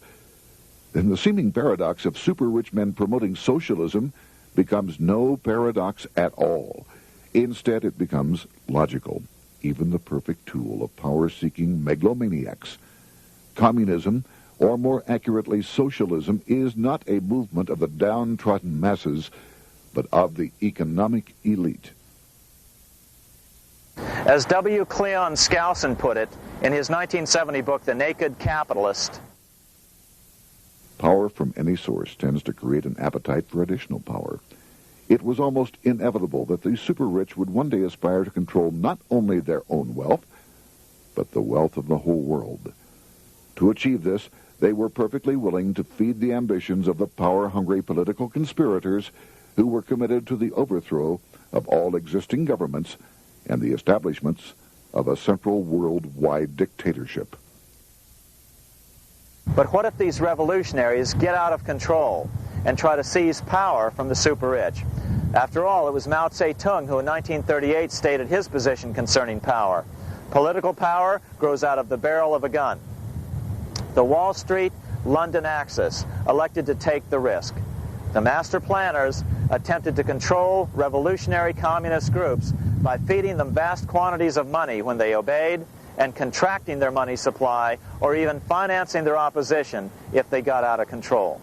then the seeming paradox of super-rich men promoting socialism becomes no paradox at all. Instead, it becomes logical, even the perfect tool of power-seeking megalomaniacs. Communism, or more accurately socialism, is not a movement of the downtrodden masses, but of the economic elite. As W. Cleon Skousen put it, In his 1970 book, The Naked Capitalist, power from any source tends to create an appetite for additional power. It was almost inevitable that the super-rich would one day aspire to control not only their own wealth, but the wealth of the whole world. To achieve this, they were perfectly willing to feed the ambitions of the power-hungry political conspirators who were committed to the overthrow of all existing governments and the establishments of a central worldwide dictatorship. but what if these revolutionaries get out of control and try to seize power from the super-rich? After all, it was Mao Zedong who in 1938 stated his position concerning power. Political power grows out of the barrel of a gun. The Wall Street, London axis elected to take the risk. The master planners attempted to control revolutionary communist groups by feeding them vast quantities of money when they obeyed and contracting their money supply or even financing their opposition if they got out of control.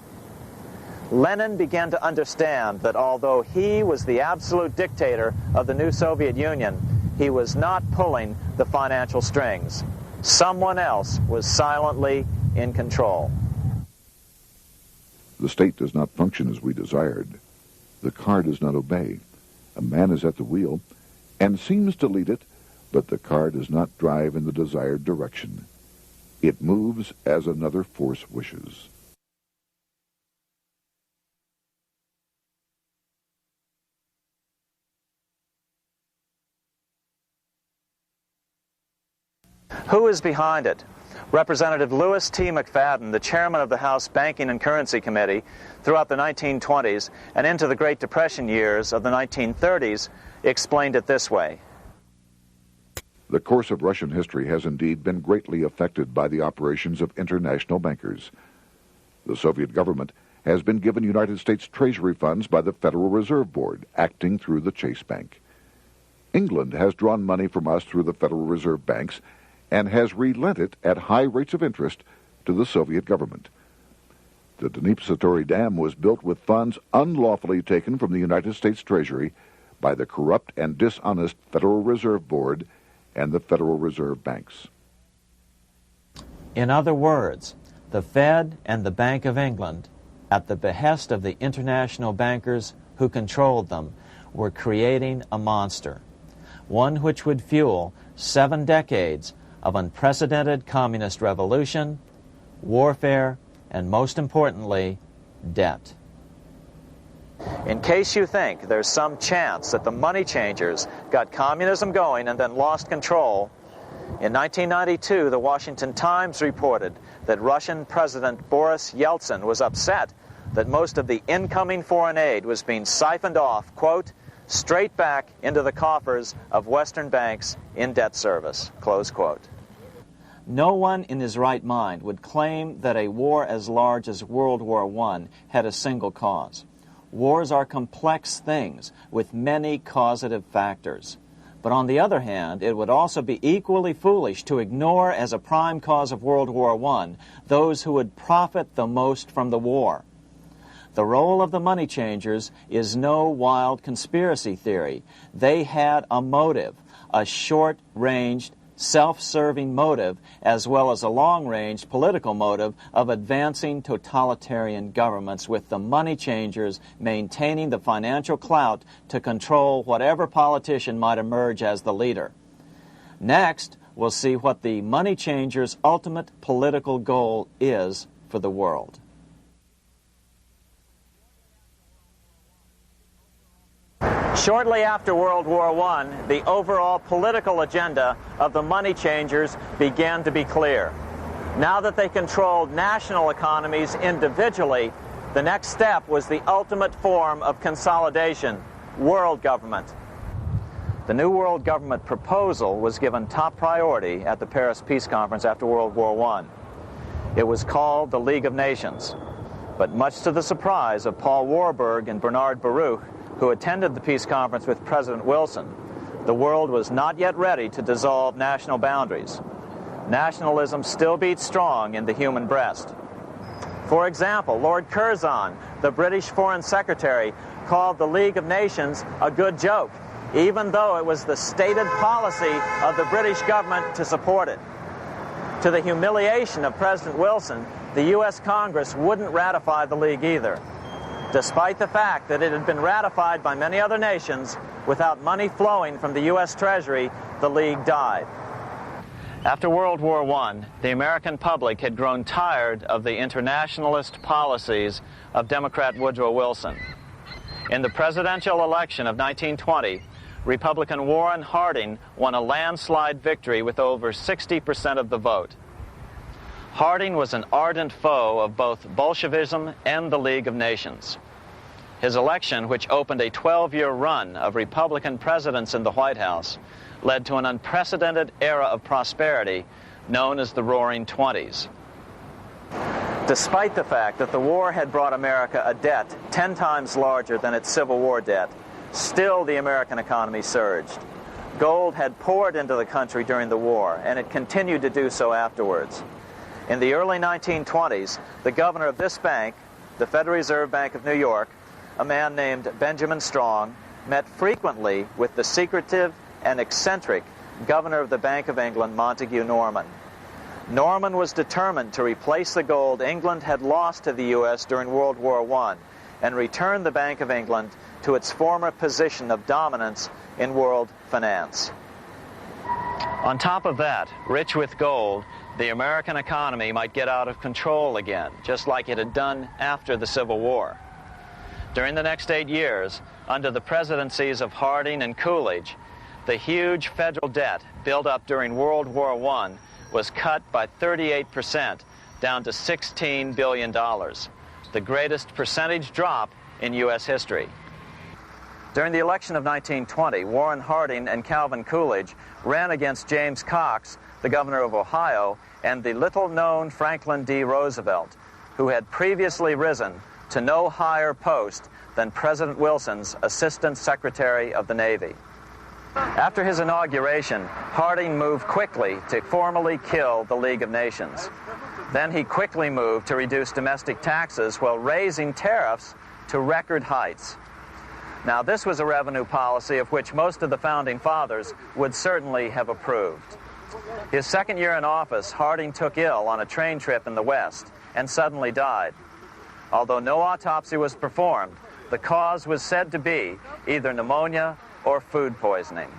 Lenin began to understand that although he was the absolute dictator of the new Soviet Union, he was not pulling the financial strings. Someone else was silently in control. The state does not function as we desired. The car does not obey. A man is at the wheel and seems to lead it, but the car does not drive in the desired direction. It moves as another force wishes. Who is behind it? Representative Louis T. McFadden, the chairman of the House Banking and Currency Committee throughout the 1920s and into the Great Depression years of the 1930s, explained it this way. The course of Russian history has indeed been greatly affected by the operations of international bankers. The Soviet government has been given United States Treasury funds by the Federal Reserve Board, acting through the Chase Bank. England has drawn money from us through the Federal Reserve banks and has relent it at high rates of interest to the Soviet government. The Dnipro Dam was built with funds unlawfully taken from the United States Treasury by the corrupt and dishonest Federal Reserve Board and the Federal Reserve banks. In other words, the Fed and the Bank of England, at the behest of the international bankers who controlled them, were creating a monster, one which would fuel 7 decades of unprecedented communist revolution, warfare, and most importantly, debt. In case you think there's some chance that the money changers got communism going and then lost control, in 1992, the Washington Times reported that Russian President Boris Yeltsin was upset that most of the incoming foreign aid was being siphoned off, quote, straight back into the coffers of Western banks in debt service, close quote. No one in his right mind would claim that a war as large as World War I had a single cause. Wars are complex things with many causative factors. But on the other hand, it would also be equally foolish to ignore as a prime cause of World War I those who would profit the most from the war. The role of the money changers is no wild conspiracy theory. They had a motive, a short-ranged, self-serving motive, as well as a long-range political motive of advancing totalitarian governments, with the money changers maintaining the financial clout to control whatever politician might emerge as the leader. Next, we'll see what the money changers' ultimate political goal is for the world. Shortly after World War I, the overall political agenda of the money changers began to be clear. Now that they controlled national economies individually, the next step was the ultimate form of consolidation, world government. The new world government proposal was given top priority at the Paris Peace Conference after World War I. It was called the League of Nations, but much to the surprise of Paul Warburg and Bernard Baruch, who attended the peace conference with President Wilson, the world was not yet ready to dissolve national boundaries. Nationalism still beats strong in the human breast. For example, Lord Curzon, the British Foreign Secretary, called the League of Nations a good joke, even though it was the stated policy of the British government to support it. To the humiliation of President Wilson, the U.S. Congress wouldn't ratify the League either, despite the fact that it had been ratified by many other nations. Without money flowing from the U.S. Treasury, the League died. After World War I, the American public had grown tired of the internationalist policies of Democrat Woodrow Wilson. In the presidential election of 1920, Republican Warren Harding won a landslide victory with over 60% of the vote. Harding was an ardent foe of both Bolshevism and the League of Nations. His election, which opened a 12-year run of Republican presidents in the White House, led to an unprecedented era of prosperity known as the Roaring Twenties. Despite the fact that the war had brought America a debt 10 times larger than its Civil War debt, still the American economy surged. Gold had poured into the country during the war, and it continued to do so afterwards. In the early 1920s, the governor of this bank, the Federal Reserve Bank of New York, a man named Benjamin Strong, met frequently with the secretive and eccentric governor of the Bank of England, Montague Norman. Norman was determined to replace the gold England had lost to the U.S. during World War I and return the Bank of England to its former position of dominance in world finance. On top of that, rich with gold, the American economy might get out of control again, just like it had done after the Civil War. During the next 8 years, under the presidencies of Harding and Coolidge, the huge federal debt built up during World War I was cut by 38%, down to $16 billion, the greatest percentage drop in U.S. history. During the election of 1920, Warren Harding and Calvin Coolidge ran against James Cox, the governor of Ohio, and the little-known Franklin D. Roosevelt, who had previously risen to no higher post than President Wilson's Assistant Secretary of the Navy. After his inauguration, Harding moved quickly to formally kill the League of Nations. Then he quickly moved to reduce domestic taxes while raising tariffs to record heights. Now, this was a revenue policy of which most of the Founding Fathers would certainly have approved. His second year in office, Harding took ill on a train trip in the West and suddenly died. Although no autopsy was performed, the cause was said to be either pneumonia or food poisoning.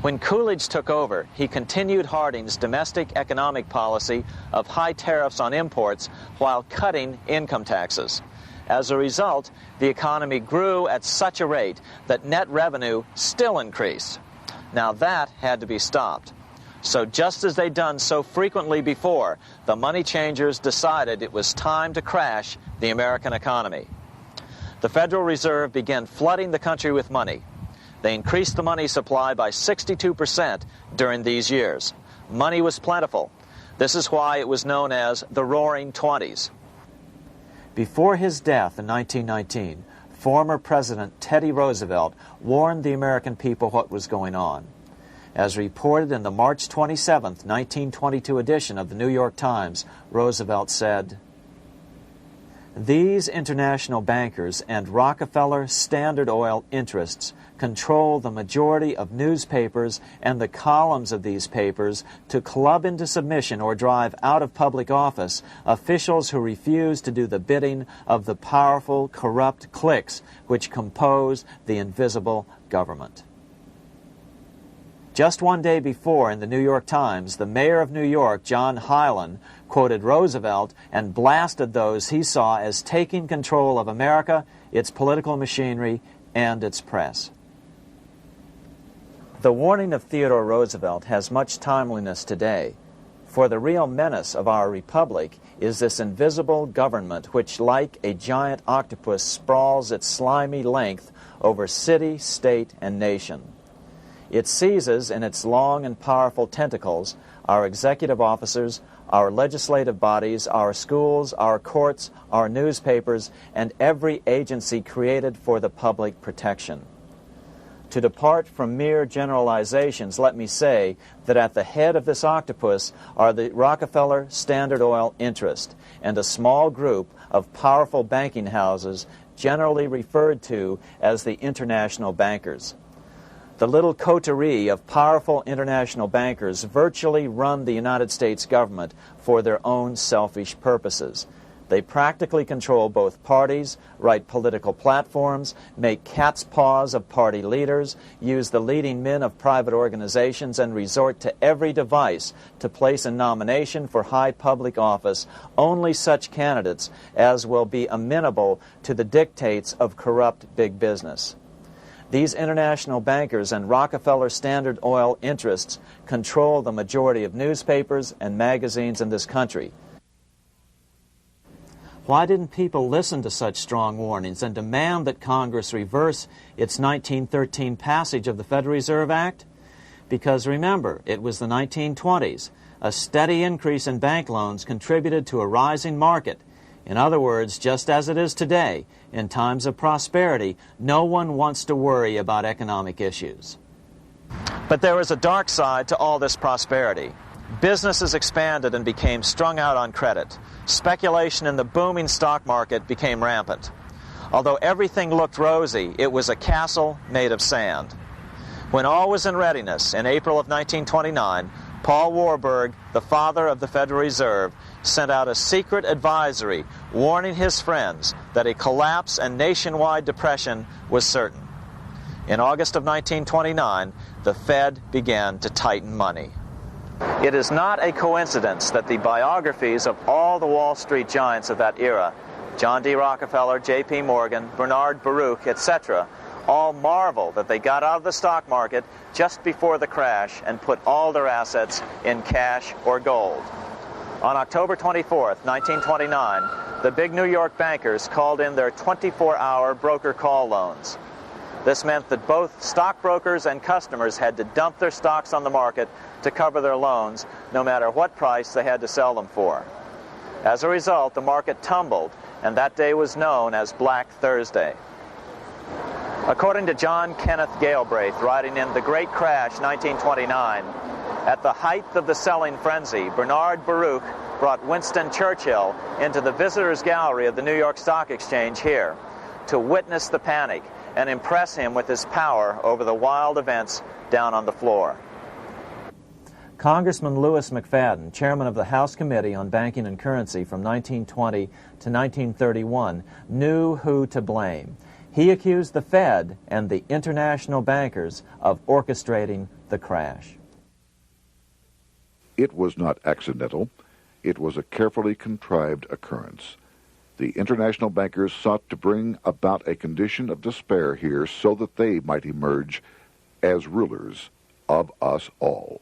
When Coolidge took over, he continued Harding's domestic economic policy of high tariffs on imports while cutting income taxes. As a result, the economy grew at such a rate that net revenue still increased. Now that had to be stopped. So just as they'd done so frequently before, the money changers decided it was time to crash the American economy. The Federal Reserve began flooding the country with money. They increased the money supply by 62% during these years. Money was plentiful. This is why it was known as the Roaring Twenties. Before his death in 1919, former President Teddy Roosevelt warned the American people what was going on. As reported in the March 27, 1922 edition of the New York Times, Roosevelt said, "These international bankers and Rockefeller Standard Oil interests control the majority of newspapers and the columns of these papers to club into submission or drive out of public office officials who refuse to do the bidding of the powerful, corrupt cliques which compose the invisible government." Just one day before, in the New York Times, the mayor of New York, John Hylan, quoted Roosevelt and blasted those he saw as taking control of America, its political machinery, and its press. The warning of Theodore Roosevelt has much timeliness today, for the real menace of our republic is this invisible government which, like a giant octopus, sprawls its slimy length over city, state, and nation. It seizes in its long and powerful tentacles our executive officers, our legislative bodies, our schools, our courts, our newspapers, and every agency created for the public protection. To depart from mere generalizations, let me say that at the head of this octopus are the Rockefeller Standard Oil interest and a small group of powerful banking houses generally referred to as the international bankers. The little coterie of powerful international bankers virtually run the United States government for their own selfish purposes. They practically control both parties, write political platforms, make cat's paws of party leaders, use the leading men of private organizations, and resort to every device to place in nomination for high public office only such candidates as will be amenable to the dictates of corrupt big business. These international bankers and Rockefeller Standard Oil interests control the majority of newspapers and magazines in this country. Why didn't people listen to such strong warnings and demand that Congress reverse its 1913 passage of the Federal Reserve Act? Because remember, it was the 1920s. A steady increase in bank loans contributed to a rising market. In other words, just as it is today, in times of prosperity, no one wants to worry about economic issues. But there was a dark side to all this prosperity. Businesses expanded and became strung out on credit. Speculation in the booming stock market became rampant. Although everything looked rosy, it was a castle made of sand. When all was in readiness, in April of 1929, Paul Warburg, the father of the Federal Reserve, sent out a secret advisory warning his friends that a collapse and nationwide depression was certain. In August of 1929, the Fed began to tighten money. It is not a coincidence that the biographies of all the Wall Street giants of that era, John D. Rockefeller, J.P. Morgan, Bernard Baruch, etc., all marvel that they got out of the stock market just before the crash and put all their assets in cash or gold. On October 24th, 1929, the big New York bankers called in their 24-hour broker call loans. This meant that both stockbrokers and customers had to dump their stocks on the market to cover their loans, no matter what price they had to sell them for. As a result, the market tumbled, and that day was known as Black Thursday. According to John Kenneth Galbraith, writing in The Great Crash, 1929, at the height of the selling frenzy, Bernard Baruch brought Winston Churchill into the visitors' gallery of the New York Stock Exchange here to witness the panic and impress him with his power over the wild events down on the floor. Congressman Louis McFadden, chairman of the House Committee on Banking and Currency from 1920 to 1931, knew who to blame. He accused the Fed and the international bankers of orchestrating the crash. It was not accidental. It was a carefully contrived occurrence. The international bankers sought to bring about a condition of despair here so that they might emerge as rulers of us all.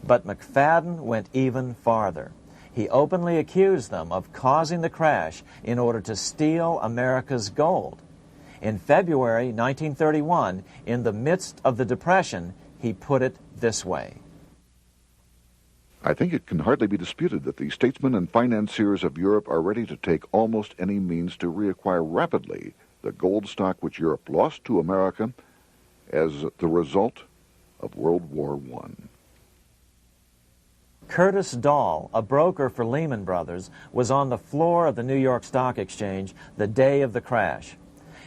But McFadden went even farther. He openly accused them of causing the crash in order to steal America's gold. In February 1931, in the midst of the Depression, he put it this way. I think it can hardly be disputed that the statesmen and financiers of Europe are ready to take almost any means to reacquire rapidly the gold stock which Europe lost to America as the result of World War I. Curtis Dahl, a broker for Lehman Brothers, was on the floor of the New York Stock Exchange the day of the crash.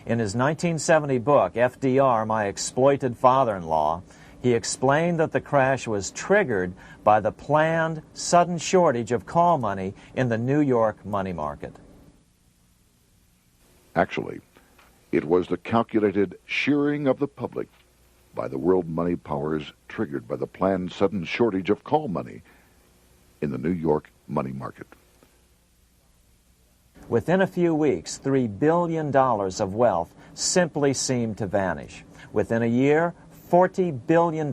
In his 1970 book, FDR, My Exploited Father-in-Law, he explained that the crash was triggered by the planned sudden shortage of call money in the New York money market. Actually, it was the calculated shearing of the public by the world money powers triggered by the planned sudden shortage of call money in the New York money market. Within a few weeks, $3 billion of wealth simply seemed to vanish. Within a year, $40 billion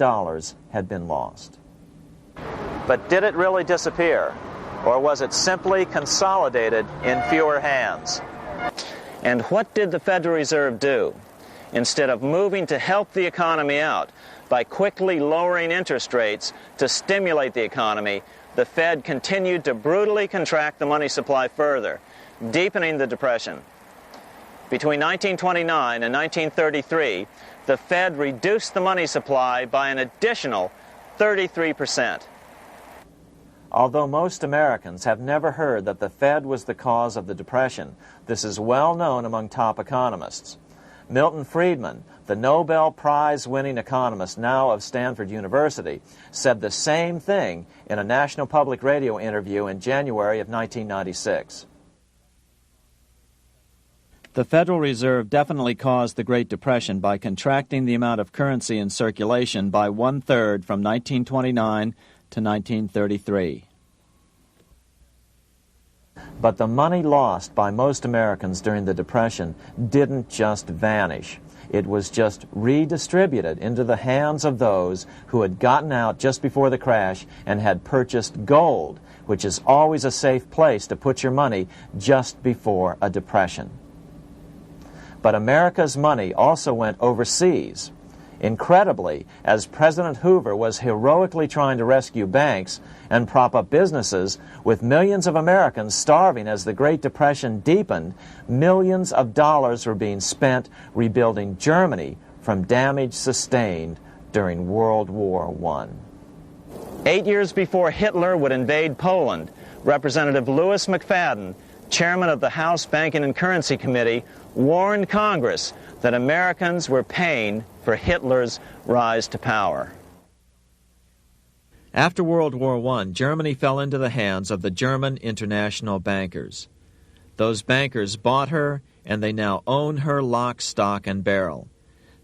had been lost. But did it really disappear? Or was it simply consolidated in fewer hands? And what did the Federal Reserve do? Instead of moving to help the economy out by quickly lowering interest rates to stimulate the economy, the Fed continued to brutally contract the money supply further, deepening the Depression. Between 1929 and 1933, the Fed reduced the money supply by an additional 33%. Although most Americans have never heard that the Fed was the cause of the Depression, this is well known among top economists. Milton Friedman, the Nobel Prize-winning economist, now of Stanford University, said the same thing in a National Public Radio interview in January of 1996. The Federal Reserve definitely caused the Great Depression by contracting the amount of currency in circulation by 1/3 from 1929 to 1933. But the money lost by most Americans during the Depression didn't just vanish. It was just redistributed into the hands of those who had gotten out just before the crash and had purchased gold, which is always a safe place to put your money just before a depression. But America's money also went overseas. Incredibly, as President Hoover was heroically trying to rescue banks and prop up businesses, with millions of Americans starving as the Great Depression deepened, millions of dollars were being spent rebuilding Germany from damage sustained during World War I. 8 years before Hitler would invade Poland, Representative Louis McFadden, chairman of the House Banking and Currency Committee, warned Congress that Americans were paying for Hitler's rise to power. After World War I, Germany fell into the hands of the German international bankers. Those bankers bought her, and they now own her lock, stock, and barrel.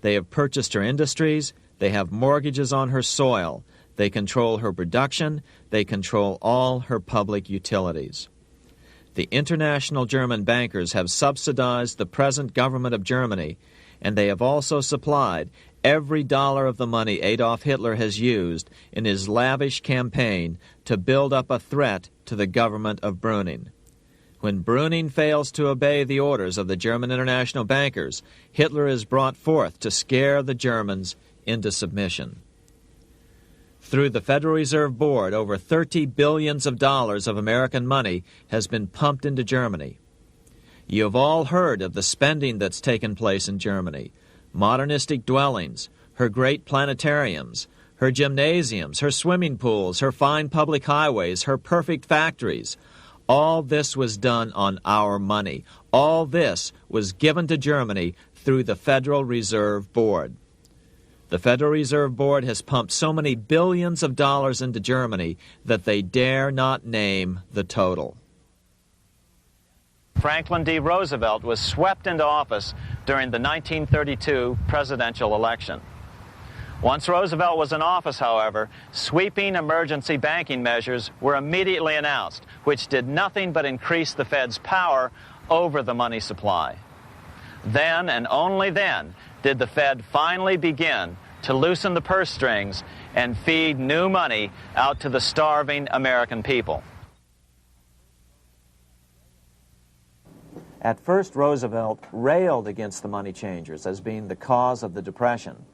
They have purchased her industries, they have mortgages on her soil, they control her production, they control all her public utilities. The international German bankers have subsidized the present government of Germany, and they have also supplied every dollar of the money Adolf Hitler has used in his lavish campaign to build up a threat to the government of Brüning. When Brüning fails to obey the orders of the German international bankers, Hitler is brought forth to scare the Germans into submission. Through the Federal Reserve Board, over $30 billion of American money has been pumped into Germany. You have all heard of the spending that's taken place in Germany. Modernistic dwellings, her great planetariums, her gymnasiums, her swimming pools, her fine public highways, her perfect factories. All this was done on our money. All this was given to Germany through the Federal Reserve Board. The Federal Reserve Board has pumped so many billions of dollars into Germany that they dare not name the total. Franklin D. Roosevelt was swept into office during the 1932 presidential election. Once Roosevelt was in office, however, sweeping emergency banking measures were immediately announced, which did nothing but increase the Fed's power over the money supply. Then, and only then, did the Fed finally begin to loosen the purse strings and feed new money out to the starving American people. At first, Roosevelt railed against the money changers as being the cause of the Depression.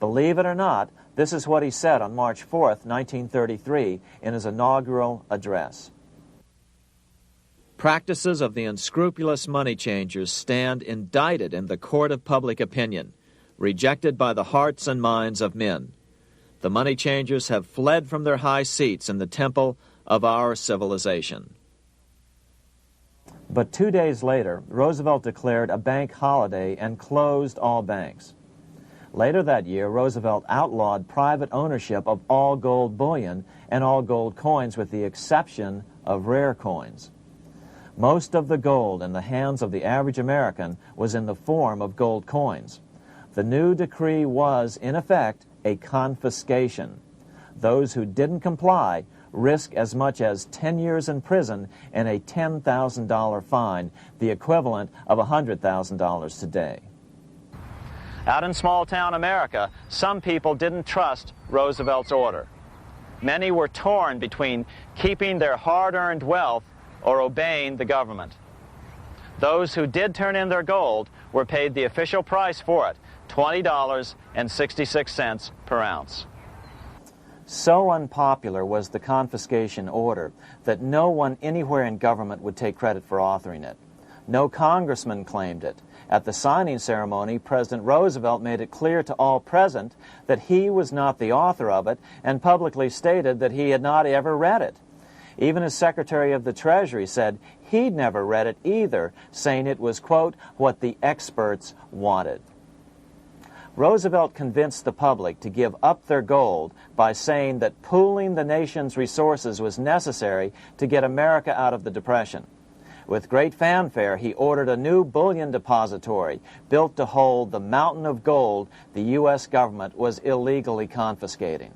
Believe it or not, this is what he said on March 4th, 1933, in his inaugural address. Practices of the unscrupulous money changers stand indicted in the court of public opinion, rejected by the hearts and minds of men. The money changers have fled from their high seats in the temple of our civilization. But 2 days later, Roosevelt declared a bank holiday and closed all banks. Later that year, Roosevelt outlawed private ownership of all gold bullion and all gold coins with the exception of rare coins. Most of the gold in the hands of the average American was in the form of gold coins. The new decree was, in effect, a confiscation. Those who didn't comply risk as much as 10 years in prison and a $10,000 fine, the equivalent of $100,000 today. Out in small-town America, some people didn't trust Roosevelt's order. Many were torn between keeping their hard-earned wealth or obeying the government. Those who did turn in their gold were paid the official price for it, $20.66 per ounce. So unpopular was the confiscation order that no one anywhere in government would take credit for authoring it. No congressman claimed it. At the signing ceremony, President Roosevelt made it clear to all present that he was not the author of it and publicly stated that he had not ever read it. Even his Secretary of the Treasury said he'd never read it either, saying it was, quote, what the experts wanted. Roosevelt convinced the public to give up their gold by saying that pooling the nation's resources was necessary to get America out of the Depression. With great fanfare, he ordered a new bullion depository built to hold the mountain of gold the U.S. government was illegally confiscating.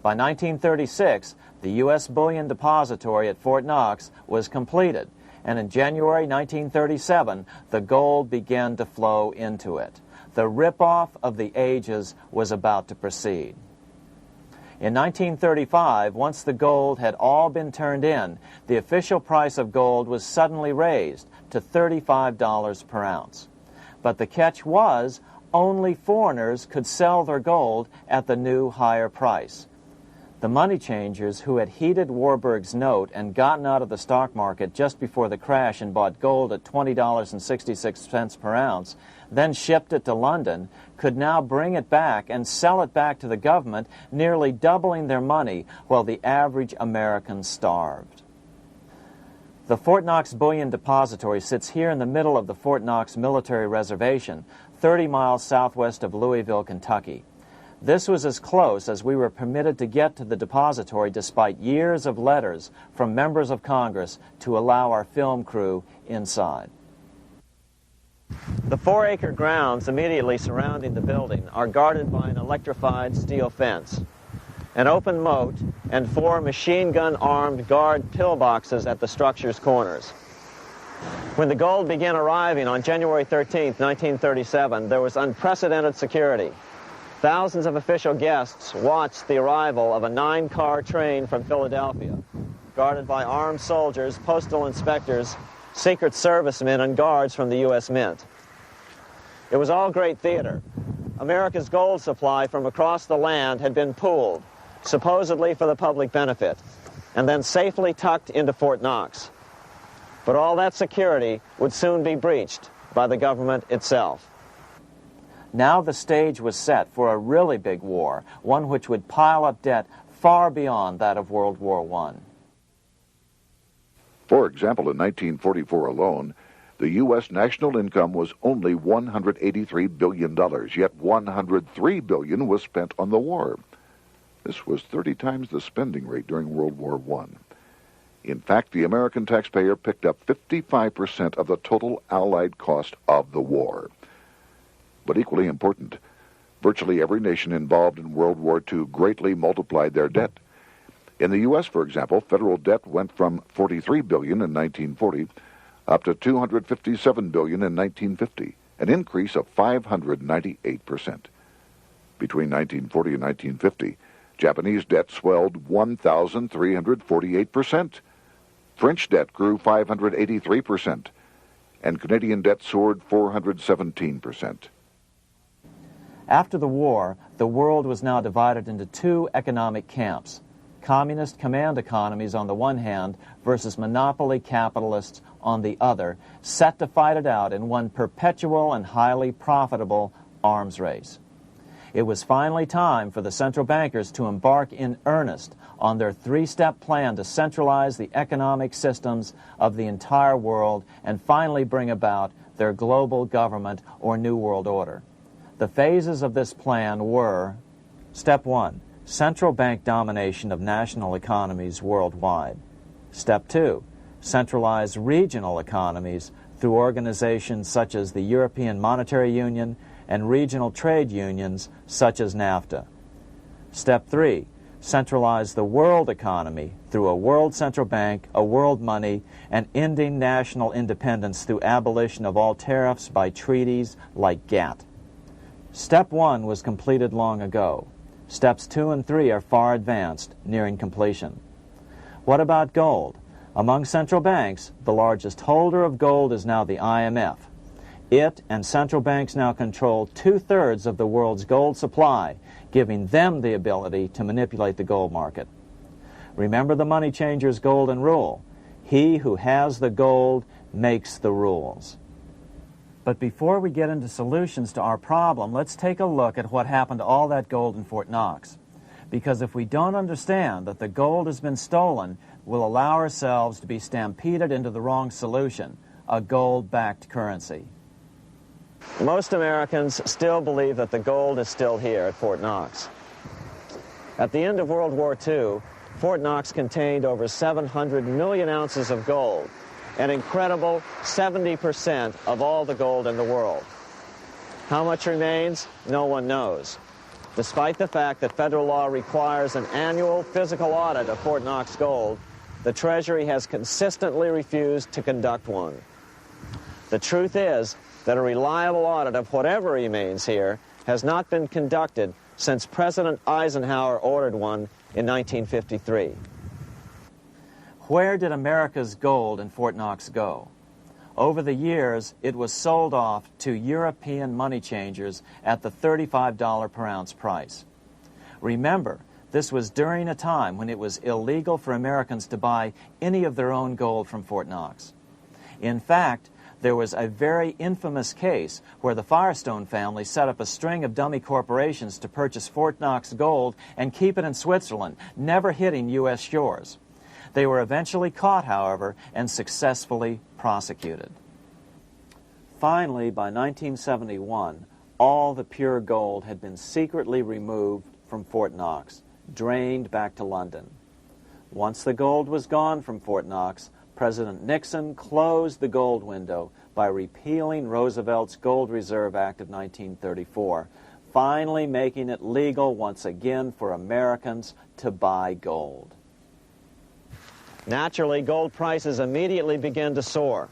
By 1936, the U.S. bullion depository at Fort Knox was completed, and in January 1937, the gold began to flow into it. The rip-off of the ages was about to proceed. In 1935, once the gold had all been turned in, the official price of gold was suddenly raised to $35 per ounce. But the catch was, only foreigners could sell their gold at the new higher price. The money changers who had heeded Warburg's note and gotten out of the stock market just before the crash and bought gold at $20.66 per ounce, then shipped it to London, could now bring it back and sell it back to the government, nearly doubling their money while the average American starved. The Fort Knox Bullion Depository sits here in the middle of the Fort Knox Military Reservation, 30 miles southwest of Louisville, Kentucky. This was as close as we were permitted to get to the depository despite years of letters from members of Congress to allow our film crew inside. The 4-acre grounds immediately surrounding the building are guarded by an electrified steel fence, an open moat, and 4 machine-gun-armed guard pillboxes at the structure's corners. When the gold began arriving on January 13, 1937, there was unprecedented security. Thousands of official guests watched the arrival of a 9-car train from Philadelphia, guarded by armed soldiers, postal inspectors, Secret Servicemen, and guards from the U.S. Mint. It was all great theater. America's gold supply from across the land had been pooled, supposedly for the public benefit, and then safely tucked into Fort Knox. But all that security would soon be breached by the government itself. Now the stage was set for a really big war, one which would pile up debt far beyond that of World War I. For example, in 1944 alone, the U.S. national income was only $183 billion, yet $103 billion was spent on the war. This was 30 times the spending rate during World War I. In fact, the American taxpayer picked up 55% of the total Allied cost of the war. But equally important, virtually every nation involved in World War II greatly multiplied their debt. In the U.S., for example, federal debt went from $43 billion in 1940 up to $257 billion in 1950, an increase of 598%. Between 1940 and 1950, Japanese debt swelled 1,348%. French debt grew 583%, and Canadian debt soared 417%. After the war, the world was now divided into 2 economic camps: communist command economies on the one hand versus monopoly capitalists on the other, set to fight it out in one perpetual and highly profitable arms race. It was finally time for the central bankers to embark in earnest on their 3-step plan to centralize the economic systems of the entire world and finally bring about their global government or New World Order. The phases of this plan were: Step 1, central bank domination of national economies worldwide. Step 2, centralize regional economies through organizations such as the European Monetary Union and regional trade unions such as NAFTA. Step 3, centralize the world economy through a world central bank, a world money, and ending national independence through abolition of all tariffs by treaties like GATT. Step 1 was completed long ago. Steps 2 and 3 are far advanced, nearing completion. What about gold? Among central banks, the largest holder of gold is now the IMF. It and central banks now control 2/3 of the world's gold supply, giving them the ability to manipulate the gold market. Remember the money changer's golden rule: he who has the gold makes the rules. But before we get into solutions to our problem, let's take a look at what happened to all that gold in Fort Knox. Because if we don't understand that the gold has been stolen, we'll allow ourselves to be stampeded into the wrong solution, a gold-backed currency. Most Americans still believe that the gold is still here at Fort Knox. At the end of World War II, Fort Knox contained over 700 million ounces of gold, an incredible 70% of all the gold in the world. How much remains? No one knows. Despite the fact that federal law requires an annual physical audit of Fort Knox gold, the Treasury has consistently refused to conduct one. The truth is that a reliable audit of whatever remains here has not been conducted since President Eisenhower ordered one in 1953. Where did America's gold in Fort Knox go? Over the years, it was sold off to European money changers at the $35 per ounce price. Remember, this was during a time when it was illegal for Americans to buy any of their own gold from Fort Knox. In fact, there was a very infamous case where the Firestone family set up a string of dummy corporations to purchase Fort Knox gold and keep it in Switzerland, never hitting U.S. shores. They were eventually caught, however, and successfully prosecuted. Finally, by 1971, all the pure gold had been secretly removed from Fort Knox, drained back to London. Once the gold was gone from Fort Knox, President Nixon closed the gold window by repealing Roosevelt's Gold Reserve Act of 1934, finally making it legal once again for Americans to buy gold. Naturally, gold prices immediately began to soar.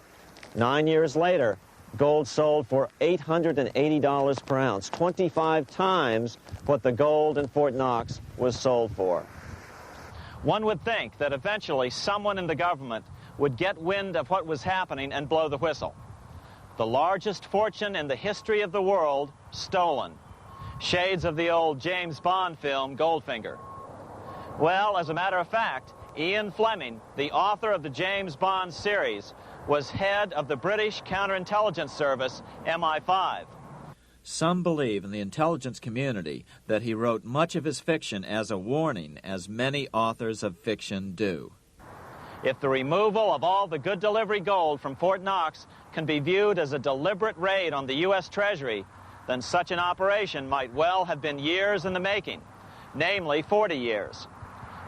9 years later, gold sold for $880 per ounce, 25 times what the gold in Fort Knox was sold for. One would think that eventually someone in the government would get wind of what was happening and blow the whistle. The largest fortune in the history of the world stolen. Shades of the old James Bond film, Goldfinger. Well, as a matter of fact, Ian Fleming, the author of the James Bond series, was head of the British counterintelligence service, MI5. Some believe in the intelligence community that he wrote much of his fiction as a warning, as many authors of fiction do. If the removal of all the good delivery gold from Fort Knox can be viewed as a deliberate raid on the U.S. Treasury, then such an operation might well have been years in the making, namely 40 years.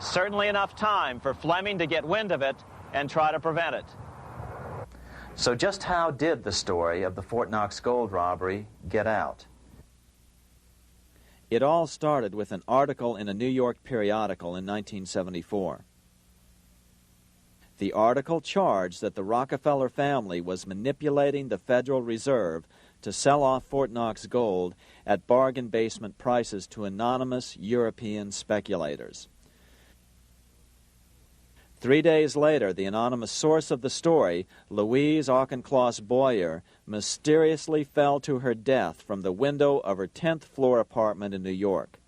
Certainly enough time for Fleming to get wind of it and try to prevent it. So just how did the story of the Fort Knox gold robbery get out? It all started with an article in a New York periodical in 1974. The article charged that the Rockefeller family was manipulating the Federal Reserve to sell off Fort Knox gold at bargain basement prices to anonymous European speculators. 3 days later, the anonymous source of the story, Louise Auchincloss Boyer, mysteriously fell to her death from the window of her 10th floor apartment in New York.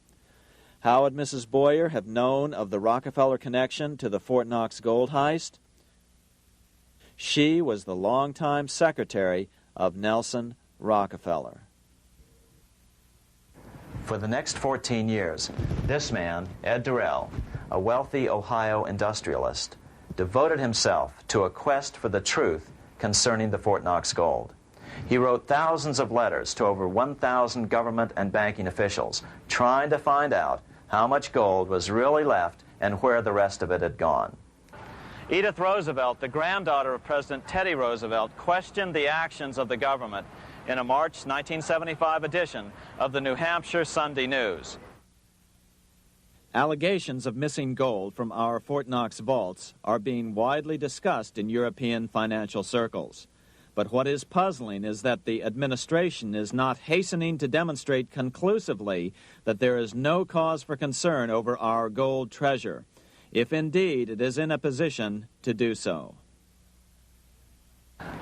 How would Mrs. Boyer have known of the Rockefeller connection to the Fort Knox gold heist? She was the longtime secretary of Nelson Rockefeller. For the next 14 years, this man, Ed Durrell, a wealthy Ohio industrialist, devoted himself to a quest for the truth concerning the Fort Knox gold. He wrote thousands of letters to over 1,000 government and banking officials, trying to find out how much gold was really left and where the rest of it had gone. Edith Roosevelt, the granddaughter of President Teddy Roosevelt, questioned the actions of the government in a March 1975 edition of the New Hampshire Sunday News. Allegations of missing gold from our Fort Knox vaults are being widely discussed in European financial circles. But what is puzzling is that the administration is not hastening to demonstrate conclusively that there is no cause for concern over our gold treasure, if indeed it is in a position to do so.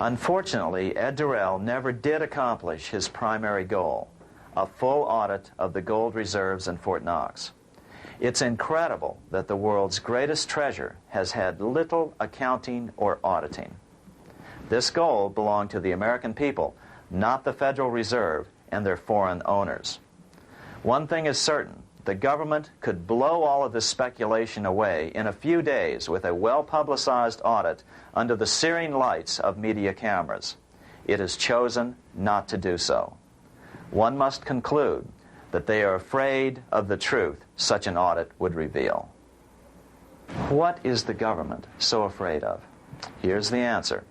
Unfortunately, Ed Durrell never did accomplish his primary goal, a full audit of the gold reserves in Fort Knox. It's incredible that the world's greatest treasure has had little accounting or auditing. This gold belonged to the American people, not the Federal Reserve and their foreign owners. One thing is certain, the government could blow all of this speculation away in a few days with a well-publicized audit under the searing lights of media cameras. it has chosen not to do so. One must conclude that they are afraid of the truth such an audit would reveal. What is the government so afraid of? Here's the answer.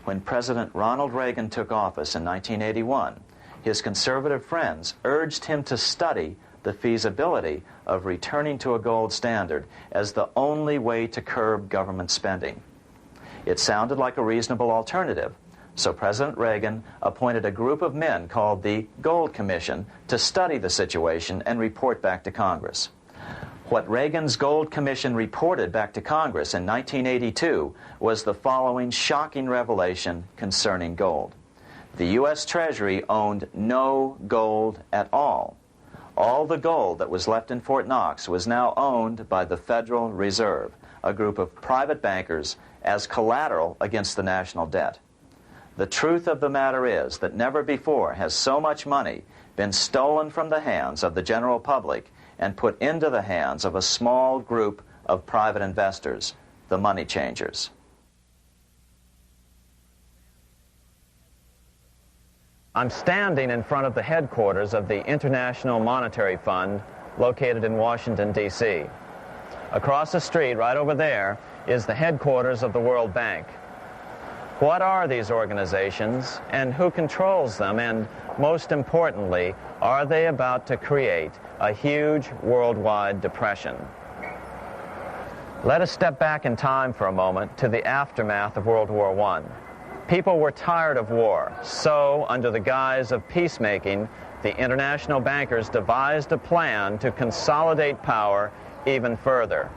When President Ronald Reagan took office in 1981, his conservative friends urged him to study the feasibility of returning to a gold standard as the only way to curb government spending. It sounded like a reasonable alternative, so President Reagan appointed a group of men called the Gold Commission to study the situation and report back to Congress. What Reagan's Gold Commission reported back to Congress in 1982 was the following shocking revelation concerning gold. The U.S. Treasury owned no gold at all. All the gold that was left in Fort Knox was now owned by the Federal Reserve, a group of private bankers, as collateral against the national debt. The truth of the matter is that never before has so much money been stolen from the hands of the general public and put into the hands of a small group of private investors, the money changers. I'm standing in front of the headquarters of the International Monetary Fund located in Washington, D.C. Across the street, right over there, is the headquarters of the World Bank. What are these organizations, and who controls them, and most importantly, are they about to create a huge worldwide depression? Let us step back in time for a moment to the aftermath of World War I. People were tired of war, so under the guise of peacemaking, the international bankers devised a plan to consolidate power even further.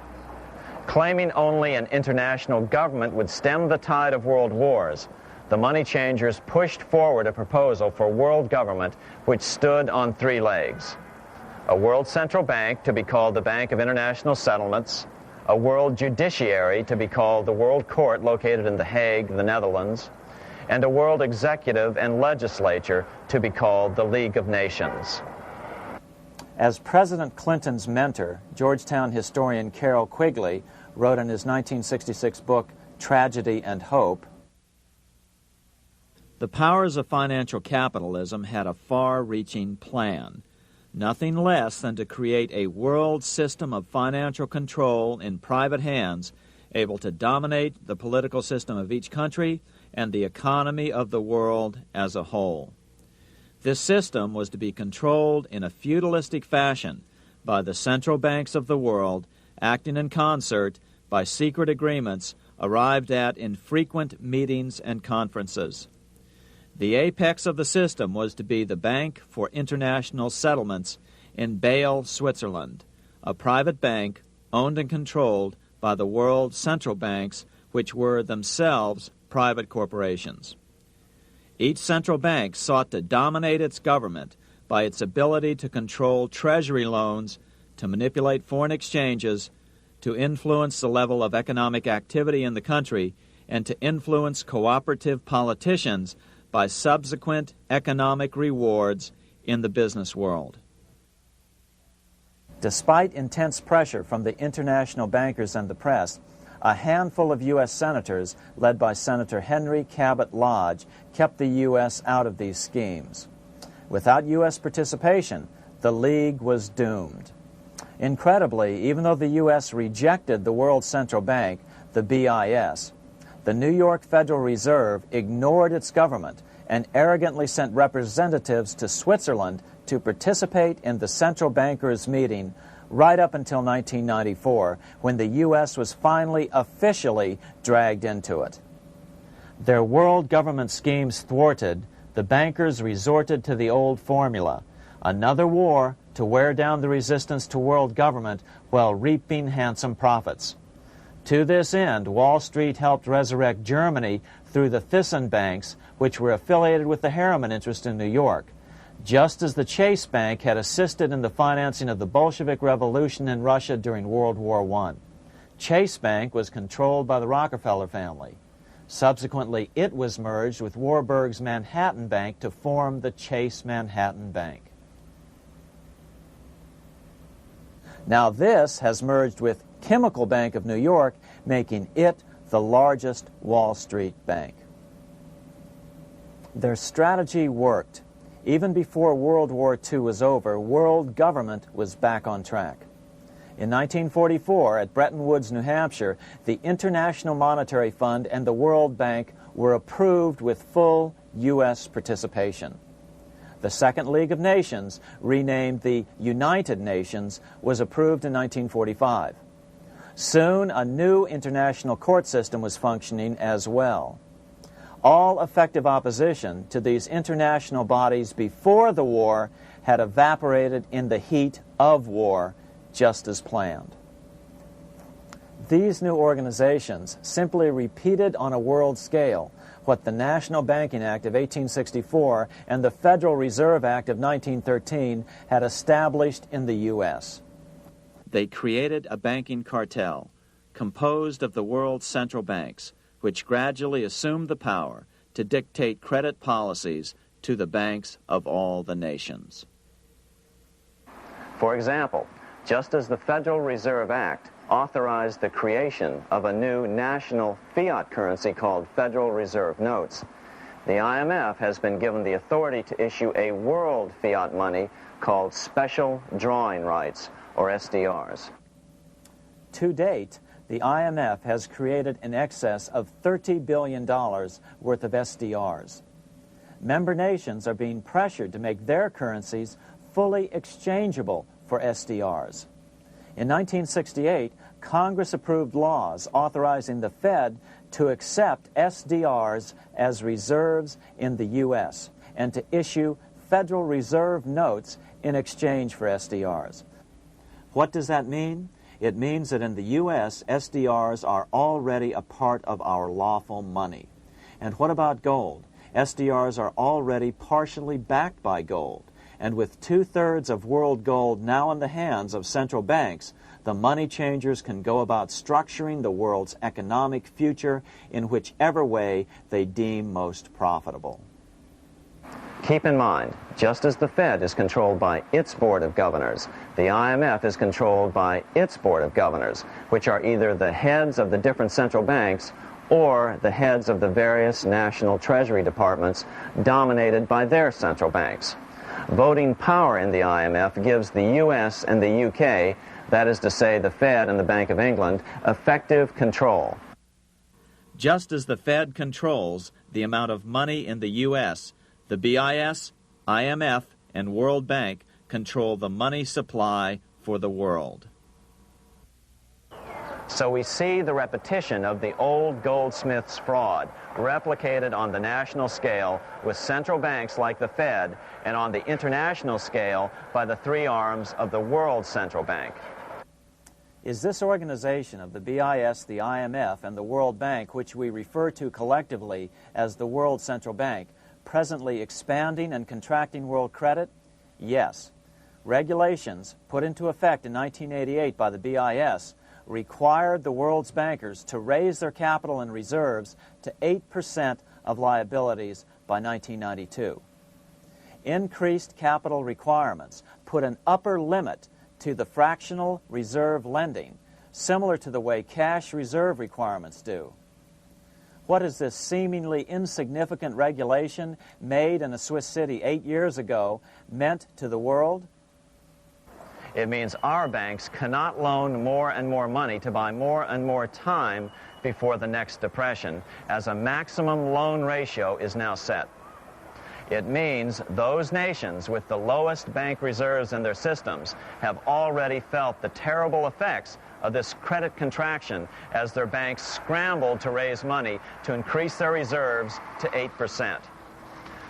Claiming only an international government would stem the tide of world wars, the money changers pushed forward a proposal for world government which stood on three legs. A world central bank to be called the Bank of International Settlements, a world judiciary to be called the World Court located in The Hague, the Netherlands, and a world executive and legislature to be called the League of Nations. As President Clinton's mentor, Georgetown historian Carroll Quigley wrote in his 1966 book, Tragedy and Hope, the powers of financial capitalism had a far-reaching plan, nothing less than to create a world system of financial control in private hands, able to dominate the political system of each country and the economy of the world as a whole. This system was to be controlled in a feudalistic fashion by the central banks of the world, acting in concert by secret agreements arrived at in frequent meetings and conferences. The apex of the system was to be the Bank for International Settlements in Bâle, Switzerland, a private bank owned and controlled by the world central banks, which were themselves private corporations. Each central bank sought to dominate its government by its ability to control treasury loans, to manipulate foreign exchanges, to influence the level of economic activity in the country, and to influence cooperative politicians by subsequent economic rewards in the business world. Despite intense pressure from the international bankers and the press, a handful of U.S. senators, led by Senator Henry Cabot Lodge, kept the U.S. out of these schemes. Without U.S. participation, the League was doomed. Incredibly, even though the U.S. rejected the World Central Bank, the BIS, the New York Federal Reserve ignored its government and arrogantly sent representatives to Switzerland to participate in the central bankers' meeting right up until 1994, when the U.S. was finally officially dragged into it. Their world government schemes thwarted, the bankers resorted to the old formula, another war to wear down the resistance to world government while reaping handsome profits. To this end, Wall Street helped resurrect Germany through the Thyssen banks, which were affiliated with the Harriman interest in New York, just as the Chase Bank had assisted in the financing of the Bolshevik Revolution in Russia during World War I. Chase Bank was controlled by the Rockefeller family. Subsequently, it was merged with Warburg's Manhattan Bank to form the Chase Manhattan Bank. Now this has merged with Chemical Bank of New York, making it the largest Wall Street bank. Their strategy worked. Even before World War II was over, world government was back on track. In 1944, at Bretton Woods, New Hampshire, the International Monetary Fund and the World Bank were approved with full U.S. participation. The Second League of Nations, renamed the United Nations, was approved in 1945. Soon, a new international court system was functioning as well. All effective opposition to these international bodies before the war had evaporated in the heat of war, just as planned. These new organizations simply repeated on a world scale what the National Banking Act of 1864 and the Federal Reserve Act of 1913 had established in the U.S. They created a banking cartel composed of the world's central banks, which gradually assumed the power to dictate credit policies to the banks of all the nations. For example, just as the Federal Reserve Act authorized the creation of a new national fiat currency called Federal Reserve Notes, the IMF has been given the authority to issue a world fiat money called Special Drawing Rights, or SDRs. To date, the IMF has created in excess of $30 billion worth of SDRs. Member nations are being pressured to make their currencies fully exchangeable for SDRs. In 1968, Congress approved laws authorizing the Fed to accept SDRs as reserves in the U.S. and to issue Federal Reserve notes in exchange for SDRs. What does that mean? It means that in the U.S., SDRs are already a part of our lawful money. And what about gold? SDRs are already partially backed by gold. And with 2/3 of world gold now in the hands of central banks, the money changers can go about structuring the world's economic future in whichever way they deem most profitable. Keep in mind, just as the Fed is controlled by its Board of Governors, the IMF is controlled by its Board of Governors, which are either the heads of the different central banks or the heads of the various national treasury departments dominated by their central banks. Voting power in the IMF gives the U.S. and the UK, that is to say the Fed and the Bank of England, effective control. Just as the Fed controls the amount of money in the U.S., the BIS, IMF, and World Bank control the money supply for the world. So we see the repetition of the old goldsmith's fraud replicated on the national scale with central banks like the Fed and on the international scale by the three arms of the world central bank. Is this organization of the BIS, the IMF, and the World Bank, which we refer to collectively as the World Central Bank, presently expanding and contracting world credit? Yes. Regulations put into effect in 1988 by the BIS required the world's bankers to raise their capital and reserves to 8% of liabilities by 1992. Increased capital requirements put an upper limit to the fractional reserve lending, similar to the way cash reserve requirements do. What is this seemingly insignificant regulation made in a Swiss city 8 years ago meant to the world? It means our banks cannot loan more and more money to buy more and more time before the next depression, as a maximum loan ratio is now set. It means those nations with the lowest bank reserves in their systems have already felt the terrible effects of this credit contraction as their banks scrambled to raise money to increase their reserves to 8%.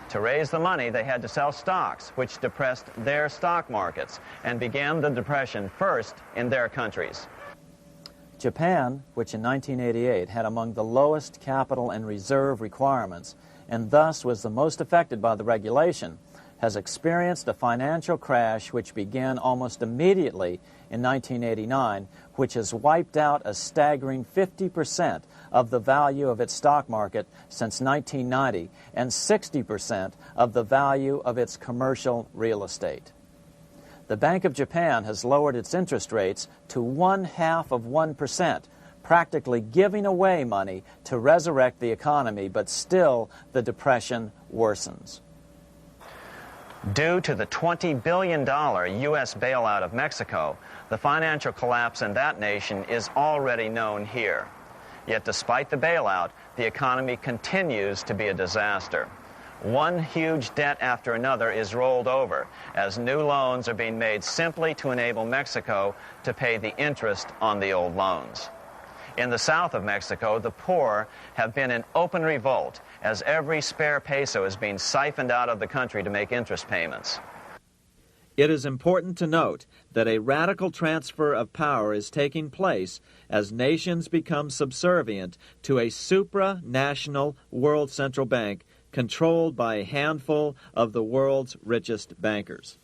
To raise the money, they had to sell stocks, which depressed their stock markets and began the depression first in their countries. Japan, which in 1988 had among the lowest capital and reserve requirements and thus was the most affected by the regulation, has experienced a financial crash which began almost immediately in 1989, which has wiped out a staggering 50% of the value of its stock market since 1990 and 60% of the value of its commercial real estate. The Bank of Japan has lowered its interest rates to 0.5%, practically giving away money to resurrect the economy, but still the depression worsens. Due to the $20 billion U.S. bailout of Mexico, the financial collapse in that nation is already known here. Yet despite the bailout, the economy continues to be a disaster. One huge debt after another is rolled over as new loans are being made simply to enable Mexico to pay the interest on the old loans. In the south of Mexico, the poor have been in open revolt as every spare peso is being siphoned out of the country to make interest payments. It is important to note that a radical transfer of power is taking place as nations become subservient to a supranational world central bank controlled by a handful of the world's richest bankers.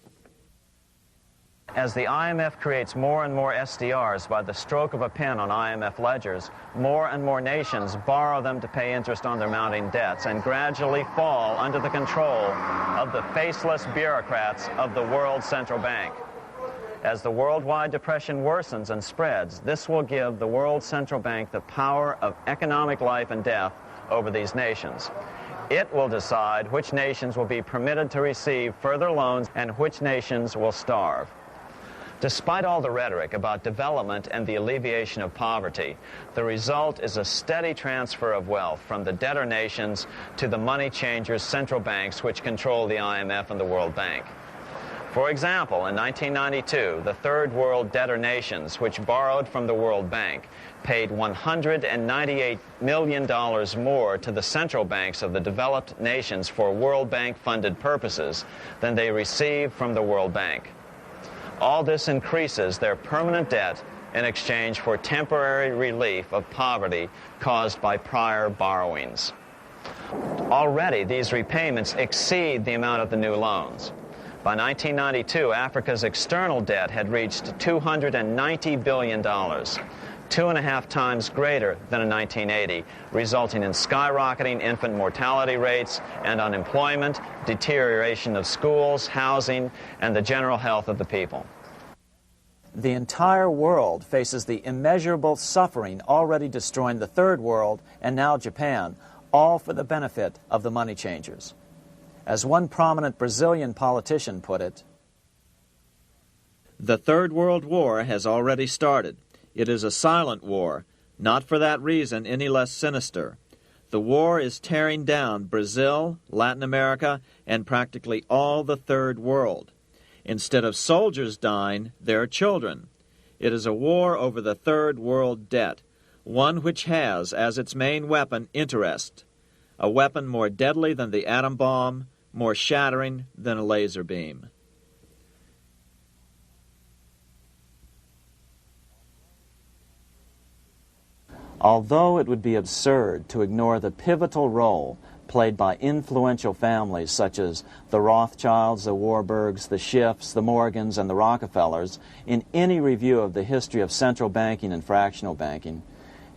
As the IMF creates more and more SDRs by the stroke of a pen on IMF ledgers, more and more nations borrow them to pay interest on their mounting debts and gradually fall under the control of the faceless bureaucrats of the World Central Bank. As the worldwide depression worsens and spreads, this will give the World Central Bank the power of economic life and death over these nations. It will decide which nations will be permitted to receive further loans and which nations will starve. Despite all the rhetoric about development and the alleviation of poverty, the result is a steady transfer of wealth from the debtor nations to the money changers' central banks which control the IMF and the World Bank. For example, in 1992, the Third World debtor nations, which borrowed from the World Bank, paid $198 million more to the central banks of the developed nations for World Bank-funded purposes than they received from the World Bank. All this increases their permanent debt in exchange for temporary relief of poverty caused by prior borrowings. Already, these repayments exceed the amount of the new loans. By 1992, Africa's external debt had reached $290 billion, 2.5 times greater than in 1980, resulting in skyrocketing infant mortality rates and unemployment, deterioration of schools, housing, and the general health of the people. The entire world faces the immeasurable suffering already destroying the Third World and now Japan, all for the benefit of the money changers. As one prominent Brazilian politician put it, "The Third World War has already started. It is a silent war, not for that reason any less sinister. The war is tearing down Brazil, Latin America, and practically all the Third World. Instead of soldiers dying, there are children. It is a war over the Third World debt, one which has as its main weapon interest, a weapon more deadly than the atom bomb, more shattering than a laser beam." Although it would be absurd to ignore the pivotal role played by influential families such as the Rothschilds, the Warburgs, the Schiffs, the Morgans, and the Rockefellers in any review of the history of central banking and fractional banking,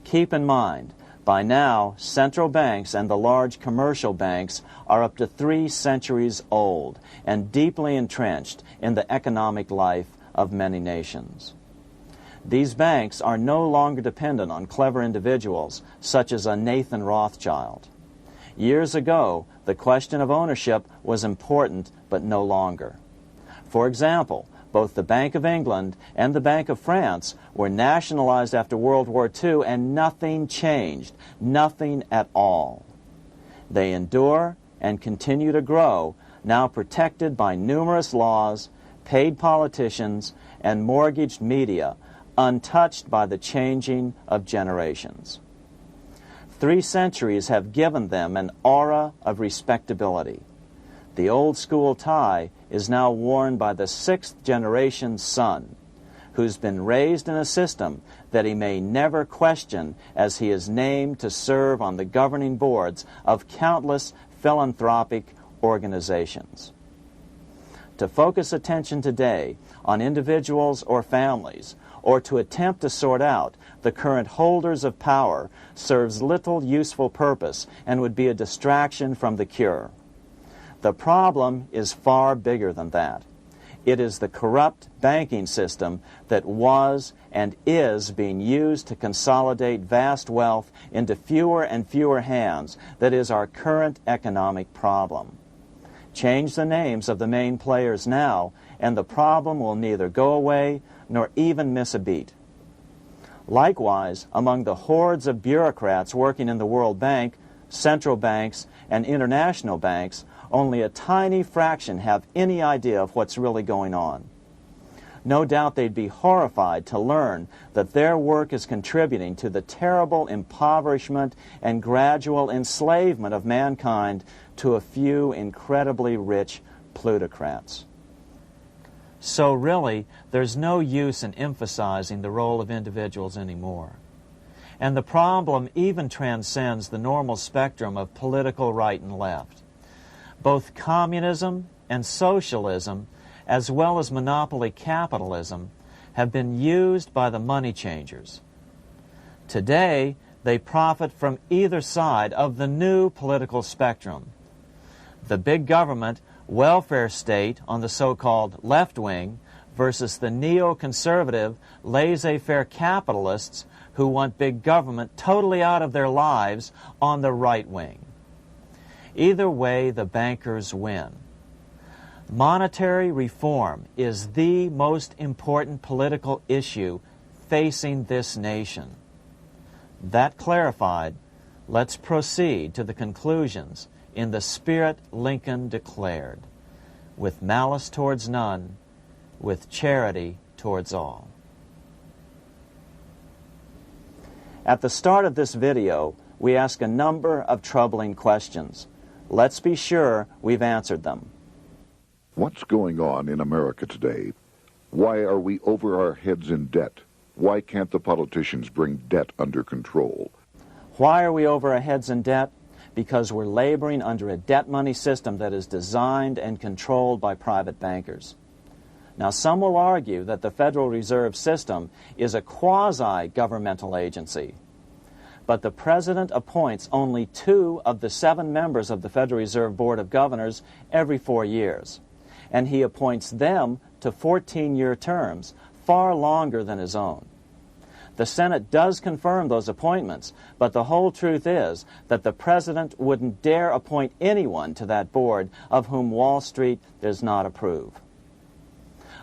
keep in mind, by now, central banks and the large commercial banks are up to 3 centuries old and deeply entrenched in the economic life of many nations. These banks are no longer dependent on clever individuals such as a Nathan Rothschild. Years ago, the question of ownership was important, but no longer. For example, both the Bank of England and the Bank of France were nationalized after World War II, and nothing changed, nothing at all. They endure and continue to grow, now protected by numerous laws, paid politicians, and mortgaged media, untouched by the changing of generations. 3 centuries have given them an aura of respectability. The old school tie is now worn by the 6th generation son, who's been raised in a system that he may never question as he is named to serve on the governing boards of countless philanthropic organizations. To focus attention today on individuals or families, or to attempt to sort out the current holders of power, serves little useful purpose and would be a distraction from the cure. The problem is far bigger than that. It is the corrupt banking system that was and is being used to consolidate vast wealth into fewer and fewer hands that is our current economic problem. Change the names of the main players now, and the problem will neither go away nor even miss a beat. Likewise, among the hordes of bureaucrats working in the World Bank, central banks, and international banks, only a tiny fraction have any idea of what's really going on. No doubt they'd be horrified to learn that their work is contributing to the terrible impoverishment and gradual enslavement of mankind to a few incredibly rich plutocrats. So really, there's no use in emphasizing the role of individuals anymore. And the problem even transcends the normal spectrum of political right and left. Both communism and socialism, as well as monopoly capitalism, have been used by the money changers. Today, they profit from either side of the new political spectrum. The big government welfare state on the so-called left wing versus the neoconservative laissez-faire capitalists who want big government totally out of their lives on the right wing. Either way, the bankers win. Monetary reform is the most important political issue facing this nation. That clarified, let's proceed to the conclusions in the spirit Lincoln declared, with malice towards none, with charity towards all. At the start of this video, we ask a number of troubling questions. Let's be sure we've answered them. What's going on in America today? Why are we over our heads in debt? Why can't the politicians bring debt under control? Why are we over our heads in debt? Because we're laboring under a debt money system that is designed and controlled by private bankers. Now, some will argue that the Federal Reserve System is a quasi-governmental agency. But the President appoints only 2 of the 7 members of the Federal Reserve Board of Governors every 4 years. And he appoints them to 14-year terms, far longer than his own. The Senate does confirm those appointments, but the whole truth is that the President wouldn't dare appoint anyone to that board of whom Wall Street does not approve.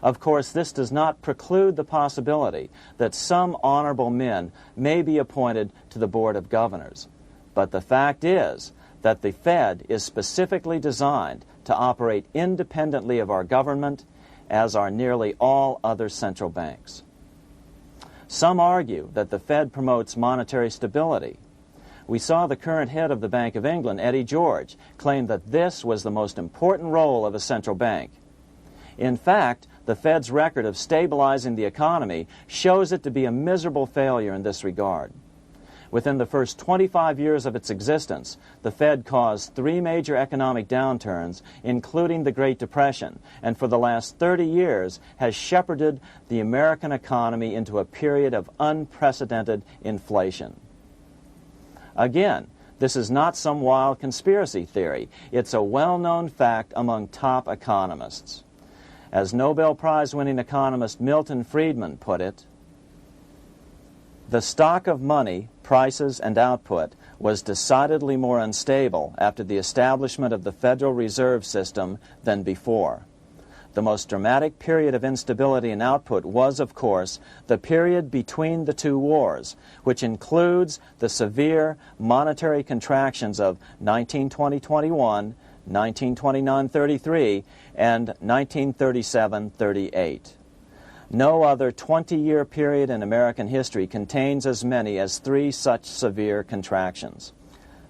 Of course, this does not preclude the possibility that some honorable men may be appointed to the Board of Governors. But the fact is that the Fed is specifically designed to operate independently of our government, as are nearly all other central banks. Some argue that the Fed promotes monetary stability. We saw the current head of the Bank of England, Eddie George, claim that this was the most important role of a central bank. In fact, the Fed's record of stabilizing the economy shows it to be a miserable failure in this regard. Within the first 25 years of its existence, the Fed caused 3 major economic downturns, including the Great Depression, and for the last 30 years has shepherded the American economy into a period of unprecedented inflation. Again, this is not some wild conspiracy theory. It's a well-known fact among top economists. As Nobel Prize-winning economist Milton Friedman put it, the stock of money, prices, and output was decidedly more unstable after the establishment of the Federal Reserve System than before. The most dramatic period of instability in output was, of course, the period between the 2 wars, which includes the severe monetary contractions of 1920-21, 1929-33, and 1937-38. No other 20-year period in American history contains as many as 3 such severe contractions.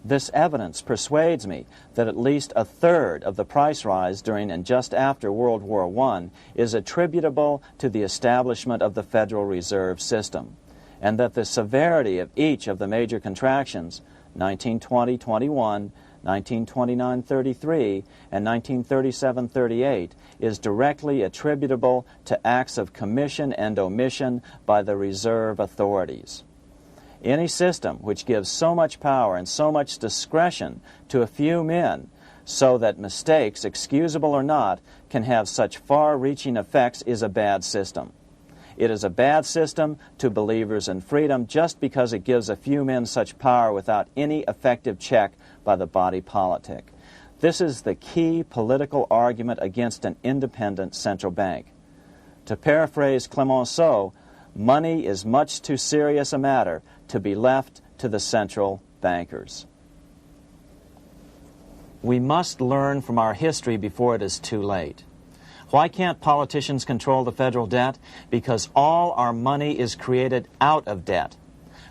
This evidence persuades me that at least a third of the price rise during and just after World War I is attributable to the establishment of the Federal Reserve System, and that the severity of each of the major contractions, 1920-21, 1929-33, and 1937-38, is directly attributable to acts of commission and omission by the reserve authorities. Any system which gives so much power and so much discretion to a few men so that mistakes, excusable or not, can have such far-reaching effects is a bad system. It is a bad system to believers in freedom just because it gives a few men such power without any effective check by the body politic. This is the key political argument against an independent central bank. To paraphrase Clemenceau, money is much too serious a matter to be left to the central bankers. We must learn from our history before it is too late. Why can't politicians control the federal debt? Because all our money is created out of debt.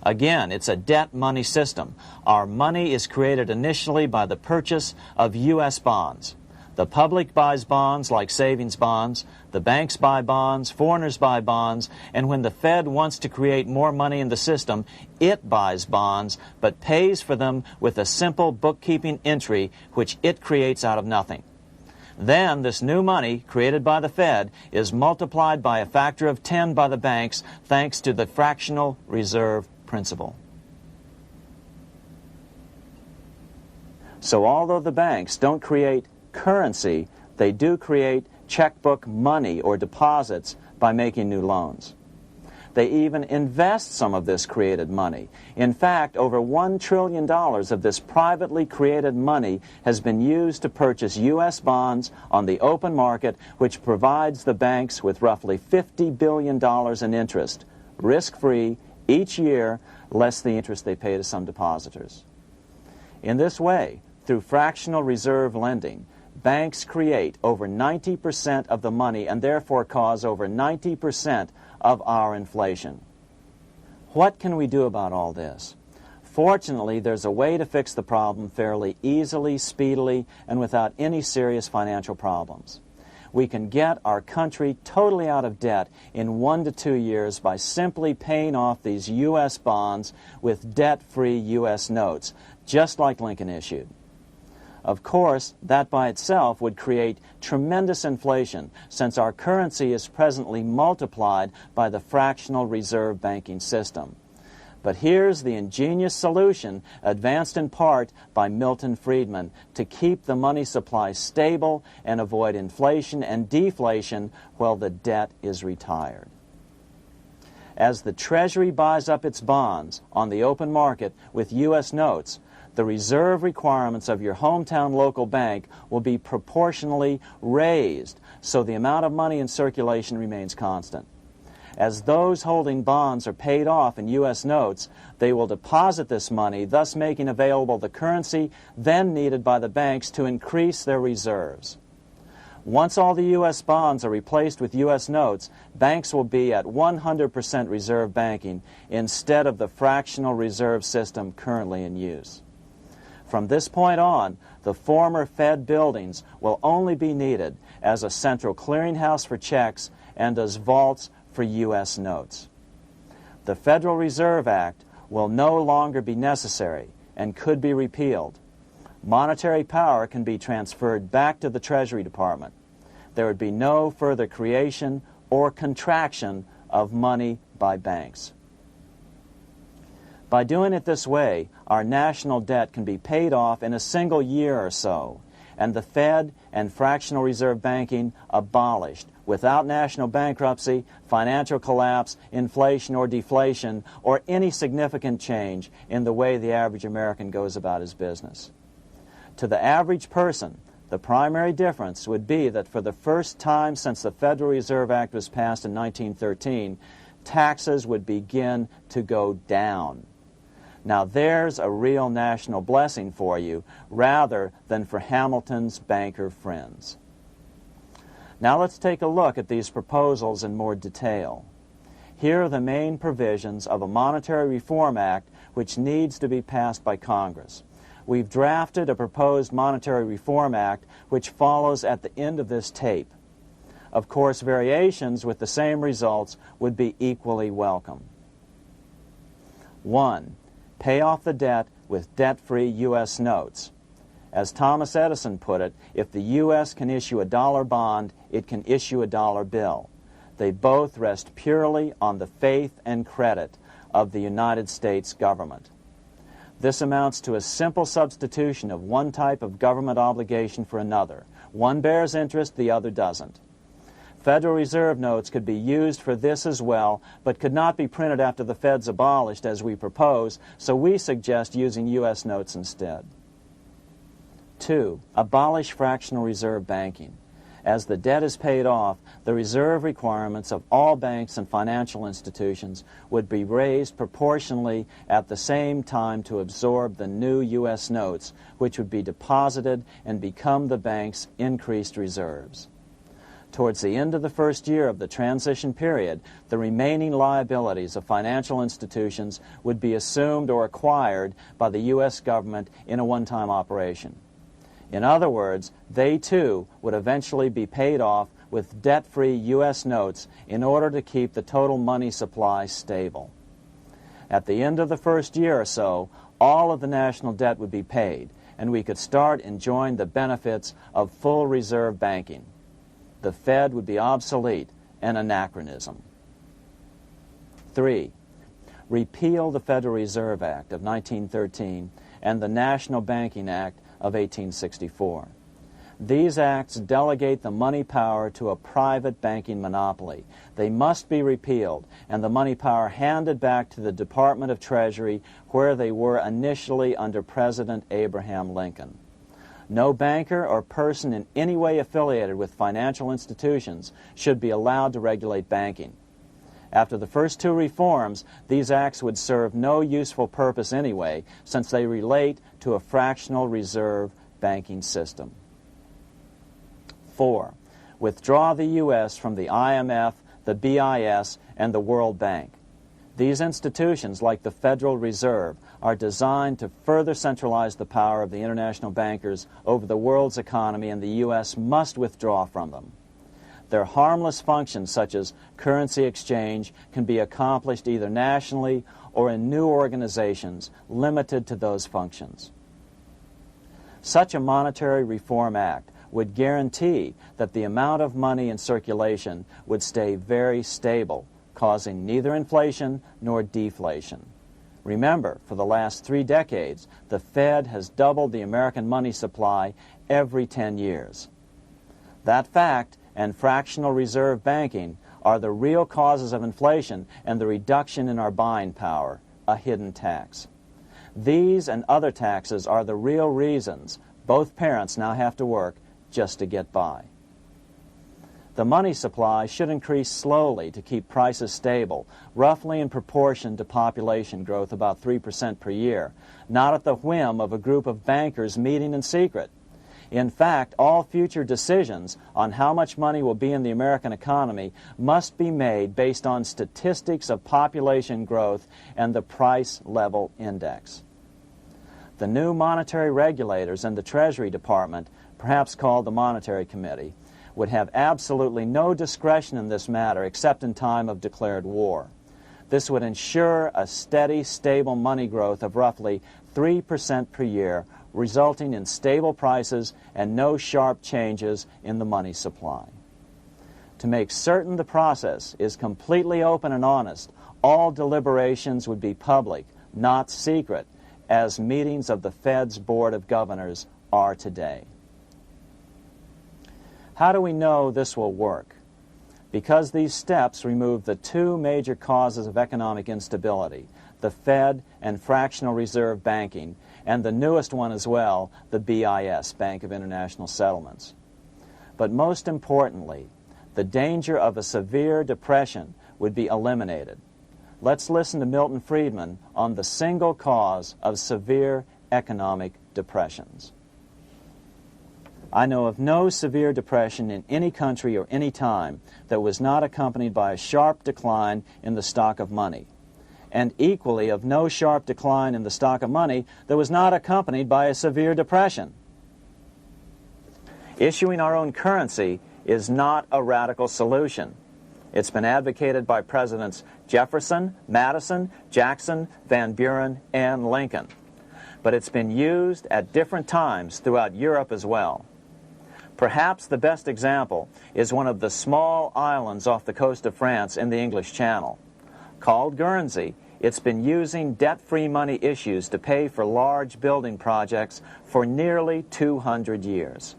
Again, it's a debt money system. Our money is created initially by the purchase of U.S. bonds. The public buys bonds like savings bonds, the banks buy bonds, foreigners buy bonds, and when the Fed wants to create more money in the system, it buys bonds, but pays for them with a simple bookkeeping entry which it creates out of nothing. Then this new money, created by the Fed, is multiplied by a factor of 10 by the banks thanks to the fractional reserve principle. So although the banks don't create currency, they do create checkbook money or deposits by making new loans. They even invest some of this created money. In fact, over $1 trillion of this privately created money has been used to purchase U.S. bonds on the open market, which provides the banks with roughly $50 billion in interest, risk-free, each year, less the interest they pay to some depositors. In this way, through fractional reserve lending, banks create over 90% of the money and therefore cause over 90% of our inflation. What can we do about all this? Fortunately, there's a way to fix the problem fairly easily, speedily, and without any serious financial problems. We can get our country totally out of debt in 1 to 2 years by simply paying off these U.S. bonds with debt-free U.S. notes, just like Lincoln issued. Of course, that by itself would create tremendous inflation, since our currency is presently multiplied by the fractional reserve banking system. But here's the ingenious solution, advanced in part by Milton Friedman, to keep the money supply stable and avoid inflation and deflation while the debt is retired. As the Treasury buys up its bonds on the open market with U.S. notes, the reserve requirements of your hometown local bank will be proportionally raised, so the amount of money in circulation remains constant. As those holding bonds are paid off in U.S. notes, they will deposit this money, thus making available the currency then needed by the banks to increase their reserves. Once all the U.S. bonds are replaced with U.S. notes, banks will be at 100% reserve banking instead of the fractional reserve system currently in use. From this point on, the former Fed buildings will only be needed as a central clearinghouse for checks and as vaults for U.S. notes. The Federal Reserve Act will no longer be necessary and could be repealed. Monetary power can be transferred back to the Treasury Department. There would be no further creation or contraction of money by banks. By doing it this way, our national debt can be paid off in a single year or so, and the Fed and fractional reserve banking abolished without national bankruptcy, financial collapse, inflation or deflation, or any significant change in the way the average American goes about his business. To the average person, the primary difference would be that for the first time since the Federal Reserve Act was passed in 1913, taxes would begin to go down. Now there's a real national blessing for you, rather than for Hamilton's banker friends. Now let's take a look at these proposals in more detail. Here are the main provisions of a Monetary Reform Act which needs to be passed by Congress. We've drafted a proposed Monetary Reform Act which follows at the end of this tape. Of course, variations with the same results would be equally welcome. 1. Pay off the debt with debt-free U.S. notes. As Thomas Edison put it, if the U.S. can issue a dollar bond, it can issue a dollar bill. They both rest purely on the faith and credit of the United States government. This amounts to a simple substitution of one type of government obligation for another. One bears interest, the other doesn't. Federal Reserve notes could be used for this as well, but could not be printed after the Fed's abolished as we propose, so we suggest using U.S. notes instead. 2. Abolish fractional reserve banking. As the debt is paid off, the reserve requirements of all banks and financial institutions would be raised proportionally at the same time to absorb the new U.S. notes, which would be deposited and become the bank's increased reserves. Towards the end of the first year of the transition period, the remaining liabilities of financial institutions would be assumed or acquired by the U.S. government in a one-time operation. In other words, they too would eventually be paid off with debt-free U.S. notes in order to keep the total money supply stable. At the end of the first year or so, all of the national debt would be paid, and we could start enjoying the benefits of full reserve banking. The Fed would be obsolete, an anachronism. 3. Repeal the Federal Reserve Act of 1913 and the National Banking Act of 1864. These acts delegate the money power to a private banking monopoly. They must be repealed, and the money power handed back to the Department of Treasury, where they were initially under President Abraham Lincoln. No banker or person in any way affiliated with financial institutions should be allowed to regulate banking. After the first two reforms, these acts would serve no useful purpose anyway, since they relate to a fractional reserve banking system. 4. Withdraw the U.S. from the IMF, the BIS, and the World Bank. These institutions, like the Federal Reserve, are designed to further centralize the power of the international bankers over the world's economy, and the U.S. must withdraw from them. Their harmless functions, such as currency exchange, can be accomplished either nationally or in new organizations limited to those functions. Such a monetary reform act would guarantee that the amount of money in circulation would stay very stable, causing neither inflation nor deflation. Remember, for the last 3 decades, the Fed has doubled the American money supply every 10 years. That fact and fractional reserve banking are the real causes of inflation and the reduction in our buying power, a hidden tax. These and other taxes are the real reasons both parents now have to work just to get by. The money supply should increase slowly to keep prices stable, roughly in proportion to population growth, about 3% per year, not at the whim of a group of bankers meeting in secret. In fact, all future decisions on how much money will be in the American economy must be made based on statistics of population growth and the price level index. The new monetary regulators and the Treasury Department, perhaps called the Monetary Committee, would have absolutely no discretion in this matter except in time of declared war. This would ensure a steady, stable money growth of roughly 3% per year, resulting in stable prices and no sharp changes in the money supply. To make certain the process is completely open and honest, all deliberations would be public, not secret, as meetings of the Fed's Board of Governors are today. How do we know this will work? Because these steps remove the 2 major causes of economic instability, the Fed and fractional reserve banking, and the newest one as well, the BIS, Bank of International Settlements. But most importantly, the danger of a severe depression would be eliminated. Let's listen to Milton Friedman on the single cause of severe economic depressions. I know of no severe depression in any country or any time that was not accompanied by a sharp decline in the stock of money, and equally of no sharp decline in the stock of money that was not accompanied by a severe depression. Issuing our own currency is not a radical solution. It's been advocated by Presidents Jefferson, Madison, Jackson, Van Buren, and Lincoln. But it's been used at different times throughout Europe as well. Perhaps the best example is one of the small islands off the coast of France in the English Channel. Called Guernsey, It's been using debt-free money issues to pay for large building projects for nearly 200 years.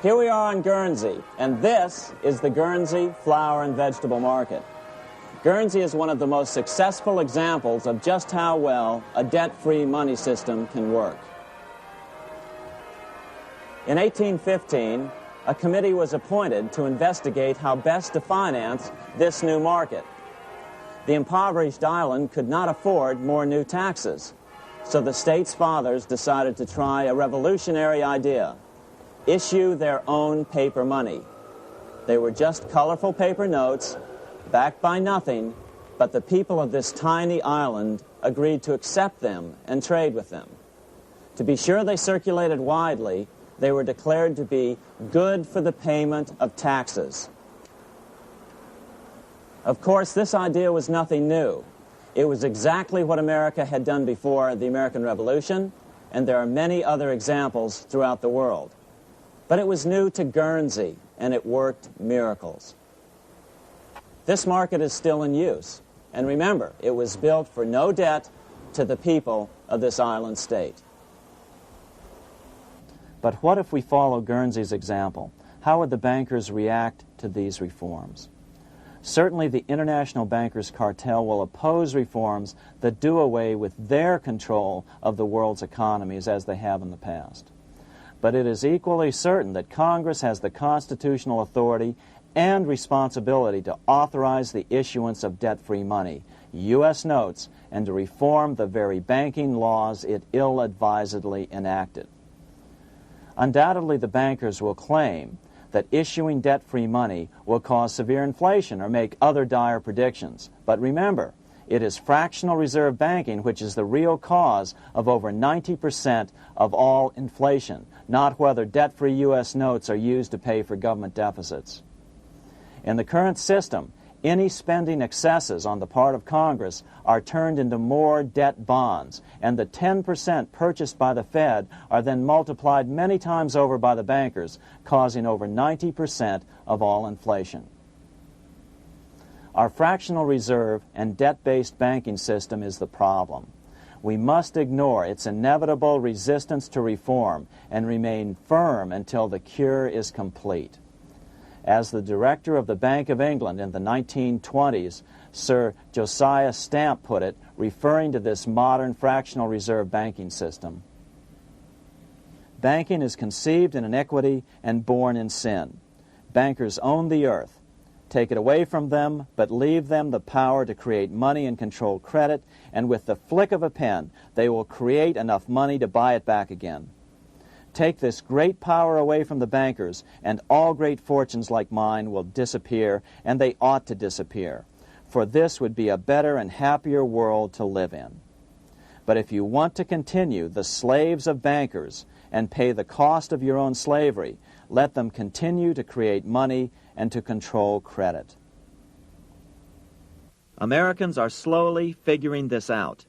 Here we are on Guernsey, and this is the Guernsey Flower and Vegetable Market. Guernsey is one of the most successful examples of just how well a debt-free money system can work. In 1815, a committee was appointed to investigate how best to finance this new market. The impoverished island could not afford more new taxes, so the state's fathers decided to try a revolutionary idea: issue their own paper money. They were just colorful paper notes, backed by nothing, but the people of this tiny island agreed to accept them and trade with them. To be sure they circulated widely, they were declared to be good for the payment of taxes. Of course, this idea was nothing new. It was exactly what America had done before the American Revolution, and there are many other examples throughout the world. But it was new to Guernsey, and it worked miracles. This market is still in use, and remember, it was built for no debt to the people of this island state. But what if we follow Guernsey's example? How would the bankers react to these reforms? Certainly the international bankers' cartel will oppose reforms that do away with their control of the world's economies as they have in the past. But it is equally certain that Congress has the constitutional authority and responsibility to authorize the issuance of debt-free money, U.S. notes, and to reform the very banking laws it ill-advisedly enacted. Undoubtedly, the bankers will claim that issuing debt-free money will cause severe inflation or make other dire predictions. But remember, it is fractional reserve banking which is the real cause of over 90% of all inflation, not whether debt-free U.S. notes are used to pay for government deficits. In the current system, any spending excesses on the part of Congress are turned into more debt bonds, and the 10% purchased by the Fed are then multiplied many times over by the bankers, causing over 90% of all inflation. Our fractional reserve and debt-based banking system is the problem. We must ignore its inevitable resistance to reform and remain firm until the cure is complete. As the director of the Bank of England in the 1920s, Sir Josiah Stamp put it, referring to this modern fractional reserve banking system, banking is conceived in iniquity and born in sin. Bankers own the earth. Take it away from them, but leave them the power to create money and control credit, and with the flick of a pen, they will create enough money to buy it back again. Take this great power away from the bankers, and all great fortunes like mine will disappear, and they ought to disappear, for this would be a better and happier world to live in. But if you want to continue the slaves of bankers and pay the cost of your own slavery, let them continue to create money and to control credit. Americans are slowly figuring this out.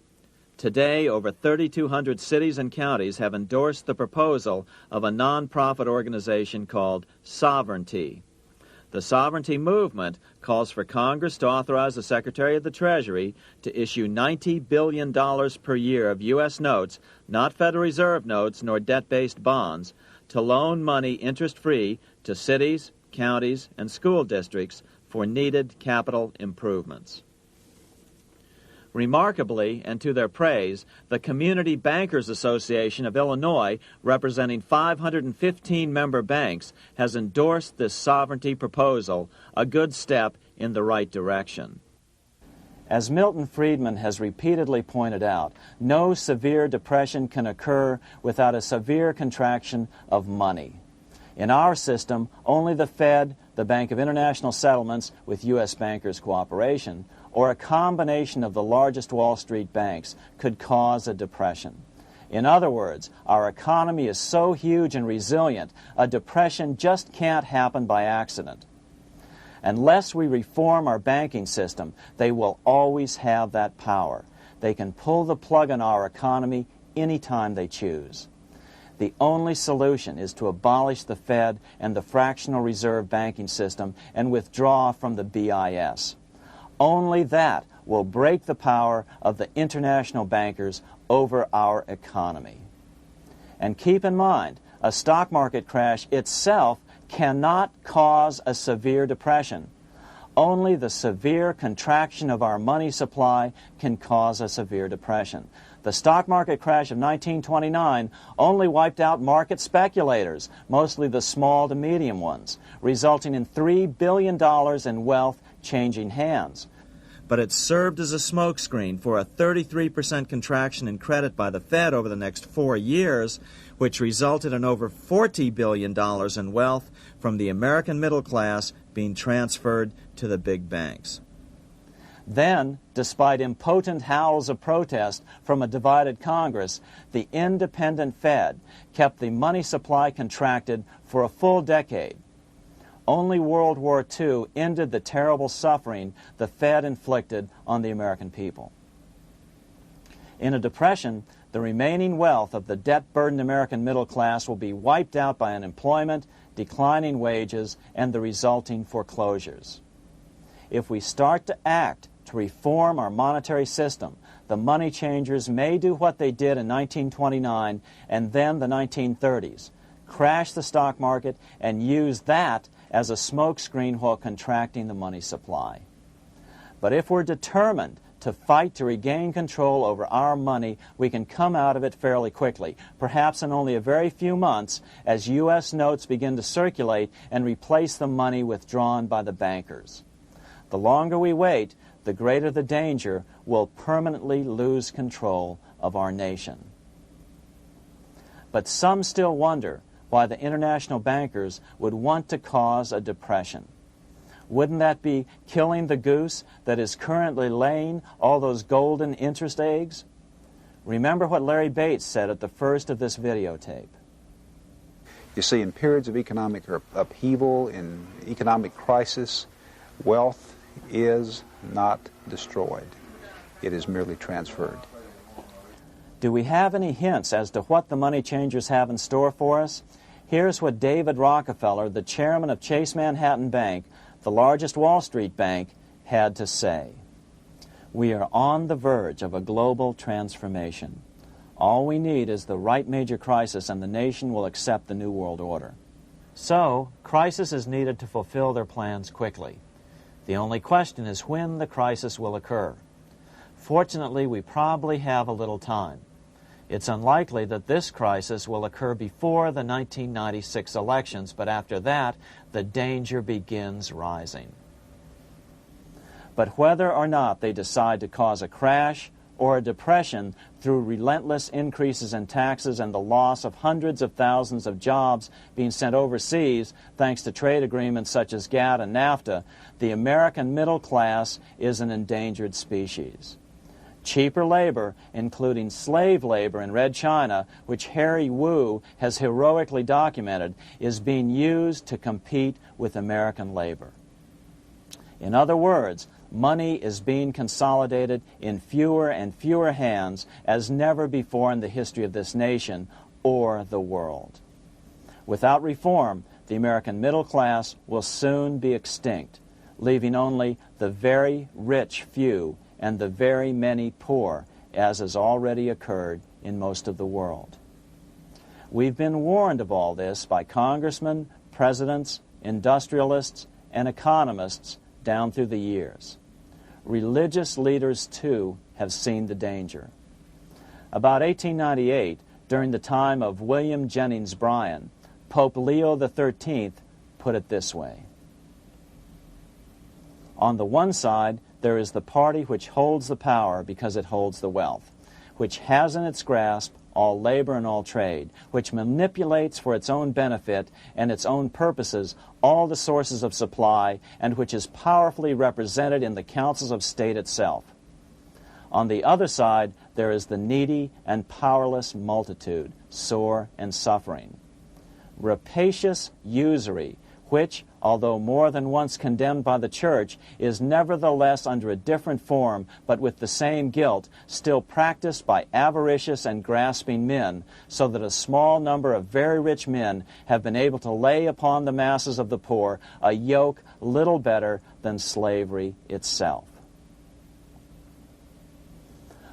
Today, over 3,200 cities and counties have endorsed the proposal of a nonprofit organization called Sovereignty. The Sovereignty movement calls for Congress to authorize the Secretary of the Treasury to issue $90 billion per year of U.S. notes, not Federal Reserve notes nor debt-based bonds, to loan money interest-free to cities, counties, and school districts for needed capital improvements. Remarkably, and to their praise, the Community Bankers Association of Illinois, representing 515 member banks, has endorsed this sovereignty proposal, a good step in the right direction. As Milton Friedman has repeatedly pointed out, no severe depression can occur without a severe contraction of money. In our system, only the Fed, the Bank of International Settlements, with U.S. bankers' cooperation, or a combination of the largest Wall Street banks could cause a depression. In other words, our economy is so huge and resilient, a depression just can't happen by accident. Unless we reform our banking system, they will always have that power. They can pull the plug on our economy anytime they choose. The only solution is to abolish the Fed and the fractional reserve banking system and withdraw from the BIS. Only that will break the power of the international bankers over our economy. And keep in mind, a stock market crash itself cannot cause a severe depression. Only the severe contraction of our money supply can cause a severe depression. The stock market crash of 1929 only wiped out market speculators, mostly the small to medium ones, resulting in $3 billion in wealth changing hands. But it served as a smokescreen for a 33% contraction in credit by the Fed over the next 4 years, which resulted in over $40 billion in wealth from the American middle class being transferred to the big banks. Then, despite impotent howls of protest from a divided Congress, the independent Fed kept the money supply contracted for a full decade. Only World War II ended the terrible suffering the Fed inflicted on the American people. In a depression, the remaining wealth of the debt-burdened American middle class will be wiped out by unemployment, declining wages, and the resulting foreclosures. If we start to act to reform our monetary system, the money changers may do what they did in 1929 and then the 1930s, crash the stock market and use that as a smokescreen while contracting the money supply. But if we're determined to fight to regain control over our money, we can come out of it fairly quickly, perhaps in only a very few months, as U.S. notes begin to circulate and replace the money withdrawn by the bankers. The longer we wait, the greater the danger we'll permanently lose control of our nation. But some still wonder why the international bankers would want to cause a depression. Wouldn't that be killing the goose that is currently laying all those golden interest eggs? Remember what Larry Bates said at the first of this videotape. You see, in periods of economic upheaval, in economic crisis, wealth is not destroyed. It is merely transferred. Do we have any hints as to what the money changers have in store for us? Here's what David Rockefeller, the chairman of Chase Manhattan Bank, the largest Wall Street bank, had to say. We are on the verge of a global transformation. All we need is the right major crisis and the nation will accept the New World Order. So, crisis is needed to fulfill their plans quickly. The only question is when the crisis will occur. Fortunately, we probably have a little time. It's unlikely that this crisis will occur before the 1996 elections, but after that, the danger begins rising. But whether or not they decide to cause a crash or a depression through relentless increases in taxes and the loss of hundreds of thousands of jobs being sent overseas thanks to trade agreements such as GATT and NAFTA, the American middle class is an endangered species. Cheaper labor, including slave labor in Red China, which Harry Wu has heroically documented, is being used to compete with American labor. In other words, money is being consolidated in fewer and fewer hands as never before in the history of this nation or the world. Without reform, the American middle class will soon be extinct, leaving only the very rich few and the very many poor, as has already occurred in most of the world. We've been warned of all this by congressmen, presidents, industrialists, and economists down through the years. Religious leaders, too, have seen the danger. About 1898, during the time of William Jennings Bryan, Pope Leo XIII put it this way. On the one side, there is the party which holds the power because it holds the wealth, which has in its grasp all labor and all trade, which manipulates for its own benefit and its own purposes all the sources of supply, and which is powerfully represented in the councils of state itself. On the other side, there is the needy and powerless multitude, sore and suffering. Rapacious usury, which, although more than once condemned by the Church, is nevertheless under a different form, but with the same guilt, still practiced by avaricious and grasping men, so that a small number of very rich men have been able to lay upon the masses of the poor a yoke little better than slavery itself.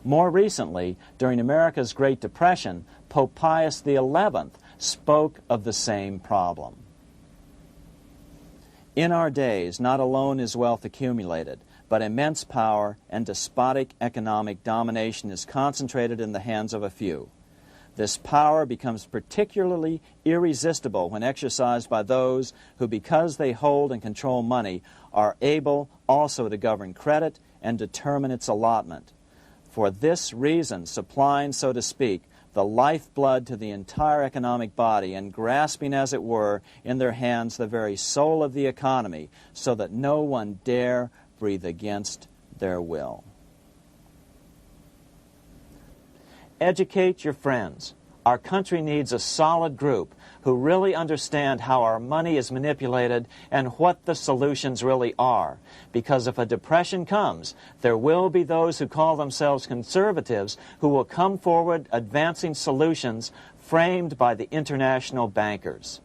More recently, during America's Great Depression, Pope Pius XI spoke of the same problem. In our days, not alone is wealth accumulated, but immense power and despotic economic domination is concentrated in the hands of a few. This power becomes particularly irresistible when exercised by those who, because they hold and control money, are able also to govern credit and determine its allotment. For this reason, supplying, so to speak, the lifeblood to the entire economic body and grasping, as it were, in their hands the very soul of the economy, so that no one dare breathe against their will. Educate your friends. Our country needs a solid group who really understand how our money is manipulated and what the solutions really are. Because if a depression comes, there will be those who call themselves conservatives who will come forward advancing solutions framed by the international bankers.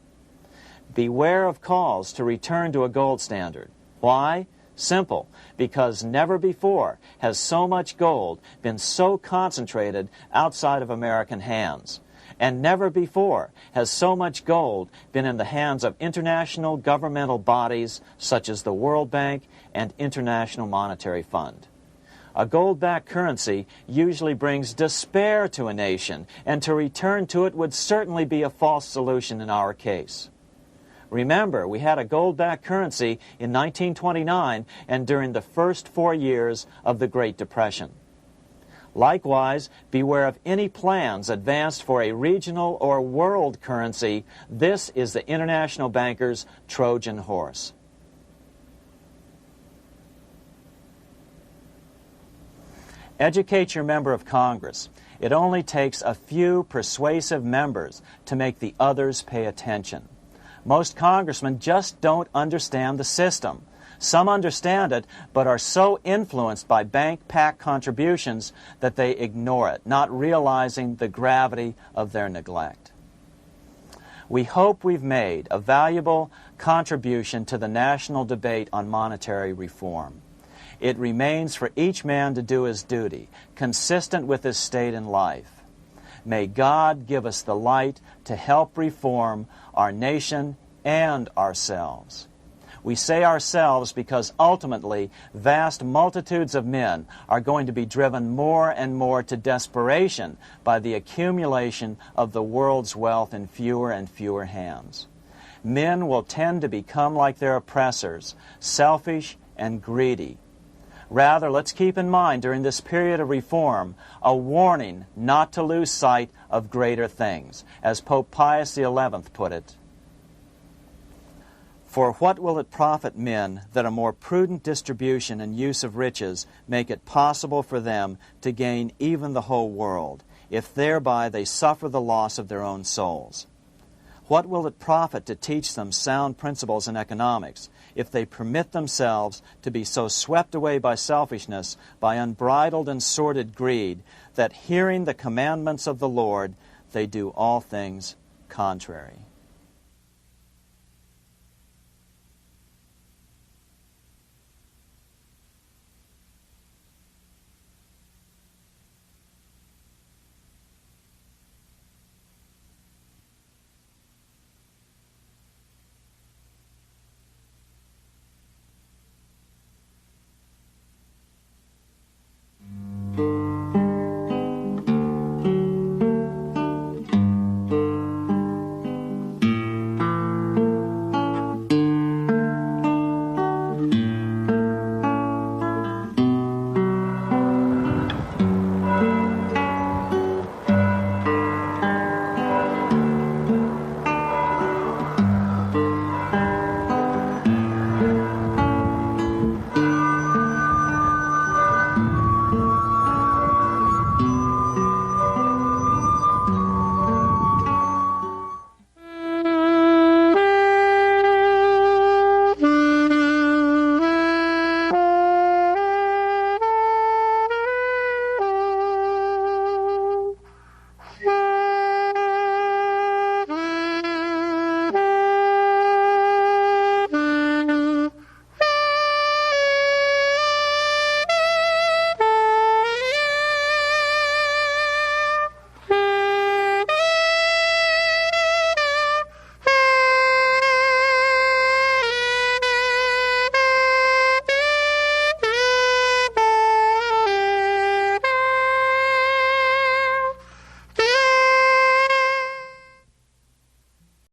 Beware of calls to return to a gold standard. Why? Simple, because never before has so much gold been so concentrated outside of American hands. And never before has so much gold been in the hands of international governmental bodies such as the World Bank and International Monetary Fund. A gold-backed currency usually brings despair to a nation, and to return to it would certainly be a false solution in our case. Remember, we had a gold-backed currency in 1929 and during the first 4 years of the Great Depression. Likewise, beware of any plans advanced for a regional or world currency. This is the international bankers' Trojan horse. Educate your member of Congress. It only takes a few persuasive members to make the others pay attention. Most congressmen just don't understand the system. Some understand it, but are so influenced by bank-packed contributions that they ignore it, not realizing the gravity of their neglect. We hope we've made a valuable contribution to the national debate on monetary reform. It remains for each man to do his duty, consistent with his state in life. May God give us the light to help reform our nation and ourselves. We say ourselves because ultimately vast multitudes of men are going to be driven more and more to desperation by the accumulation of the world's wealth in fewer and fewer hands. Men will tend to become like their oppressors, selfish and greedy. Rather, let's keep in mind during this period of reform a warning not to lose sight of greater things, as Pope Pius XI put it. For what will it profit men that a more prudent distribution and use of riches make it possible for them to gain even the whole world, if thereby they suffer the loss of their own souls? What will it profit to teach them sound principles in economics, if they permit themselves to be so swept away by selfishness, by unbridled and sordid greed, that hearing the commandments of the Lord, they do all things contrary?